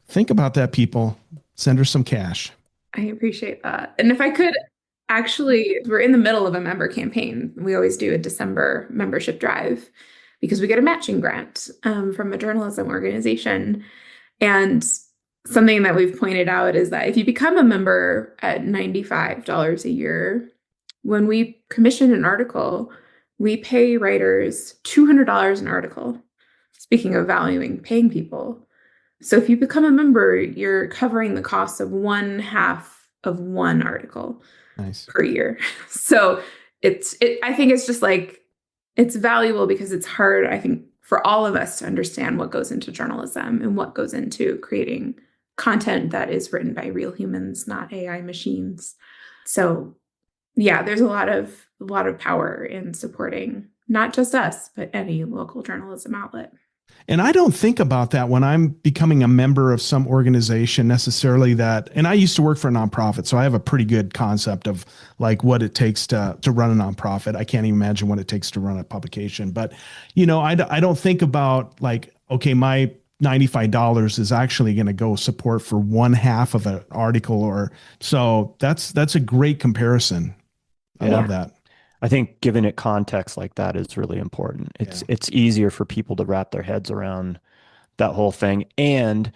think about that, people. Send her some cash. I appreciate that. And if I could, actually, we're in the middle of a member campaign. We always do a December membership drive because we get a matching grant from a journalism organization. And something that we've pointed out is that if you become a member at $95 a year, when we commission an article, we pay writers $200 an article. Speaking of valuing paying people. So if you become a member, you're covering the cost of one half of one article per year. So I think it's just like, it's valuable because it's hard, I think, for all of us to understand what goes into journalism and what goes into creating content that is written by real humans, not AI machines. So yeah, there's a lot of power in supporting not just us, but any local journalism outlet. And I don't think about that when I'm becoming a member of some organization necessarily and I used to work for a nonprofit, so I have a pretty good concept of like what it takes to run a nonprofit. I can't even imagine what it takes to run a publication, but I don't think about like, okay, my $95 is actually going to go support for one half of an article so that's a great comparison. I love that. I think giving it context like that is really important. It's easier for people to wrap their heads around that whole thing. And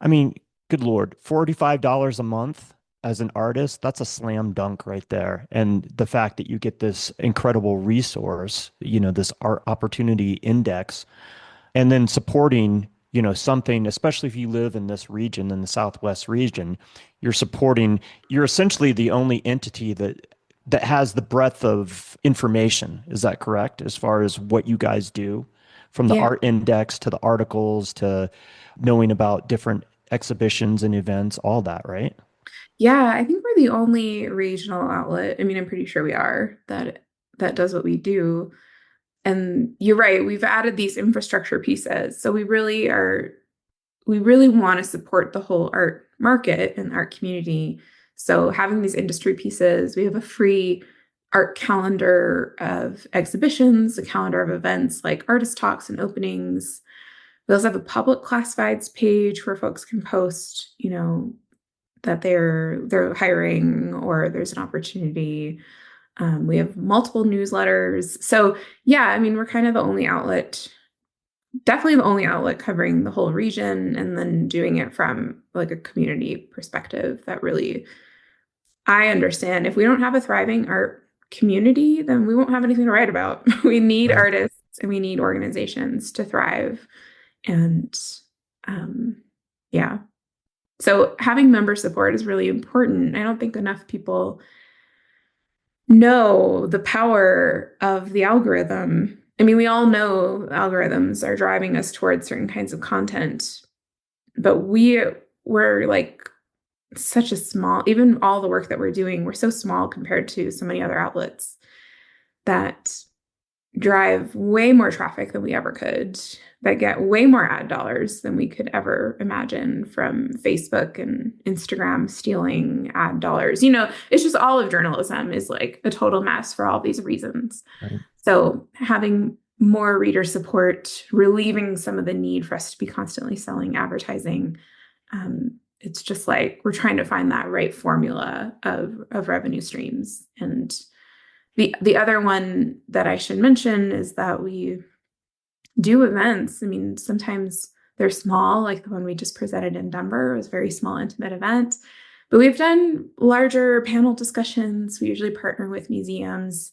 I mean, good Lord, $45 a month as an artist, that's a slam dunk right there. And the fact that you get this incredible resource, this art opportunity index, and then supporting, something, especially if you live in this region, in the Southwest region, you're essentially the only entity that has the breadth of information. Is that correct? As far as what you guys do, from the art index to the articles to knowing about different exhibitions and events, all that, right? Yeah, I think we're the only regional outlet. I mean, I'm pretty sure we are that does what we do. And you're right, we've added these infrastructure pieces. So we really want to support the whole art market and art community. So having these industry pieces, we have a free art calendar of exhibitions, a calendar of events like artist talks and openings. We also have a public classifieds page where folks can post, that they're hiring or there's an opportunity. We have multiple newsletters. So yeah, I mean, we're kind of the only outlet, definitely the only outlet covering the whole region, and then doing it from like a community perspective that really, I understand if we don't have a thriving art community, then we won't have anything to write about. We need artists and we need organizations to thrive. And yeah. So having member support is really important. I don't think enough people know the power of the algorithm. I mean, we all know algorithms are driving us towards certain kinds of content, but we're like such a small, even all the work that we're doing, we're so small compared to so many other outlets that drive way more traffic than we ever could, that get way more ad dollars than we could ever imagine from Facebook and Instagram stealing ad dollars. It's just all of journalism is like a total mess for all these reasons. Right. So having more reader support, relieving some of the need for us to be constantly selling advertising, it's just like we're trying to find that right formula of revenue streams. And the other one that I should mention is that we do events. I mean, sometimes they're small, like the one we just presented in Denver. It was a very small, intimate event. But we've done larger panel discussions. We usually partner with museums.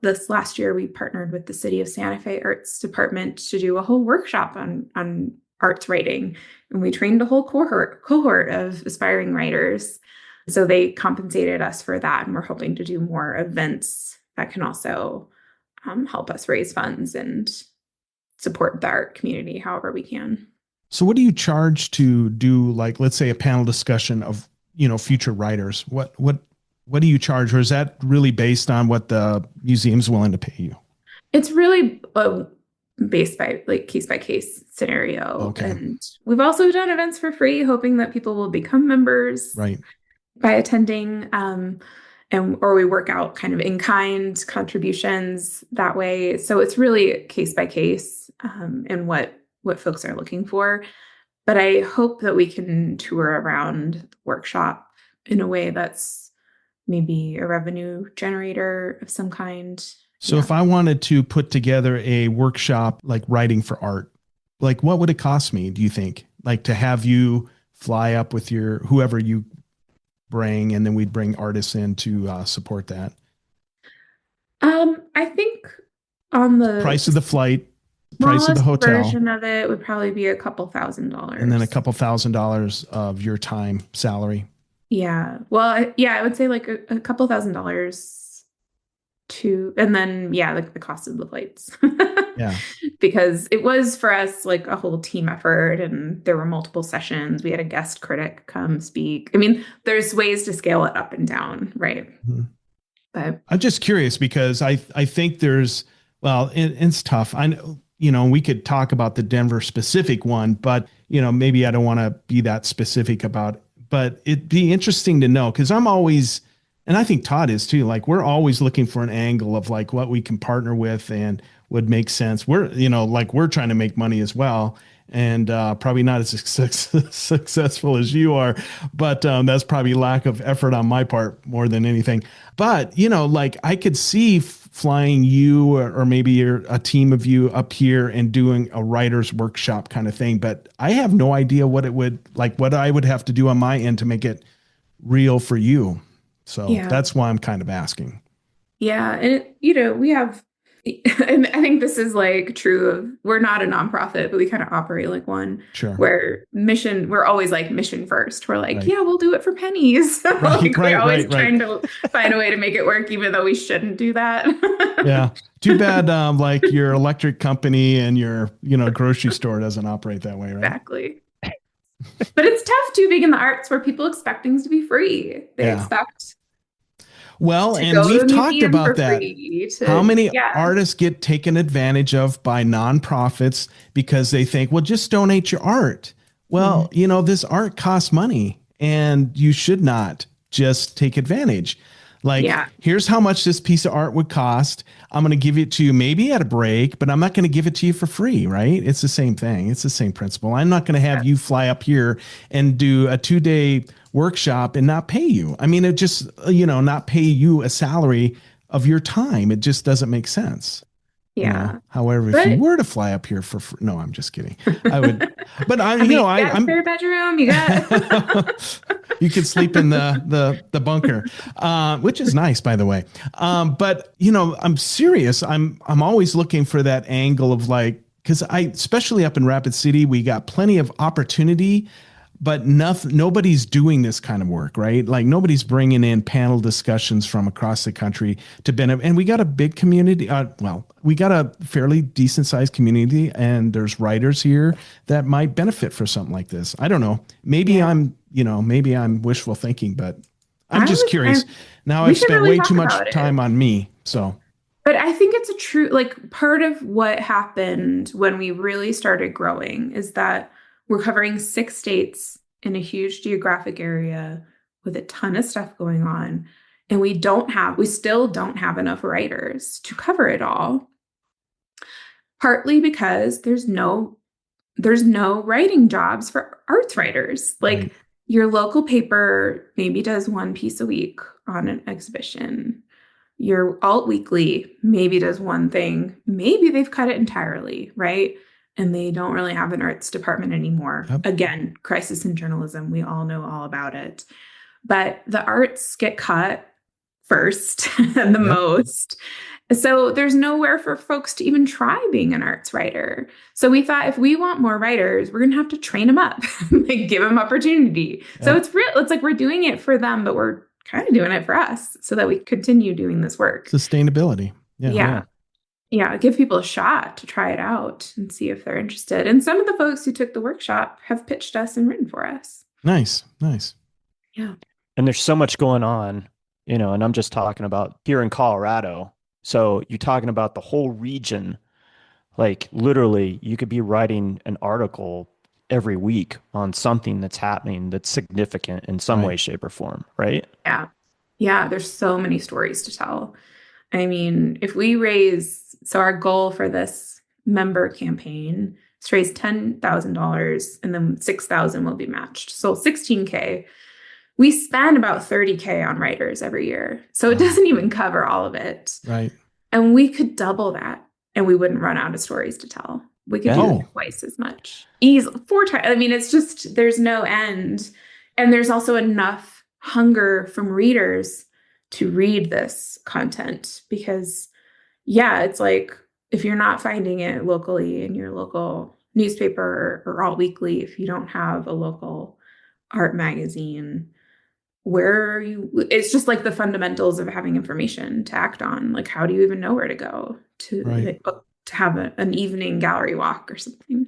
This last year, we partnered with the City of Santa Fe Arts Department to do a whole workshop on arts writing. And we trained a whole cohort of aspiring writers. So they compensated us for that. And we're hoping to do more events that can also help us raise funds and support the art community however we can. So what do you charge to do, like, let's say a panel discussion of, future writers? What do you charge? Or is that really based on what the museum's willing to pay you? It's really based by like case by case scenario. Okay. And we've also done events for free, hoping that people will become members by attending. Or we work out kind of in-kind contributions that way. So it's really case by case and what folks are looking for. But I hope that we can tour around the workshop in a way that's maybe a revenue generator of some kind. So if I wanted to put together a workshop, like writing for art, like what would it cost me, do you think? Like to have you fly up with your, whoever you bring, and then we'd bring artists in to support that? I think on the price of the flight, price of the hotel version of it would probably be $2,000. And then $2,000 of your time salary. Yeah. Well, I would say like $2,000 and then, like the cost of the flights. Yeah. Because it was for us like a whole team effort and there were multiple sessions. We had a guest critic come speak. I mean, there's ways to scale it up and down, right? Mm-hmm. But I'm just curious because I think there's, it's tough. I know, we could talk about the Denver specific one, but, maybe I don't want to be that specific about it, but it'd be interesting to know because I'm always, and I think Todd is too, like we're always looking for an angle of like what we can partner with and would make sense. We're, we're trying to make money as well. And probably not as successful as you are, but that's probably lack of effort on my part more than anything. But, like I could see flying you or maybe you're a team of you up here and doing a writer's workshop kind of thing. But I have no idea what it would, like what I would have to do on my end to make it real for you. So that's why I'm kind of asking. Yeah. And, we have, and I think this is like true of, we're not a nonprofit, but we kind of operate like one. Sure. Where we're always like mission first. We're like, we'll do it for pennies. We're always trying to find a way to make it work, even though we shouldn't do that. Yeah. Too bad like your electric company and your, grocery store doesn't operate that way, right? Exactly. But it's tough too, being in the arts where people expect things to be free. They expect. Well, and we've talked about that. How many artists get taken advantage of by nonprofits because they think, well, just donate your art. Well, this art costs money and you should not just take advantage. Like, here's how much this piece of art would cost. I'm going to give it to you maybe at a break, but I'm not going to give it to you for free, right? It's the same thing. It's the same principle. I'm not going to have you fly up here and do a 2-day workshop and not pay you. I mean, it just, not pay you a salary of your time. It just doesn't make sense. Yeah. However, if you were to fly up here for free, no, I'm just kidding. I would, but I'm spare bedroom. You got, you could sleep in the bunker, which is nice, by the way. But I'm serious. I'm always looking for that angle of like, because especially up in Rapid City, we got plenty of opportunity, but nobody's doing this kind of work, right? Like nobody's bringing in panel discussions from across the country to benefit. And we got a big community. Well, we got a fairly decent sized community, and there's writers here that might benefit for something like this. I don't know. Maybe maybe I'm wishful thinking, but I'm just curious. Now we I've should spent really way talk too much about it. time on me. So, But I think it's a true, like, part of what happened when we really started growing is that we're covering 6 states in a huge geographic area with a ton of stuff going on. And we still don't have enough writers to cover it all. Partly because there's no writing jobs for arts writers. Like, right. your local paper maybe does one piece a week on an exhibition. Your alt weekly maybe does one thing. Maybe they've cut it entirely, right? And they don't really have an arts department anymore. Yep. Again, crisis in journalism. We all know all about it. But the arts get cut first and the most. So there's nowhere for folks to even try being an arts writer. So we thought if we want more writers, we're going to have to train them up, like give them opportunity. Yep. So it's real. It's like we're doing it for them, but we're kind of doing it for us so that we continue doing this work. Sustainability. Yeah. Give people a shot to try it out and see if they're interested. And some of the folks who took the workshop have pitched us and written for us. Nice. Yeah. And there's so much going on, and I'm just talking about here in Colorado. So you're talking about the whole region. Like literally, you could be writing an article every week on something that's happening that's significant in some way, shape, or form, right? Yeah. Yeah. There's so many stories to tell. I mean, so our goal for this member campaign is to raise $10,000 and then 6,000 will be matched. So 16K. We spend about 30K on writers every year. So it doesn't even cover all of it. Right. And we could double that and we wouldn't run out of stories to tell. We could do twice as much. Easily, 4 times. I mean, it's just, there's no end. And there's also enough hunger from readers to read this content because, it's like if you're not finding it locally in your local newspaper or alt weekly, if you don't have a local art magazine, it's just like the fundamentals of having information to act on. Like, how do you even know where to go to have an evening gallery walk or something?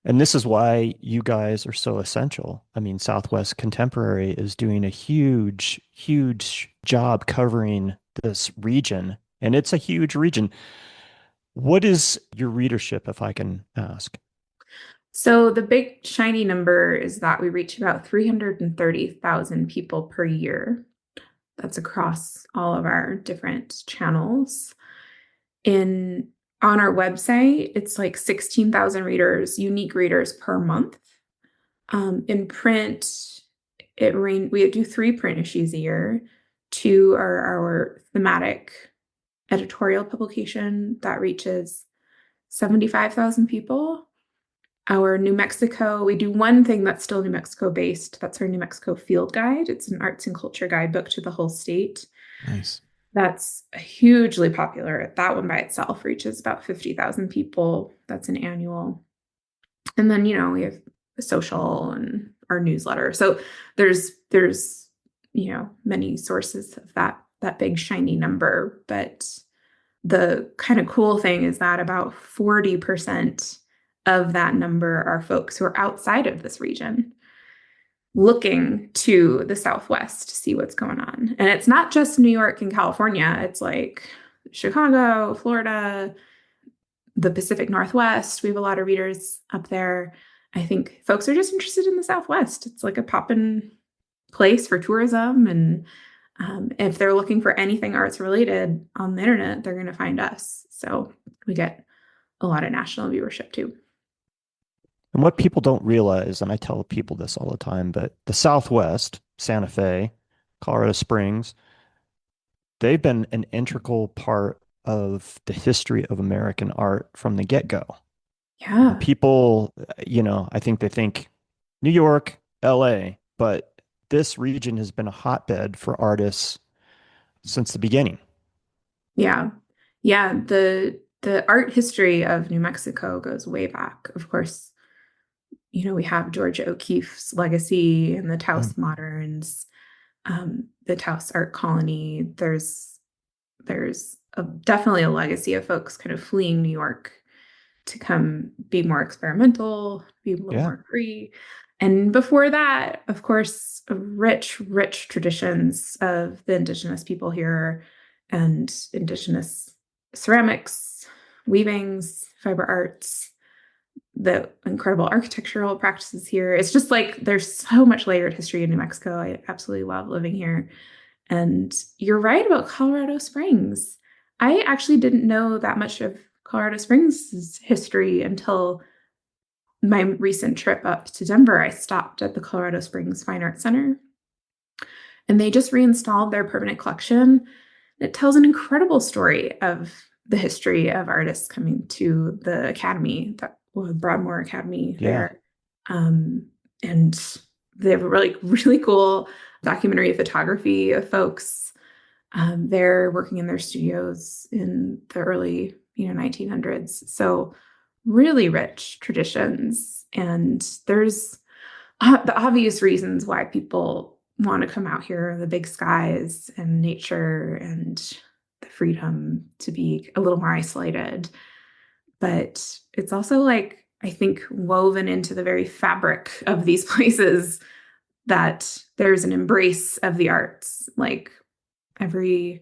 And this is why you guys are so essential. I mean, Southwest Contemporary is doing a huge, huge job covering this region, and it's a huge region. What is your readership, if I can ask? So the big shiny number is that we reach about 330,000 people per year. That's across all of our different channels. On our website, it's like 16,000 readers, unique readers per month. In print, we do 3 print issues a year. 2 are our thematic editorial publication that reaches 75,000 people. Our New Mexico, we do one thing that's still New Mexico based. That's our New Mexico Field Guide. It's an arts and culture guidebook to the whole state. Nice. That's hugely popular. That one by itself reaches about 50,000 people. That's an annual. And then, we have social and our newsletter. So there's many sources of that big shiny number. But the kind of cool thing is that about 40% of that number are folks who are outside of this region looking to the Southwest to see what's going on. And it's not just New York and California. It's like Chicago, Florida, the Pacific Northwest. We have a lot of readers up there. I think folks are just interested in the Southwest. It's like a poppin' place for tourism. And if they're looking for anything arts related on the internet, they're going to find us. So we get a lot of national viewership too. And what people don't realize, and I tell people this all the time, but the Southwest, Santa Fe, Colorado Springs, they've been an integral part of the history of American art from the get-go. Yeah. People, I think they think New York, LA, but this region has been a hotbed for artists since the beginning. Yeah. Yeah. The art history of New Mexico goes way back. Of course, We have Georgia O'Keeffe's legacy and the Yeah. Taos Moderns, the Taos Art Colony. There's definitely a legacy of folks kind of fleeing New York to come be more experimental, be a little Yeah. more free. And before that, of course, rich, rich traditions of the indigenous people here and indigenous ceramics, weavings, fiber arts, the incredible architectural practices here. It's just like there's so much layered history in New Mexico. I absolutely love living here. And you're right about Colorado Springs. I actually didn't know that much of Colorado Springs' history until my recent trip up to Denver. I stopped at the Colorado Springs Fine Arts Center, and they just reinstalled their permanent collection. It tells an incredible story of the history of artists coming to the academy, Broadmoor Academy Yeah. there. And they have a really, really cool documentary photography of folks they're working in their studios in the early 1900s. So really rich traditions. And there's the obvious reasons why people want to come out here, the big skies and nature and the freedom to be a little more isolated. But it's also like, I think, woven into the very fabric of these places that there's an embrace of the arts. Like every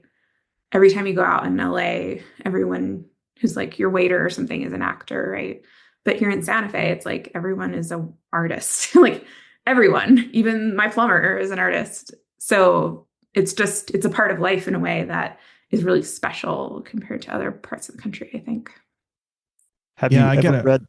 time you go out in LA, everyone who's like your waiter or something is an actor, right? But here in Santa Fe, it's like everyone is an artist. Like everyone, even my plumber is an artist. So it's a part of life in a way that is really special compared to other parts of the country, I think. Have Yeah, you I ever get it. read?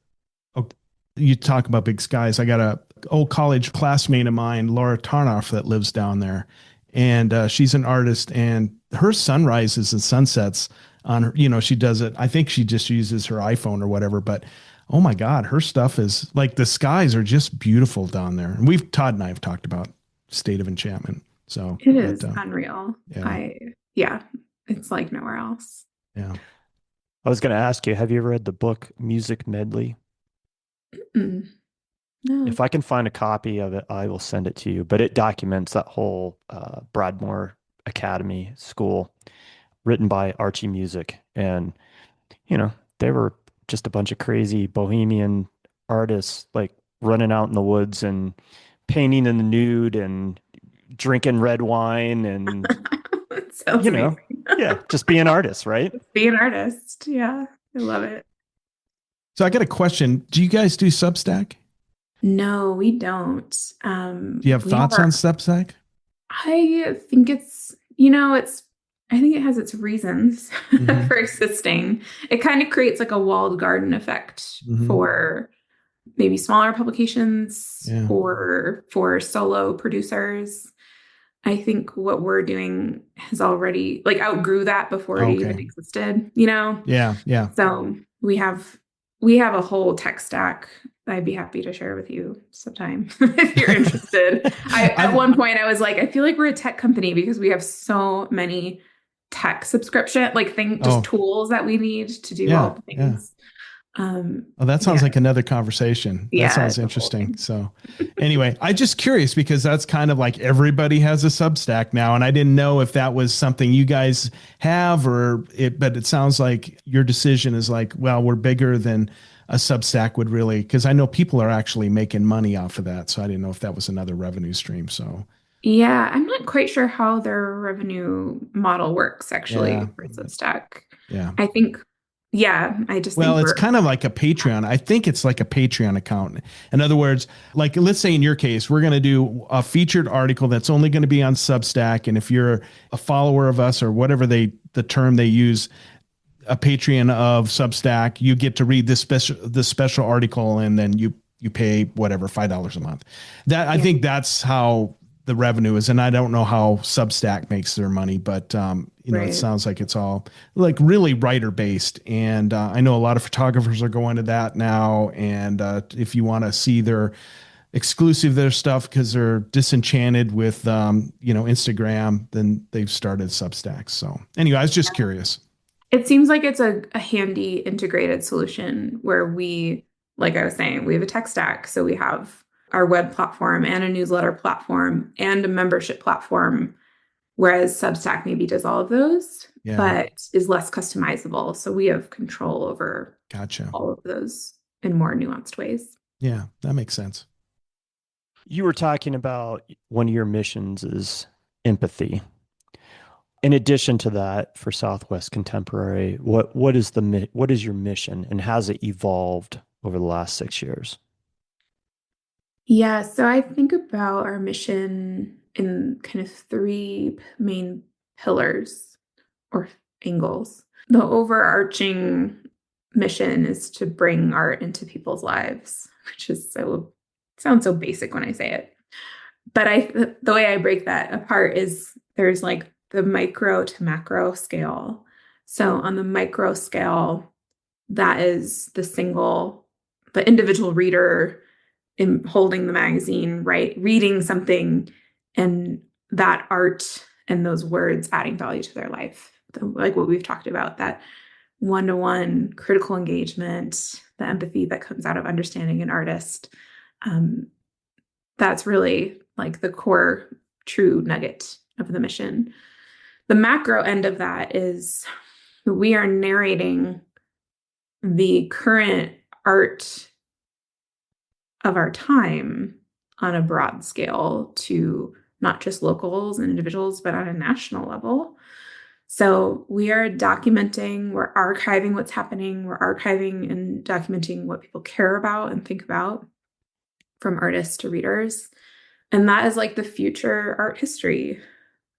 Oh, you talk about big skies. I got a old college classmate of mine, Laura Tarnoff, that lives down there, and she's an artist. And her sunrises and sunsets on her, she does it. I think she just uses her iPhone or whatever. But oh my God, her stuff is like the skies are just beautiful down there. And Todd and I have talked about State of Enchantment. So, It but is unreal. yeah, Yeah, it's like nowhere else. yeah. I was going to ask you, have you ever read the book Music Medley? Mm, no. If I can find a copy of it, I will send it to you. But it documents that whole Broadmoor Academy school written by Archie Music. And, they were just a bunch of crazy bohemian artists, like running out in the woods and painting in the nude and drinking red wine and, It sounds amazing. yeah, just being artists, right? Be an artist. Yeah, I love it. So I got a question. Do you guys do Substack? No, we don't. Do you have We have thoughts on Substack? I think I think it has its reasons Mhm. for existing. It kind of creates like a walled garden effect Mhm. for maybe smaller publications Yeah. or for solo producers. I think what we're doing has already like outgrew that before it even Okay. existed, Yeah. Yeah. So we have a whole tech stack I'd be happy to share with you sometime if you're interested. At one point I was like, I feel like we're a tech company because we have so many tech subscription, like just Oh, tools that we need to do all yeah. the Yeah. things. Oh, that sounds Yeah, like another conversation. That yeah, sounds it's a whole interesting. thing. So anyway, I just curious because that's kind of like everybody has a Substack now. And I didn't know if that was something you guys have but it sounds like your decision is like, well, we're bigger than a Substack would really, because I know people are actually making money off of that. So I didn't know if that was another revenue stream. So Yeah, I'm not quite sure how their revenue model works yeah, actually for Substack. yeah. I think, yeah, I just Well, think it's we're kind of like a Patreon. I think it's like a Patreon account. In other words, like let's say in your case, we're going to do a featured article that's only going to be on Substack. And if you're a follower of us or whatever the term they use, a Patreon of Substack, you get to read this special article, and then you pay whatever $5 a month. That I yeah. think that's how the revenue is, and I don't know how Substack makes their money, but it Right. sounds like it's all like really writer based, and I know a lot of photographers are going to that now. And if you want to see their stuff because they're disenchanted with Instagram, then they've started Substacks. So anyway, I was just curious. It seems like it's a handy integrated solution where we like I was saying, we have a tech stack. So we have our web platform and a newsletter platform and a membership platform, whereas Substack maybe does all of those, but is less customizable. So we have control over all of those in more nuanced ways. Yeah, that makes sense. You were talking about one of your missions is empathy. In addition to that, for Southwest Contemporary, what is your mission, and has it evolved over the last 6 years? Yeah, so I think about our mission in kind of three main pillars or angles. The overarching mission is to bring art into people's lives, which is sounds so basic when I say it. But the way I break that apart is there's like the micro to macro scale. So on the micro scale, that is the individual reader in holding the magazine, right? Reading something and that art and those words adding value to their life. Like what we've talked about, that one-to-one critical engagement, the empathy that comes out of understanding an artist. That's really like the core true nugget of the mission. The macro end of that is we are narrating the current art of our time on a broad scale to not just locals and individuals, but on a national level. So we are documenting, we're archiving what's happening, we're archiving and documenting what people care about and think about, from artists to readers. And that is like the future art history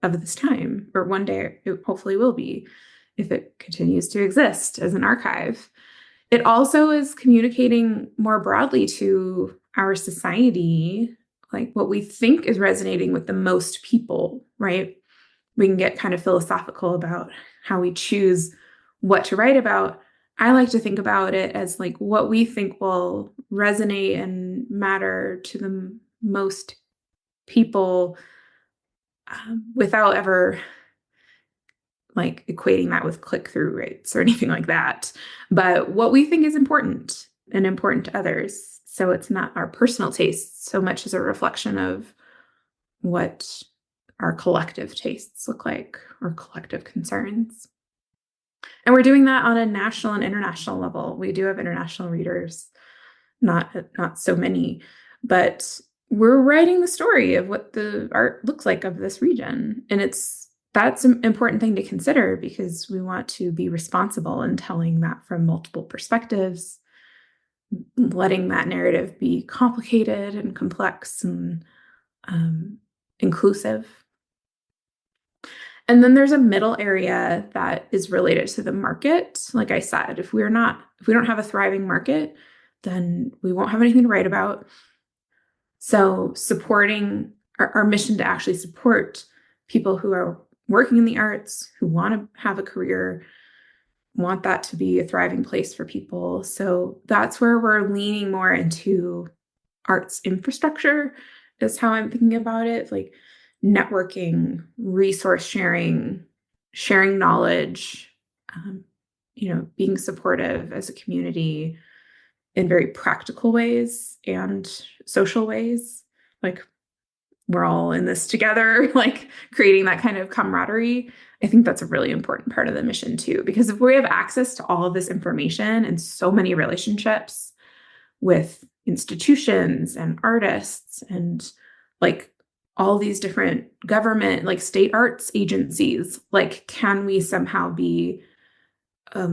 of this time, or one day it hopefully will be, if it continues to exist as an archive. It also is communicating more broadly to our society, like what we think is resonating with the most people, right? We can get kind of philosophical about how we choose what to write about. I like to think about it as like what we think will resonate and matter to the most people, without ever like equating that with click-through rates or anything like that. But what we think is important and important to others. So it's not our personal tastes so much as a reflection of what our collective tastes look like, or collective concerns. And we're doing that on a national and international level. We do have international readers, not so many, but we're writing the story of what the art looks like of this region. And that's an important thing to consider, because we want to be responsible in telling that from multiple perspectives, letting that narrative be complicated and complex and inclusive. And then there's a middle area that is related to the market. Like I said, if we don't have a thriving market, then we won't have anything to write about. So supporting our mission to actually support people who are working in the arts, who want to have a career, want that to be a thriving place for people. So that's where we're leaning more into arts infrastructure, is how I'm thinking about it. Like networking, resource sharing, sharing knowledge, being supportive as a community in very practical ways and social ways. Like we're all in this together, like creating that kind of camaraderie. I think that's a really important part of the mission too, because if we have access to all of this information and so many relationships with institutions and artists and like all these different government, like state arts agencies, like can we somehow be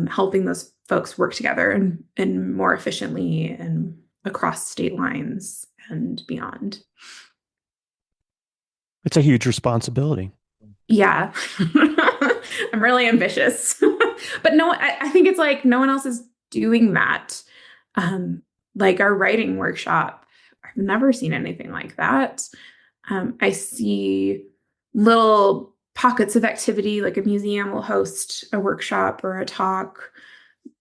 helping those folks work together and more efficiently and across state lines and beyond? It's a huge responsibility. Yeah. I'm really ambitious. But no, I think it's like no one else is doing that. Like our writing workshop, I've never seen anything like that. I see little pockets of activity, like a museum will host a workshop or a talk,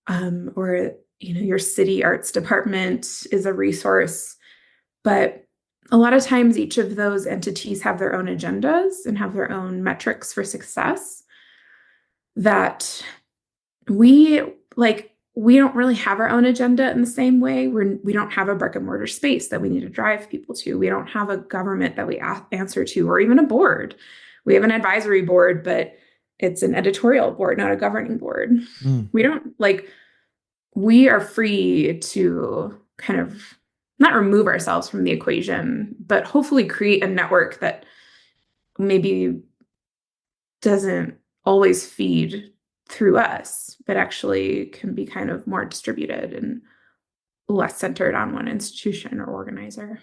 or your city arts department is a resource. But a lot of times each of those entities have their own agendas and have their own metrics for success that we we don't really have our own agenda in the same way. We don't have a brick and mortar space that we need to drive people to. We don't have a government that we answer to, or even a board. We have an advisory board, but it's an editorial board, not a governing board. We don't we are free to kind of not remove ourselves from the equation, but hopefully create a network that maybe doesn't always feed through us, but actually can be kind of more distributed and less centered on one institution or organizer.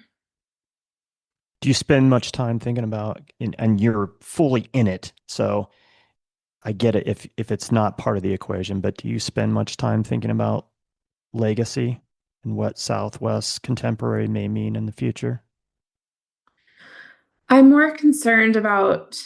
Do you spend much time thinking about, and you're fully in it, so I get it if it's not part of the equation, but do you spend much time thinking about legacy and what Southwest Contemporary may mean in the future? I'm more concerned about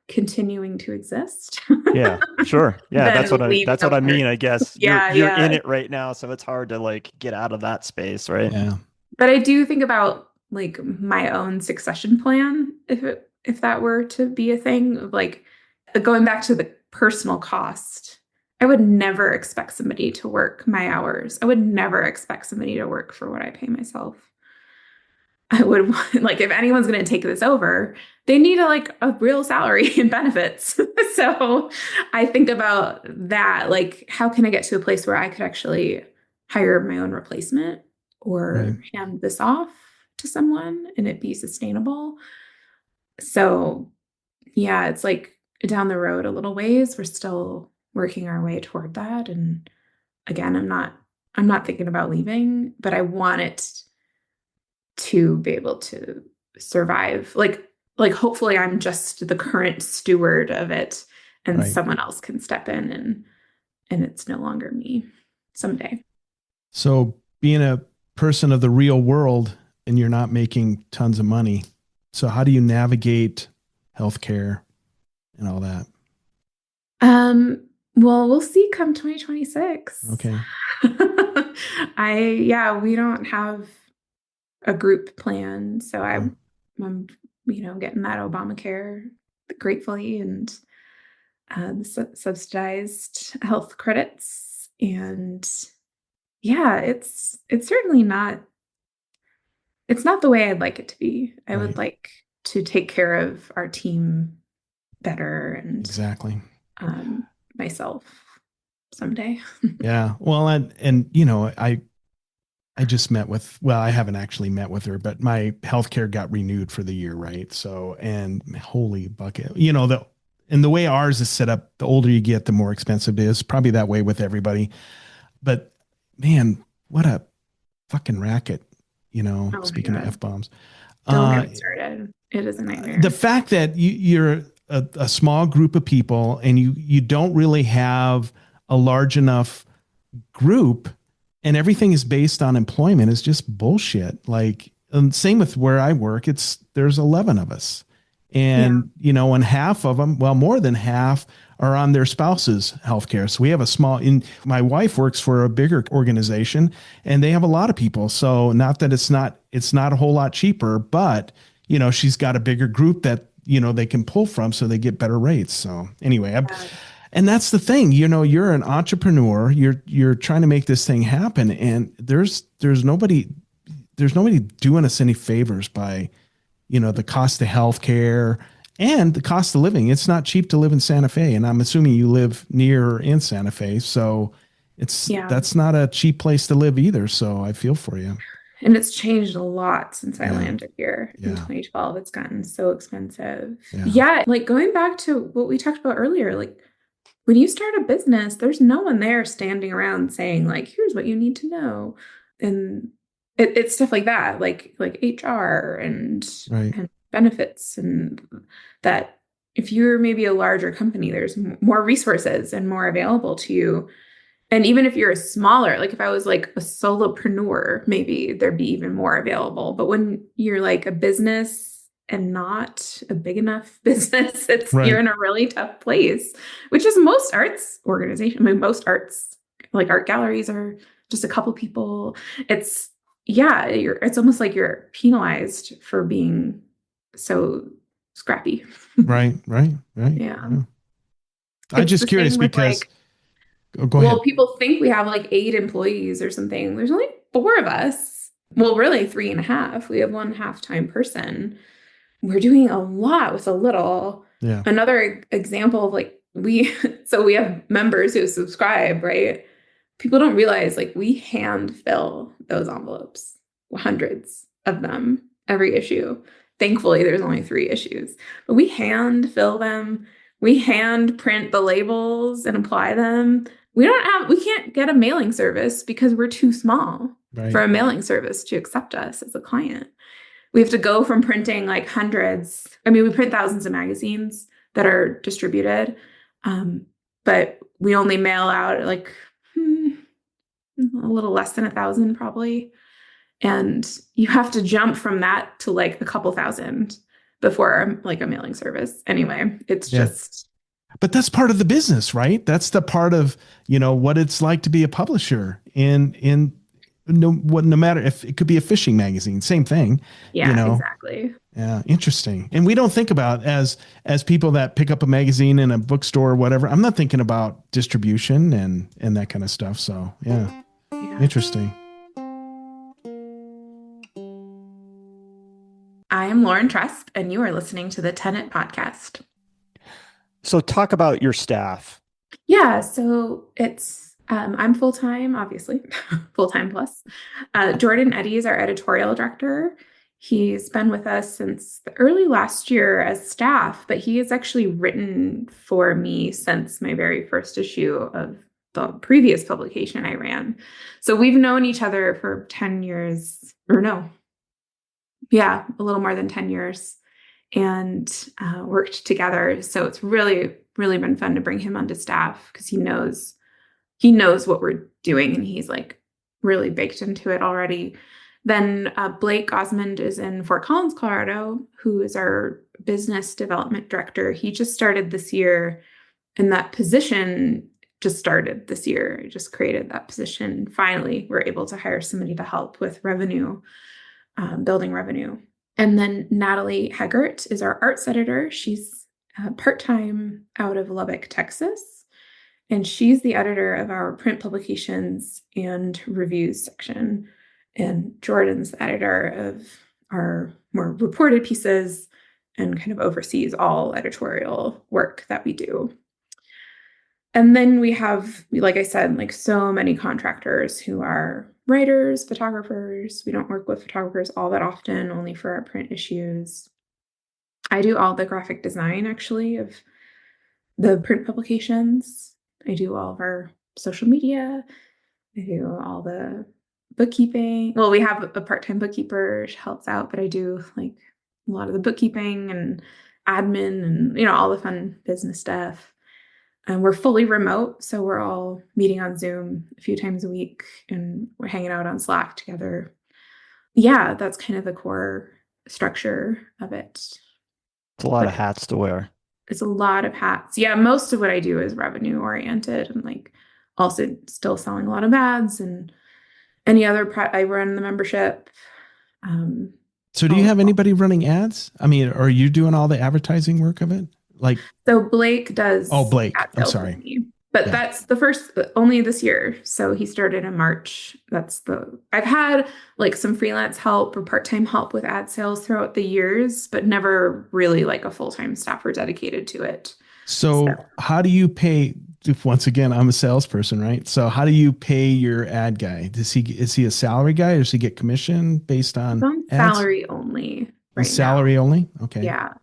continuing to exist. Yeah, sure. Yeah, than leave that's what I somewhere. mean, I guess. Yeah, You're in yeah. it right now, so it's hard to like get out of that space, right? Yeah. But I do think about like my own succession plan if that were to be a thing of like going back to the personal cost. I would never expect somebody to work my hours. I would never expect somebody to work for what I pay myself. I would like if anyone's going to take this over, they need a real salary and benefits. So I think about that, like how can I get to a place where I could actually hire my own replacement or hand this off to someone and it be sustainable. So yeah, it's like down the road a little ways. We're still working our way toward that. And again, I'm not thinking about leaving, but I want it to be able to survive. Like hopefully I'm just the current steward of it and someone else can step in and it's no longer me someday. So being a person of the real world and you're not making tons of money. So how do you navigate healthcare and all that? Well, we'll see come 2026. Okay. We don't have a group plan. So I'm getting that Obamacare gratefully and subsidized health credits. And yeah, it's certainly not, it's not the way I'd like it to be. I would like to take care of our team better and exactly myself someday. Yeah. Well, and you know, I just met with, well, I haven't actually met with her, but my healthcare got renewed for the year. Right. So, and holy bucket, you know, the way ours is set up, the older you get, the more expensive it is. Probably that way with everybody. But man, what a fucking racket, you know, speaking of F-bombs. Don't get me started. It is a nightmare. The fact that you're a small group of people and you don't really have a large enough group and everything is based on employment is just bullshit. Like, and same with where I work, there's 11 of us. And, you know, and half of them, well, more than half are on their spouse's healthcare. So we have my wife works for a bigger organization and they have a lot of people. So not that it's not a whole lot cheaper, but, you know, she's got a bigger group that, you know, they can pull from so they get better rates. So anyway, and that's the thing, you know, you're an entrepreneur, you're trying to make this thing happen. And there's nobody doing us any favors by, you know, the cost of healthcare and the cost of living. It's not cheap to live in Santa Fe. And I'm assuming you live near or in Santa Fe. So that's not a cheap place to live either. So I feel for you. And it's changed a lot since I landed here in 2012. It's gotten so expensive. Like going back to what we talked about earlier, like when you start a business, there's no one there standing around saying like, here's what you need to know. And it's stuff like that, like HR and benefits, and that if you're maybe a larger company, there's more resources and more available to you. And even if you're a smaller, like if I was like a solopreneur, maybe there'd be even more available. But when you're like a business and not a big enough business, you're in a really tough place, which is most arts organizations. I mean, most arts, like art galleries, are just a couple people. It's almost like you're penalized for being so scrappy. Right. Yeah. I'm just curious because, Oh, go ahead. People think we have like 8 employees or something. There's only 4 of us. Well, really 3.5. We have one half-time person. We're doing a lot with a little. Yeah. Another example of like so we have members who subscribe, right? People don't realize like we hand fill those envelopes, hundreds of them every issue. Thankfully, there's only 3 issues, but we hand fill them. We hand print the labels and apply them. We can't get a mailing service because we're too small for a mailing service to accept us as a client. We have to go from printing like hundreds. I mean, we print thousands of magazines that are distributed, but we only mail out like a little less than 1,000 probably. And you have to jump from that to like a couple thousand before like a mailing service. Anyway, it's just. But that's part of the business, right? That's the part of, what it's like to be a publisher no matter if it could be a fishing magazine, same thing. Yeah, exactly. Yeah. Interesting. And we don't think about as people that pick up a magazine in a bookstore or whatever. I'm not thinking about distribution and that kind of stuff. So yeah. Interesting. I am Lauren Tresp, and you are listening to the Tenant Podcast. So talk about your staff. Yeah, so it's I'm full-time, obviously, full-time plus. Jordan Eddy is our editorial director. He's been with us since the early last year as staff, but he has actually written for me since my very first issue of the previous publication I ran. So we've known each other for 10 years, or no, yeah, a little more than 10 years, and worked together. So it's really, really been fun to bring him onto staff because he knows what we're doing, and he's like really baked into it already. Then Blake Osmond is in Fort Collins, Colorado, who is our business development director. He just started this year, and that position just started this year. I just created that position. Finally, we're able to hire somebody to help with revenue, building revenue. And then Natalie Heggert is our arts editor. She's part-time out of Lubbock, Texas. And she's the editor of our print publications and reviews section. And Jordan's the editor of our more reported pieces and kind of oversees all editorial work that we do. And then we have, like I said, like so many contractors who are writers, photographers. We don't work with photographers all that often, only for our print issues. I do all the graphic design, actually, of the print publications. I do all of our social media. I do all the bookkeeping. Well, we have a part-time bookkeeper. She helps out, but I do like a lot of the bookkeeping and admin and, all the fun business stuff. And we're fully remote, so we're all meeting on Zoom a few times a week, and we're hanging out on Slack together. Yeah, that's kind of the core structure of it. It's a lot of hats to wear. It's a lot of hats. Yeah, most of what I do is revenue oriented, and like also still selling a lot of ads and any other. I run the membership. So do you have anybody running ads? I mean, are you doing all the advertising work of it? So Blake does. Oh, Blake. I'm sorry. But that's the first, only this year. So he started in March. I've had like some freelance help or part-time help with ad sales throughout the years, but never really like a full-time staffer dedicated to it. So how do you pay? Once again, I'm a salesperson, right? So how do you pay your ad guy? Is he a salary guy, or does he get commission based on salary only? Right, salary only? Okay. Yeah.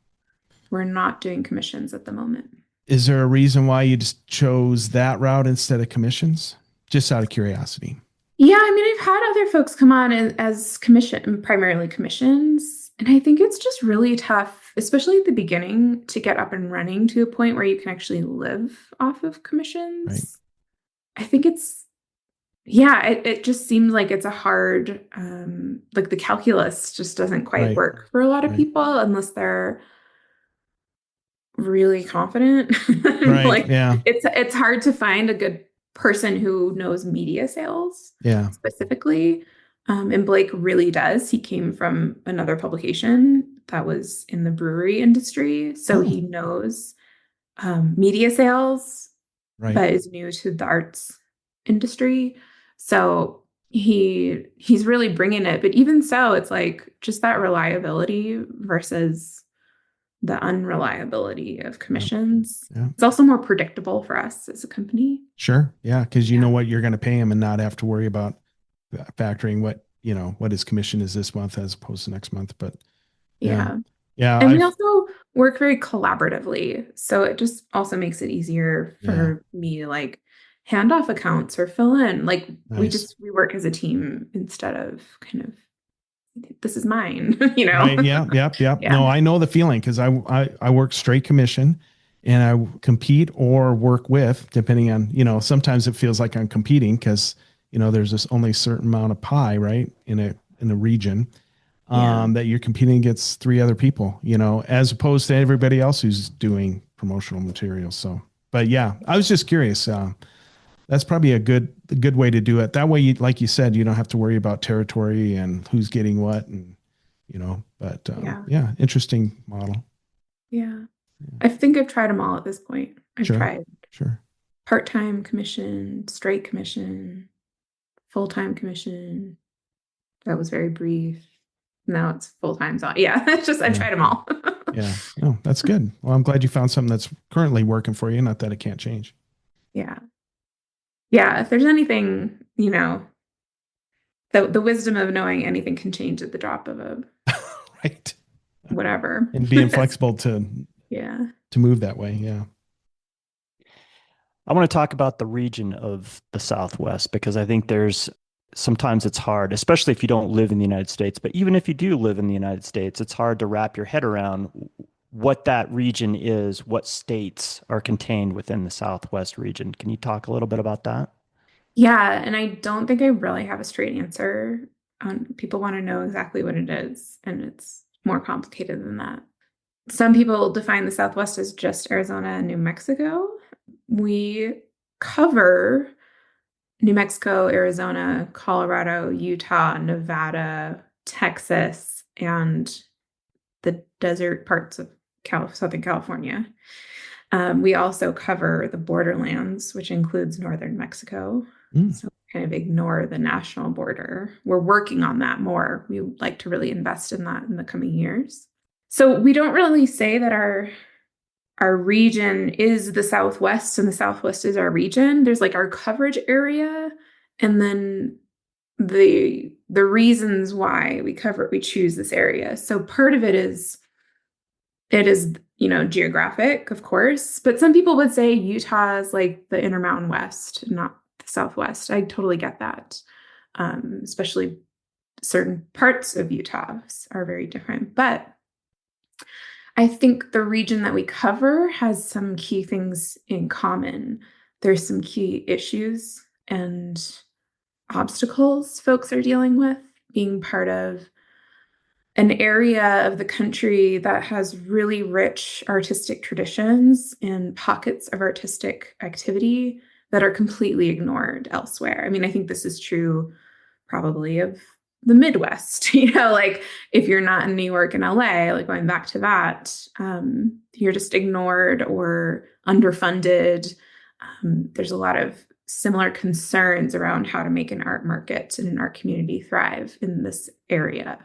We're not doing commissions at the moment. Is there a reason why you just chose that route instead of commissions? Just out of curiosity. Yeah, I mean, I've had other folks come on as primarily commissions. And I think it's just really tough, especially at the beginning, to get up and running to a point where you can actually live off of commissions. Right. I think it just seems like it's a hard, like the calculus just doesn't quite work for a lot of people unless they're really confident. It's hard to find a good person who knows media sales specifically. And Blake really does. He came from another publication that was in the brewery industry. So he knows media sales Right. but is new to the arts industry. So he's really bringing it. But even so, it's like just that reliability versus the unreliability of Yeah. commissions. Yeah. It's also more predictable for us as a company. Sure. Yeah. Because you Yeah. know what you're going to pay him and not have to worry about factoring what his commission is this month as opposed to next month. But yeah. Yeah. Yeah. And we also work very collaboratively. So it just also makes it easier Yeah. for me to like hand off accounts or fill in. Like Nice. we work as a team instead of kind of this is mine, you know? Right. Yeah. Yep. Yep. Yeah. No, I know the feeling because I work straight commission and I compete or work with, depending on, sometimes it feels like I'm competing because, there's this only certain amount of pie, right, in a region, Yeah. that you're competing against three other people, as opposed to everybody else who's doing promotional materials. So, but yeah, I was just curious. That's probably a good way to do it. That way, like you said, you don't have to worry about territory and who's getting what, and But Yeah. yeah, interesting model. Yeah. I think I've tried them all at this point. I've Sure, tried sure. part-time commission, straight commission, full-time commission. That was very brief. Now it's full-time. So yeah, it's just I've Yeah, tried them all. yeah. No, that's good. Well, I'm glad you found something that's currently working for you. Not that it can't change. Yeah. Yeah. If there's anything, the wisdom of knowing anything can change at the drop of a Right. whatever. And being flexible to Yeah. move that way. Yeah. I want to talk about the region of the Southwest because I think sometimes it's hard, especially if you don't live in the United States. But even if you do live in the United States, it's hard to wrap your head around what that region is, what states are contained within the Southwest region. Can you talk a little bit about that? Yeah. And I don't think I really have a straight answer. People want to know exactly what it is, and it's more complicated than that. Some people define the Southwest as just Arizona and New Mexico. We cover New Mexico, Arizona, Colorado, Utah, Nevada, Texas, and the desert parts of Southern California. We also cover the borderlands, which includes northern Mexico. So kind of ignore the national border. We're working on that more. We would like to really invest in that in the coming years. So we don't really say that our region is the Southwest and the Southwest is our region. There's like our coverage area, and then the reasons why we choose this area. So part of it is geographic, of course, but some people would say Utah is like the Intermountain West, not the Southwest. I totally get that. Especially certain parts of Utah are very different, but I think the region that we cover has some key things in common. There's some key issues and obstacles folks are dealing with being part of an area of the country that has really rich artistic traditions and pockets of artistic activity that are completely ignored elsewhere. I mean, I think this is true probably of the Midwest, like if you're not in New York and LA, like going back to that, you're just ignored or underfunded. There's a lot of similar concerns around how to make an art market and an art community thrive in this area.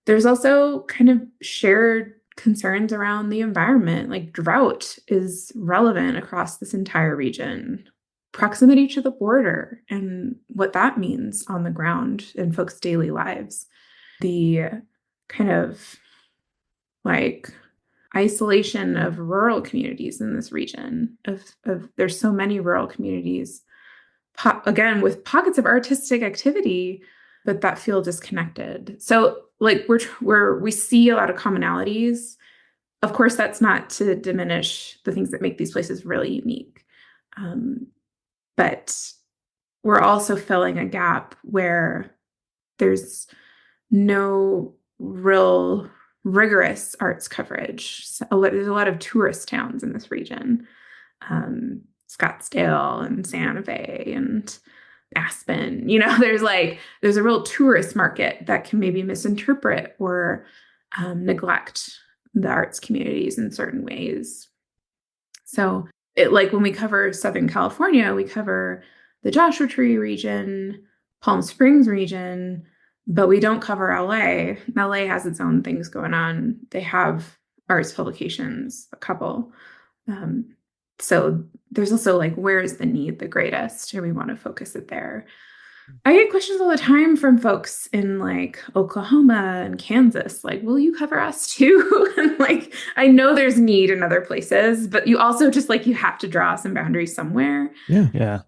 There's also kind of shared concerns around the environment, like drought is relevant across this entire region. Proximity to the border and what that means on the ground in folks' daily lives. The kind of like isolation of rural communities in this region. Of there's so many rural communities, again with pockets of artistic activity, but that feel disconnected. So like we see a lot of commonalities. Of course, that's not to diminish the things that make these places really unique. But we're also filling a gap where there's no real rigorous arts coverage. So there's a lot of tourist towns in this region, Scottsdale and Santa Fe and Aspen. There's a real tourist market that can maybe misinterpret or neglect the arts communities in certain ways. So like when we cover Southern California, we cover the Joshua Tree region, Palm Springs region, but we don't cover LA. LA has its own things going on. They have arts publications, a couple. So there's also like, where is the need the greatest? And we want to focus it there. I get questions all the time from folks in like Oklahoma and Kansas, like, will you cover us too? And like, I know there's need in other places, but you also just like, you have to draw some boundaries somewhere. Yeah. Yeah.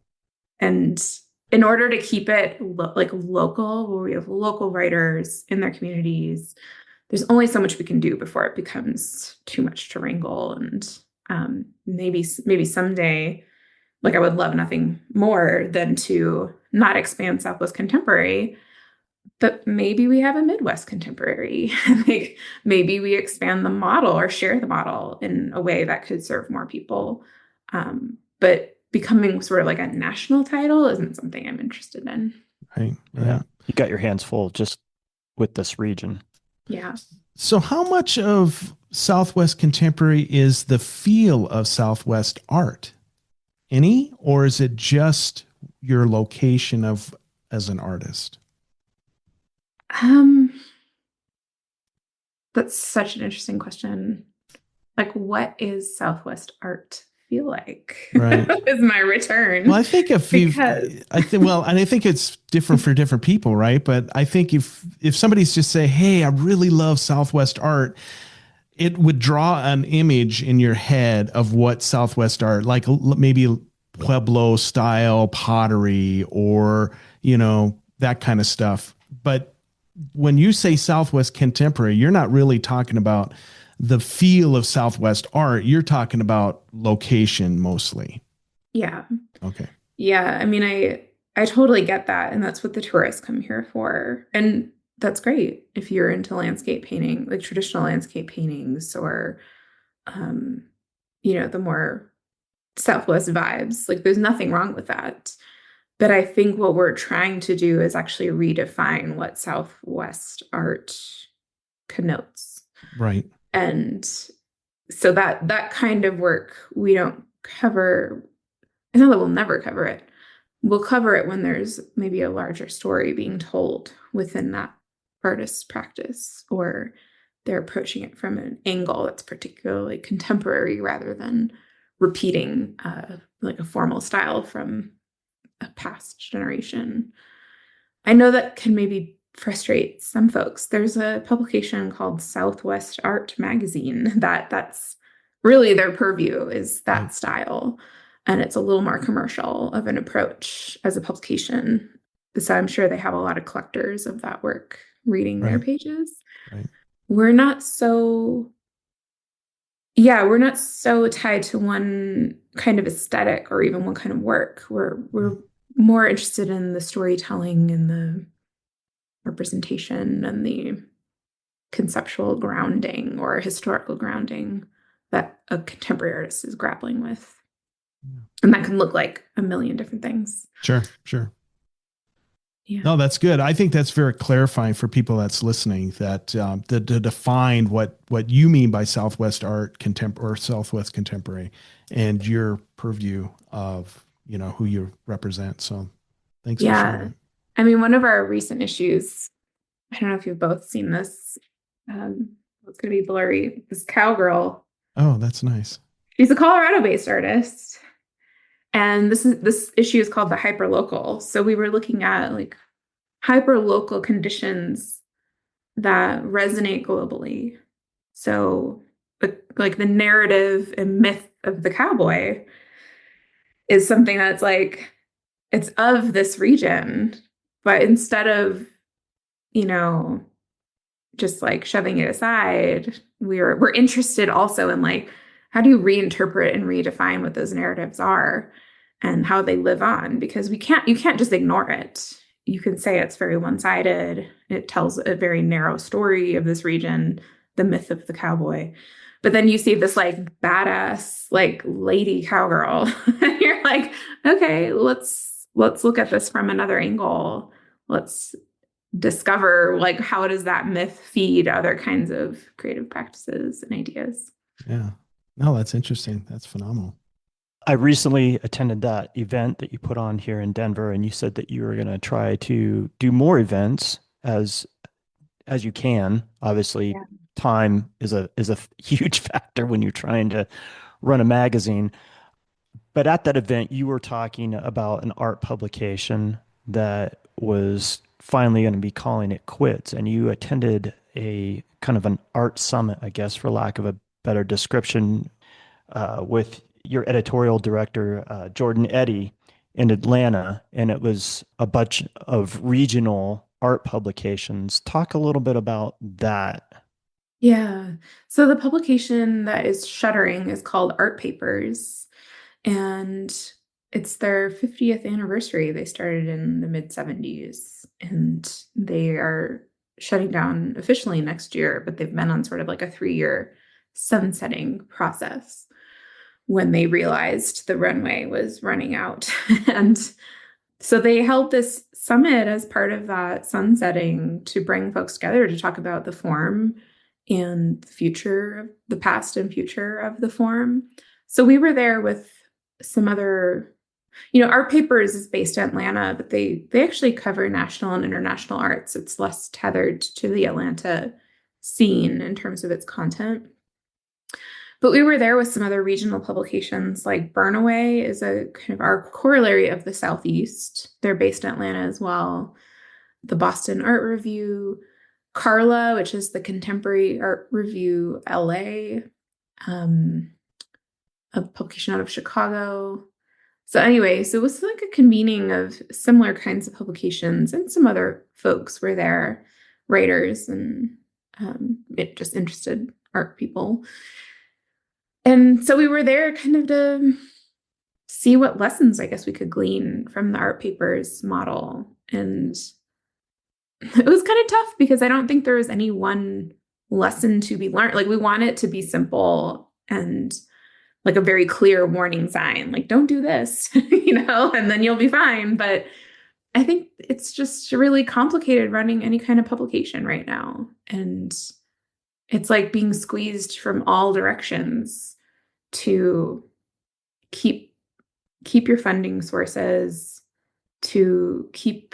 And in order to keep it like local, where we have local writers in their communities, there's only so much we can do before it becomes too much to wrangle. And maybe someday, like I would love nothing more than to not expand Southwest Contemporary, but maybe we have a Midwest Contemporary. Like maybe we expand the model or share the model in a way that could serve more people. But becoming sort of like a national title isn't something I'm interested in. Right. Yeah. You got your hands full just with this region. Yeah. So how much of Southwest Contemporary is the feel of Southwest art? Any, or is it just your location as an artist? That's such an interesting question. Like, what is Southwest art feel like? Right. Is my return. Well, I think and I think it's different for different people, right? But I think if somebody's just say, hey, I really love Southwest art, it would draw an image in your head of what Southwest art, like maybe Pueblo style pottery or, that kind of stuff. But when you say Southwest Contemporary, you're not really talking about the feel of Southwest art. You're talking about location mostly. Yeah. Okay. Yeah. I mean, I totally get that. And that's what the tourists come here for. And that's great if you're into landscape painting, like traditional landscape paintings or, the more Southwest vibes. Like there's nothing wrong with that. But I think what we're trying to do is actually redefine what Southwest art connotes. Right. And so that kind of work we don't cover. I know that we'll never cover it. We'll cover it when there's maybe a larger story being told within that artist's practice, or they're approaching it from an angle that's particularly contemporary rather than repeating like a formal style from a past generation. I know that can maybe frustrate some folks. There's a publication called Southwest Art Magazine that's really their purview is that style. And it's a little more commercial of an approach as a publication. So I'm sure they have a lot of collectors of that work reading their pages. Right. We're not so tied to one kind of aesthetic or even one kind of work. We're more interested in the storytelling and the representation and the conceptual grounding or historical grounding that a contemporary artist is grappling with. Yeah. And that can look like a million different things. Sure. Yeah. No, that's good. I think that's very clarifying for people that's listening, that to define what you mean by Southwest art or Southwest contemporary and your purview of, who you represent. So thanks for sharing. I mean, one of our recent issues, I don't know if you've both seen this. It's going to be blurry. This cowgirl. Oh, that's nice. She's a Colorado-based artist. And this issue is called the hyperlocal. So we were looking at like hyperlocal conditions that resonate globally. So like the narrative and myth of the cowboy is something that's like, it's of this region, but instead of, just like shoving it aside, we're interested also in like, how do you reinterpret and redefine what those narratives are and how they live on? Because you can't just ignore it. You can say it's very one-sided. It tells a very narrow story of this region, the myth of the cowboy. But then you see this like badass, like lady cowgirl. And you're like, okay, let's look at this from another angle. Let's discover like, how does that myth feed other kinds of creative practices and ideas? Yeah. No, that's interesting. That's phenomenal. I recently attended that event that you put on here in Denver, and you said that you were going to try to do more events as you can. Obviously, Yeah. time is a huge factor when you're trying to run a magazine. But at that event, you were talking about an art publication that was finally going to be calling it quits, and you attended a kind of an art summit, I guess, for lack of a better description, with your editorial director, Jordan Eddy, in Atlanta, and it was a bunch of regional art publications. Talk a little bit about that. Yeah. So the publication that is shuttering is called Art Papers, and it's their 50th anniversary. They started in the mid 70s, and they are shutting down officially next year, but they've been on sort of like a 3-year sunsetting process when they realized the runway was running out. And so they held this summit as part of that sunsetting to bring folks together to talk about the form and the future, the past and future of the form. So we were there with some other, Art Papers is based in Atlanta, but they actually cover national and international arts. It's less tethered to the Atlanta scene in terms of its content. But we were there with some other regional publications, like Burnaway is a kind of our corollary of the Southeast. They're based in Atlanta as well. The Boston Art Review, Carla, which is the Contemporary Art Review LA, a publication out of Chicago. So anyway, so it was like a convening of similar kinds of publications, and some other folks were there, writers and just interested art people. And so we were there kind of to see what lessons I guess we could glean from the Art Papers model. And it was kind of tough because I don't think there was any one lesson to be learned. Like, we want it to be simple and like a very clear warning sign, like, don't do this, and then you'll be fine. But I think it's just really complicated running any kind of publication right now. And it's like being squeezed from all directions to keep your funding sources, to keep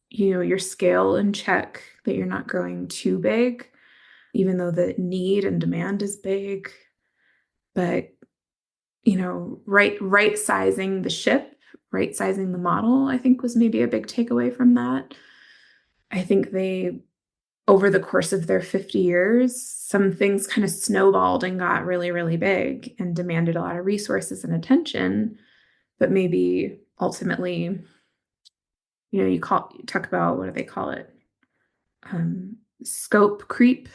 your scale in check, that you're not growing too big, even though the need and demand is big. But right sizing the ship, right sizing the model, I think was maybe a big takeaway from that. I think they, over the course of their 50 years, some things kind of snowballed and got really, really big and demanded a lot of resources and attention. But maybe ultimately, you talk about, what do they call it? Scope creep,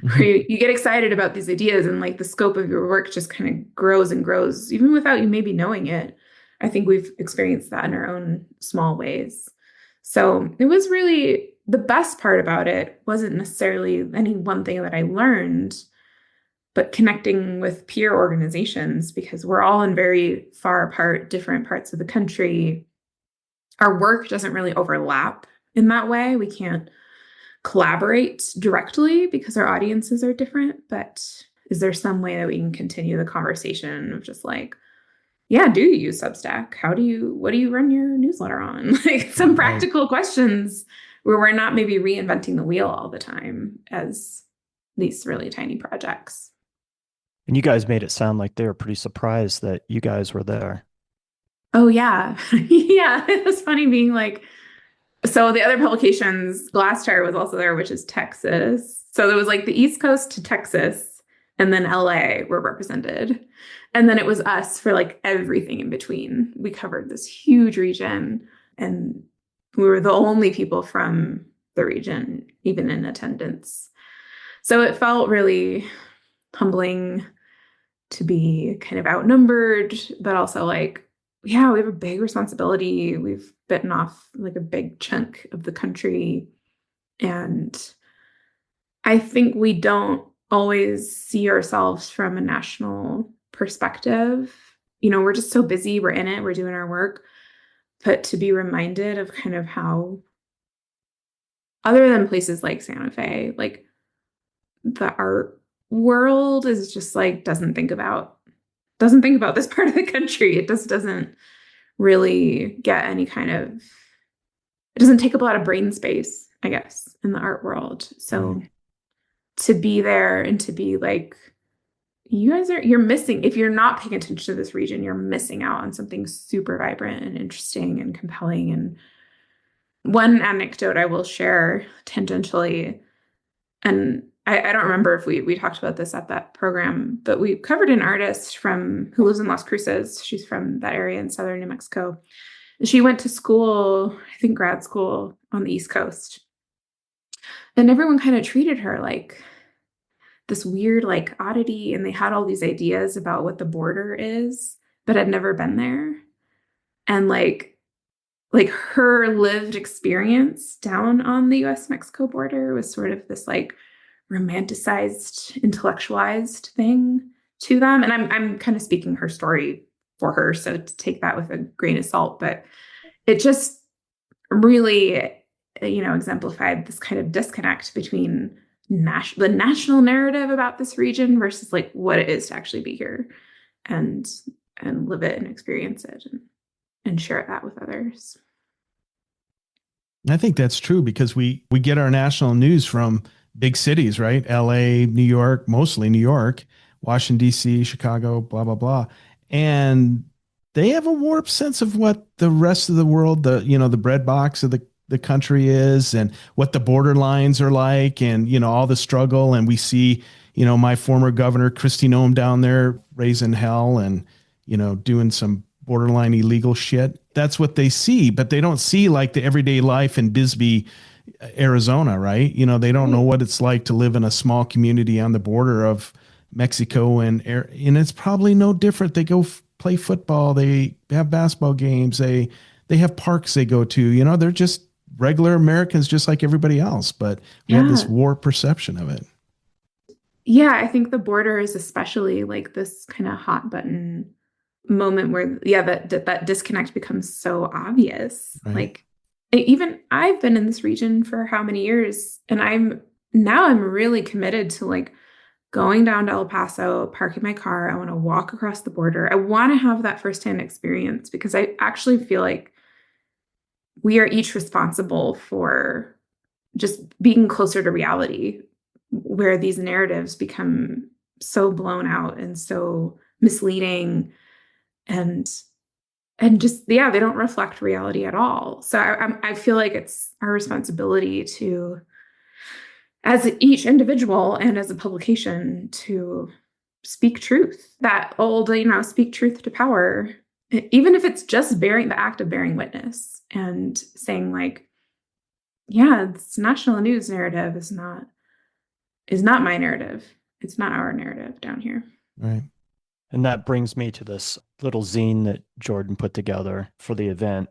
where you get excited about these ideas and like the scope of your work just kind of grows and grows, even without you maybe knowing it. I think we've experienced that in our own small ways. So it was really, the best part about it wasn't necessarily any one thing that I learned, but connecting with peer organizations, because we're all in very far apart, different parts of the country. Our work doesn't really overlap in that way. We can't collaborate directly because our audiences are different. But is there some way that we can continue the conversation of just like, yeah, do you use Substack? What do you run your newsletter on? Like, some practical questions where we're not maybe reinventing the wheel all the time as these really tiny projects. And you guys made it sound like they were pretty surprised that you guys were there. Oh yeah. Yeah. It was funny being like, so the other publications, Glass Tower was also there, which is Texas. So there was like the East Coast to Texas, and then LA were represented. And then it was us for like everything in between. We covered this huge region, and we were the only people from the region even in attendance. So it felt really humbling to be kind of outnumbered, but also like, yeah, we have a big responsibility. We've bitten off like a big chunk of the country. And I think we don't always see ourselves from a national perspective. We're just so busy, we're in it, we're doing our work. But to be reminded of kind of how, other than places like Santa Fe, like the art world is just like, doesn't think about doesn't think about this part of the country. It just doesn't really get any kind of, it doesn't take up a lot of brain space, I guess, in the art world. So to be there and to be like, you're missing, if you're not paying attention to this region, you're missing out on something super vibrant and interesting and compelling. And one anecdote I will share tangentially, and I don't remember if we talked about this at that program, but we covered an artist who lives in Las Cruces. She's from that area in southern New Mexico. She went to school, I think grad school on the East Coast. And everyone kind of treated her like this weird like oddity. And they had all these ideas about what the border is, but had never been there. And like her lived experience down on the US-Mexico border was sort of this like romanticized, intellectualized thing to them. And I'm kind of speaking her story for her, so to take that with a grain of salt, but it just really, exemplified this kind of disconnect between the national narrative about this region versus like what it is to actually be here and live it and experience it and share that with others. I think that's true because we get our national news from big cities, right? LA, New York, mostly New York, Washington, D.C., Chicago, blah, blah, blah. And they have a warped sense of what the rest of the world, the breadbox of the country is and what the border lines are like and, all the struggle. And we see, my former governor, Kristi Noem, down there raising hell and, doing some borderline illegal shit. That's what they see, but they don't see like the everyday life in Bisbee, Arizona, right? They don't know what it's like to live in a small community on the border of Mexico and it's probably no different. They go play football. They have basketball games. They have parks they go to, they're just regular Americans, just like everybody else, but we have this warped perception of it. Yeah. I think the border is especially like this kind of hot button moment where, that disconnect becomes so obvious. Right. Like even I've been in this region for how many years, and I'm really committed to like going down to El Paso, parking my car. I want to walk across the border. I want to have that firsthand experience because I actually feel like we are each responsible for just being closer to reality, where these narratives become so blown out and so misleading and just, they don't reflect reality at all. So I feel like it's our responsibility to, as each individual and as a publication, to speak truth. That old, speak truth to power, even if it's just the act of bearing witness and saying like, this national news narrative is not my narrative. It's not our narrative down here. Right. And that brings me to this little zine that Jordan put together for the event.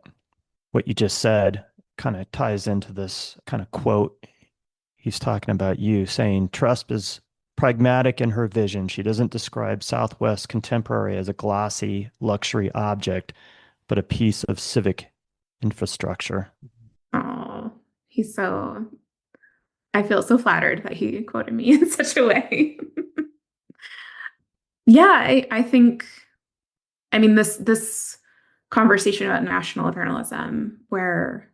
What you just said kind of ties into this kind of quote. He's talking about you saying Tresp is pragmatic in her vision. She doesn't describe Southwest contemporary as a glossy luxury object, but a piece of civic infrastructure. Oh, I feel so flattered that he quoted me in such a way. I think, this conversation about national journalism, where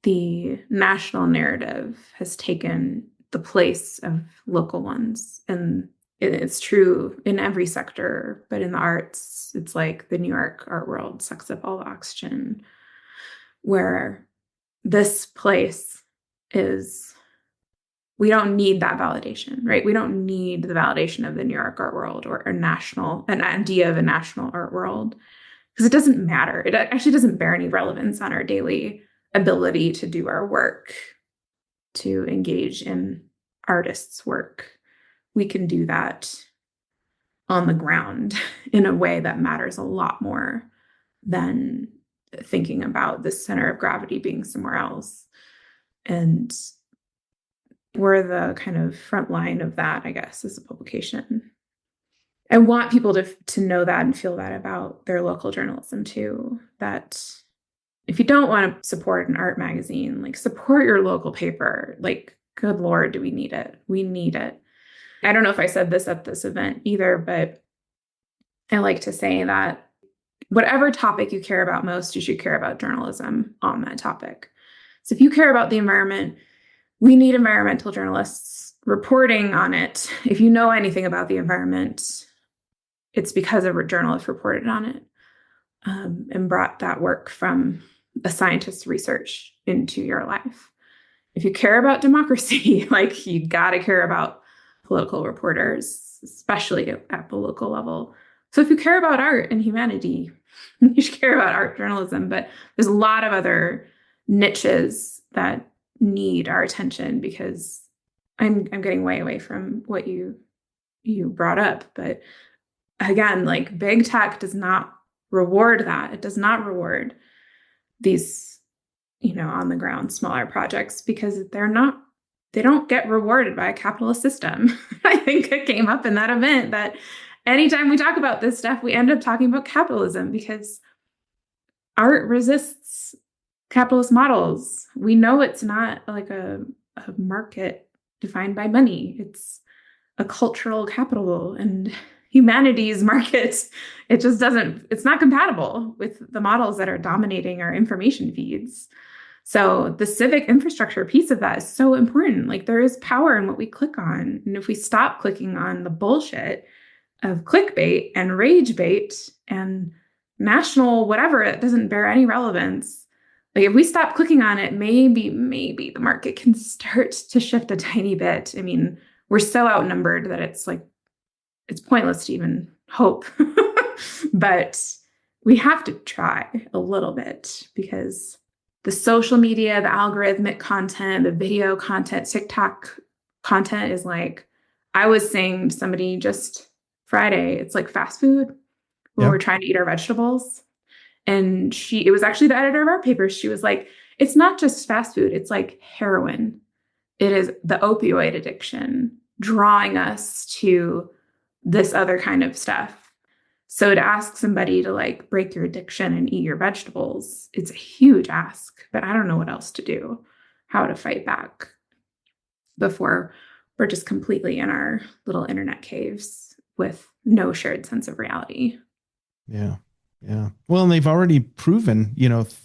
the national narrative has taken the place of local ones. And it's true in every sector, but in the arts, it's like the New York art world sucks up all the oxygen, where this place is, we don't need that validation, right? We don't need the validation of the New York art world or an idea of a national art world, because it doesn't matter. It actually doesn't bear any relevance on our daily ability to do our work, to engage in artists' work. We can do that on the ground in a way that matters a lot more than thinking about the center of gravity being somewhere else. And we're the kind of front line of that, I guess, as a publication. I want people to know that and feel that about their local journalism too, that if you don't want to support an art magazine, like support your local paper. Like, good Lord, do we need it? We need it. I don't know if I said this at this event either, but I like to say that whatever topic you care about most, you should care about journalism on that topic. So if you care about the environment, we need environmental journalists reporting on it. If you know anything about the environment, it's because a journalist reported on it and brought that work from a scientist's research into your life. If you care about democracy, like you got to care about political reporters, especially at the local level. So if you care about art and humanity, you should care about art journalism. But there's a lot of other niches that need our attention, because I'm getting way away from what you brought up. But again, like big tech does not reward that. It does not reward these, on the ground smaller projects, because they don't get rewarded by a capitalist system. I think it came up in that event that anytime we talk about this stuff, we end up talking about capitalism, because art resists capitalist models. We know it's not like a market defined by money. It's a cultural capital and humanities market. It just doesn't, it's not compatible with the models that are dominating our information feeds. So the civic infrastructure piece of that is so important. Like there is power in what we click on. And if we stop clicking on the bullshit of clickbait and rage bait and national whatever, it doesn't bear any relevance. Like if we stop clicking on it, maybe the market can start to shift a tiny bit. I mean, we're so outnumbered that it's pointless to even hope. But we have to try a little bit, because the social media, the algorithmic content, the video content, TikTok content is like, I was saying to somebody just Friday, it's like fast food when we're trying to eat our vegetables. And it was actually the editor of our paper. She was like, it's not just fast food. It's like heroin. It is the opioid addiction drawing us to this other kind of stuff. So to ask somebody to like break your addiction and eat your vegetables, it's a huge ask, but I don't know what else to do, how to fight back before we're just completely in our little internet caves with no shared sense of reality. Yeah. Yeah. Well, and they've already proven,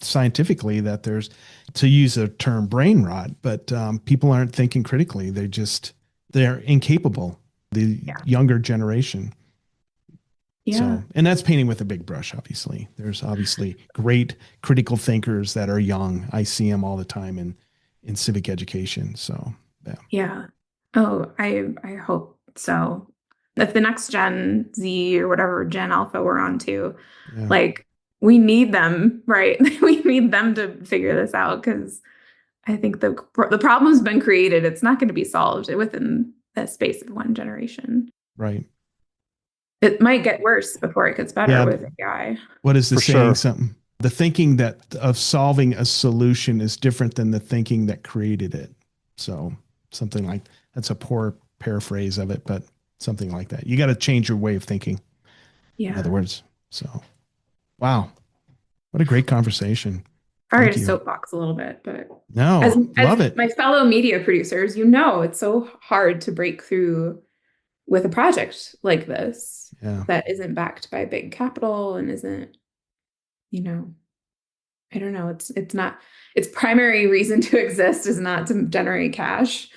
scientifically that there's, to use a term, brain rot, but people aren't thinking critically. They're incapable, the younger generation. Yeah. So, and that's painting with a big brush, obviously. There's obviously great critical thinkers that are young. I see them all the time in civic education. So, yeah. Yeah. Oh, I hope so. If the next Gen Z or whatever Gen Alpha we're on to, like we need them, right? We need them to figure this out, because I think the problem's been created. It's not going to be solved within the space of one generation. Right. It might get worse before it gets better with AI. What is the saying? Sure. Something. The thinking of solving a solution is different than the thinking that created it. So something like that's a poor paraphrase of it, but something like that. You got to change your way of thinking. Yeah. In other words. So, wow. What a great conversation. Sorry to soapbox a little bit, but love it. My fellow media producers, it's so hard to break through with a project like this that isn't backed by big capital and isn't, I don't know. It's not, its primary reason to exist is not to generate cash.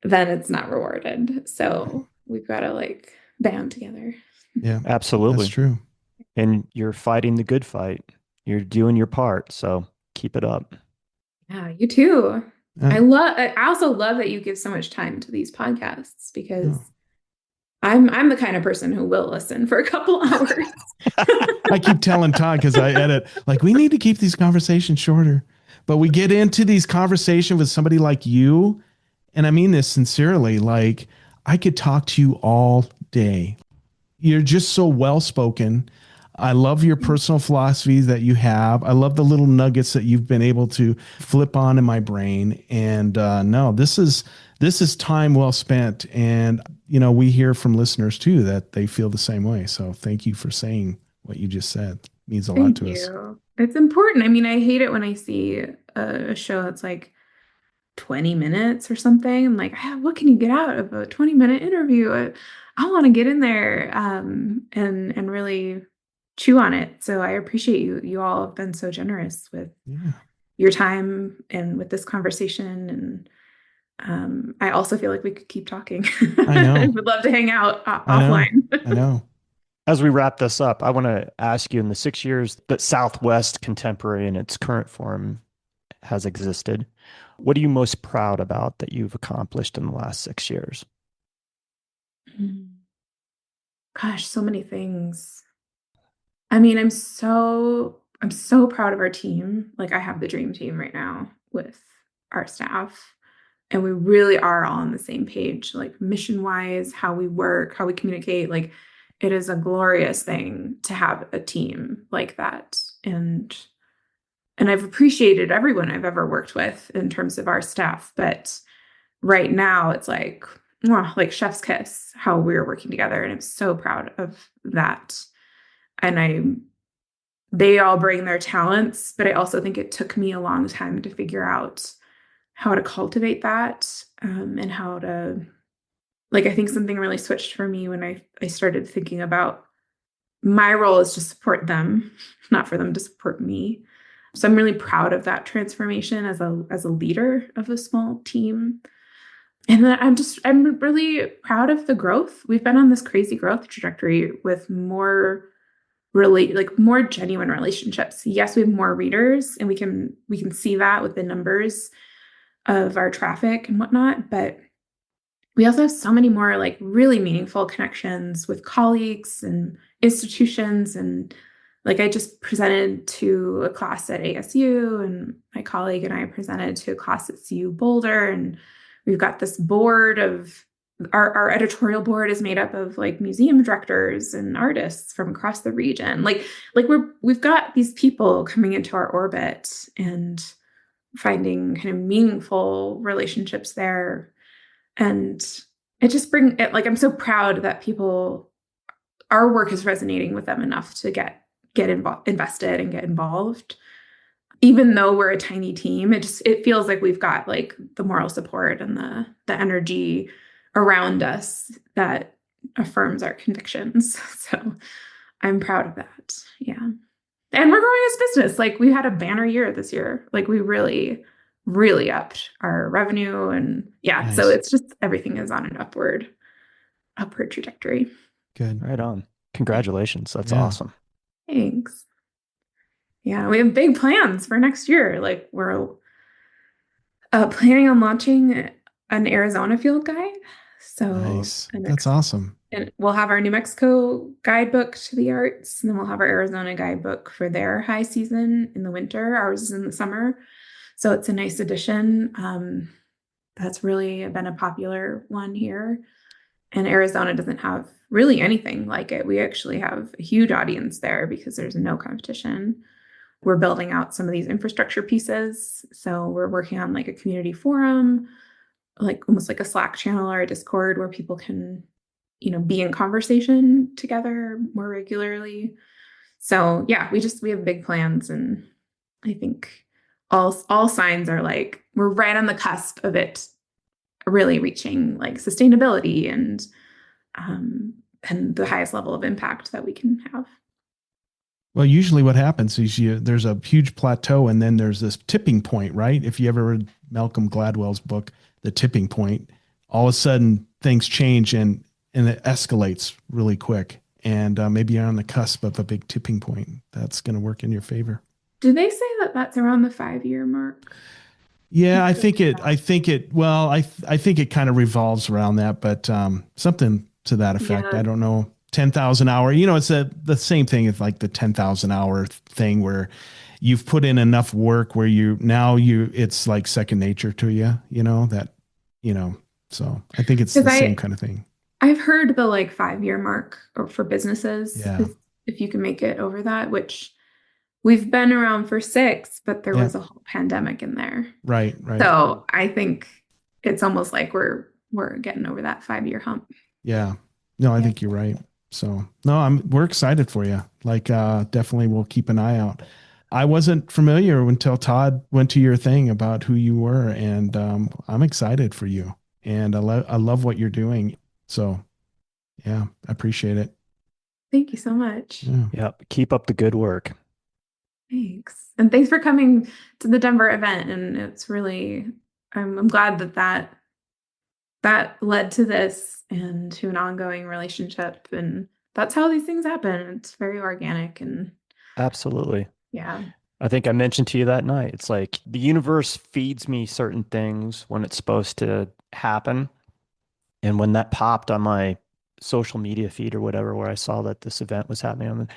Then it's not rewarded. So we've got to band together. Yeah, absolutely. That's true. And you're fighting the good fight. You're doing your part. So keep it up. Yeah, you too. I also love that you give so much time to these podcasts, because I'm the kind of person who will listen for a couple hours. I keep telling Todd, because I edit, we need to keep these conversations shorter. But we get into these conversations with somebody like you, and I mean this sincerely, I could talk to you all day. You're just so well-spoken. I love your personal philosophies that you have. I love the little nuggets that you've been able to flip on in my brain. And this is time well spent. And, we hear from listeners too, that they feel the same way. So thank you for saying what you just said. It means a lot to us. It's important. I mean, I hate it when I see a show that's 20 minutes or something. I'm like, what can you get out of a 20-minute interview? I want to get in there and really chew on it. So I appreciate you. You all have been so generous with Yeah. your time and with this conversation. And I also feel like we could keep talking. I know. I would love to hang out I know. offline. I know. As we wrap this up, I want to ask you, in the 6 years that Southwest Contemporary in its current form has existed, what are you most proud about that you've accomplished in the last 6 years? Gosh, so many things. I mean, I'm so proud of our team. Like I have the dream team right now with our staff. And we really are all on the same page, like mission wise, how we work, how we communicate. Like it is a glorious thing to have a team like that. And I've appreciated everyone I've ever worked with in terms of our staff. But right now it's like chef's kiss how we're working together. And I'm so proud of that. And they all bring their talents, but I also think it took me a long time to figure out how to cultivate that, and how to, like, I think something really switched for me when I started thinking about my role is to support them, not for them to support me. So I'm really proud of that transformation as a leader of a small team. And then I'm really proud of the growth. We've been on this crazy growth trajectory with more more genuine relationships. Yes, we have more readers and we can see that with the numbers of our traffic and whatnot, but we also have so many more like really meaningful connections with colleagues and institutions. And like I just presented to a class at ASU, and my colleague and I presented to a class at CU Boulder, and we've got this board of our editorial board is made up of like museum directors and artists from across the region. Like we've got these people coming into our orbit and finding kind of meaningful relationships there. And it just bring it, like I'm so proud that our work is resonating with them enough to invested and get involved. Even though we're a tiny team, it feels like we've got like the moral support and the energy around us that affirms our convictions. So I'm proud of that. Yeah. And we're growing as business. Like we had a banner year this year. Like we really, really upped our revenue. And yeah, Nice. So it's just everything is on an upward trajectory. Good. Right on. Congratulations. That's Yeah. awesome. Thanks. Yeah, we have big plans for next year. Like we're planning on launching an Arizona field guide. So Nice. That's awesome. And we'll have our New Mexico guidebook to the arts, and then we'll have our Arizona guidebook for their high season in the winter. Ours is in the summer. So it's a nice addition. That's really been a popular one here. And Arizona doesn't have really anything like it. We actually have a huge audience there because there's no competition. We're building out some of these infrastructure pieces. So we're working on like a community forum, like almost like a Slack channel or a Discord where people can, be in conversation together more regularly. So yeah, we have big plans, and I think all signs are like we're right on the cusp of it really reaching like sustainability and the highest level of impact that we can have. Well, usually what happens is there's a huge plateau and then there's this tipping point, right? If you ever read Malcolm Gladwell's book, The Tipping Point, all of a sudden things change and it escalates really quick. And maybe you're on the cusp of a big tipping point. That's going to work in your favor. Do they say that that's around the 5-year mark? Yeah, I think it kind of revolves around that, but something to that effect. Yeah. I don't know. 10,000 hour, it's the same thing as like the 10,000 hour thing where you've put in enough work where it's like second nature to you, so I think it's the same kind of thing. I've heard the like 5-year mark for businesses. Yeah. If you can make it over that, which we've been around for 6, but there was a whole pandemic in there. Right. So I think it's almost like we're getting over that 5-year hump. Yeah. No, I think you're right. So no, we're excited for you. Like, definitely we'll keep an eye out. I wasn't familiar until Todd went to your thing about who you were, and I'm excited for you, and I love what you're doing. So Yeah, I appreciate it. Thank you so much. Yeah. Yep. Keep up the good work. Thanks. And thanks for coming to the Denver event. And it's really, I'm glad that led to this and to an ongoing relationship. And that's how these things happen. It's very organic and Absolutely. yeah. I think I mentioned to you that night. It's like the universe feeds me certain things when it's supposed to happen. And when that popped on my social media feed or whatever, where I saw that this event was happening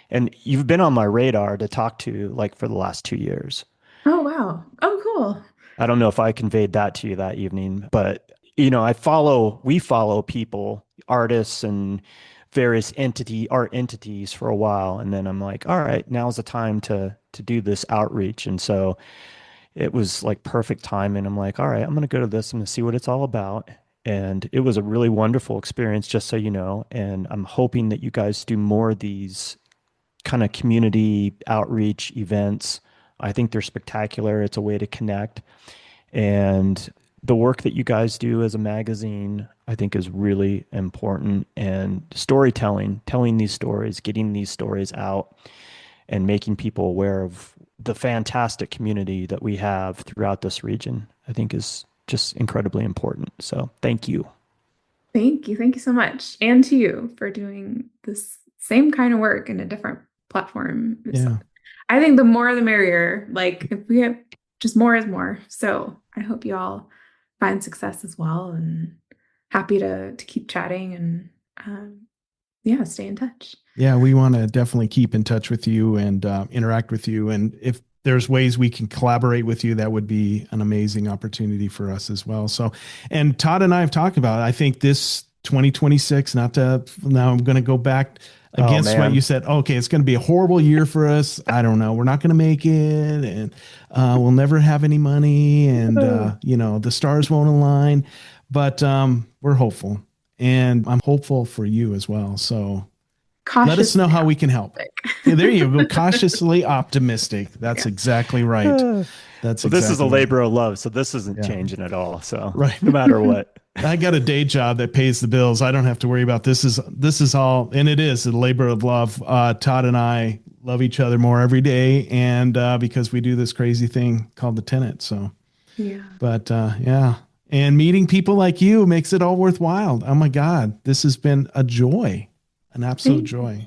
and you've been on my radar to talk to like for the last 2 years. Oh, wow. Oh, cool. I don't know if I conveyed that to you that evening, but we follow people, artists and various art entities for a while. And then I'm like, all right, now's the time to do this outreach. And so it was like perfect timing. I'm like, all right, I'm going to go to this. I'm going to see what it's all about. And it was a really wonderful experience, just so you know. And I'm hoping that you guys do more of these kind of community outreach events. I think they're spectacular. It's a way to connect. And the work that you guys do as a magazine, I think is really important. And storytelling, telling these stories, getting these stories out and making people aware of the fantastic community that we have throughout this region, I think is just incredibly important. So thank you. Thank you. Thank you so much. And to you for doing this same kind of work in a different platform. Yeah. I think the more the merrier. Like if we have just more is more. So I hope you all find success as well and happy to keep chatting and yeah, stay in touch. Yeah, we want to definitely keep in touch with you and interact with you. And if there's ways we can collaborate with you, that would be an amazing opportunity for us as well. So, and Todd and I have talked about, I think this 2026, now I'm going to go back against what you said. Okay, it's going to be a horrible year for us. I don't know. We're not going to make it, and we'll never have any money, and the stars won't align. But we're hopeful, and I'm hopeful for you as well. So let us know how we can help. Yeah, there you go. Cautiously optimistic. That's exactly right. That's this is a exactly labor of love, so this isn't changing at all. So right. No matter what. I got a day job that pays the bills. I don't have to worry about this. This is all, and it is a labor of love. Todd and I love each other more every day, and because we do this crazy thing called the Tenant. So, yeah. But yeah, and meeting people like you makes it all worthwhile. Oh my God, this has been a joy, an absolute joy.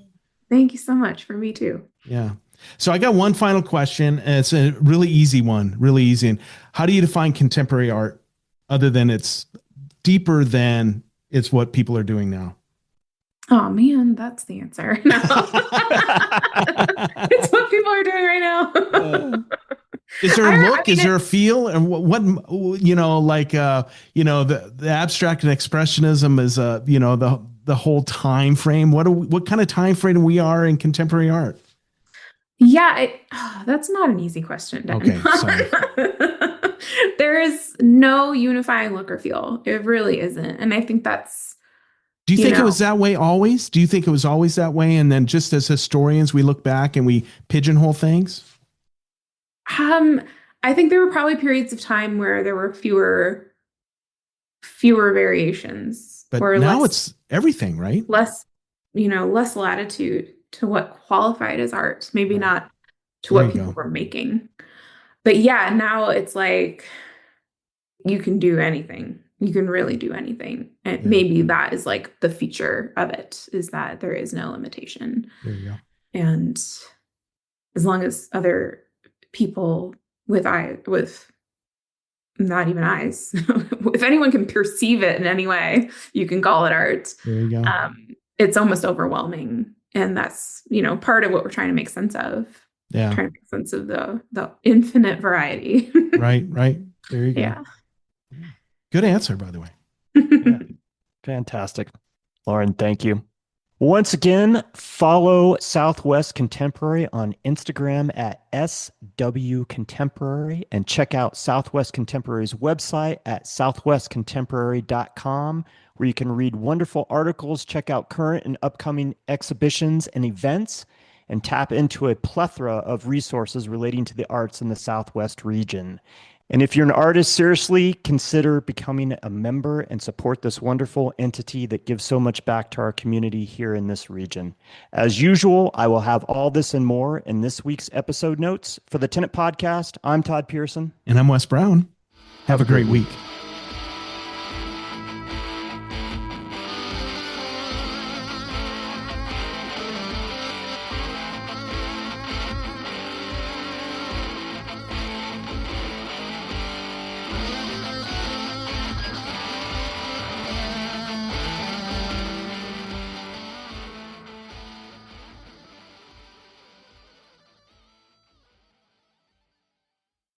Thank you so much. For me too. Yeah. So I got one final question, and it's a really easy one, really easy. And how do you define contemporary art, other than it's deeper than it's what people are doing now? Oh man, that's the answer. No. It's what people are doing right now. Is there a look? Is there a feel? And what the abstract and expressionism is the whole time frame. What kind of time frame we are in contemporary art? Yeah, that's not an easy question, Dan. Okay, sorry. There is no unifying look or feel. It really isn't. And I think that's. Do you think it was that way always? Do you think it was always that way? And then just as historians, we look back and we pigeonhole things? I think there were probably periods of time where there were fewer variations. But now it's everything, right? Less latitude to what qualified as art, maybe not to what people were making. But yeah, now it's like you can do anything. You can really do anything. And maybe that is like the feature of it, is that there is no limitation. There you go. And as long as other people with not even eyes, if anyone can perceive it in any way, you can call it art. There you go. It's almost overwhelming. And that's, part of what we're trying to make sense of. Yeah. Trying to make sense of the infinite variety. Right. There you go. Yeah. Good answer, by the way. Yeah. Fantastic. Lauren, thank you. Once again, follow Southwest Contemporary on Instagram at SW Contemporary and check out Southwest Contemporary's website at southwestcontemporary.com, where you can read wonderful articles, check out current and upcoming exhibitions and events, and tap into a plethora of resources relating to the arts in the Southwest region. And if you're an artist, seriously consider becoming a member and support this wonderful entity that gives so much back to our community here in this region. As usual, I will have all this and more in this week's episode notes. For the Tenant Podcast, I'm Todd Pearson. And I'm Wes Brown. Have a great week.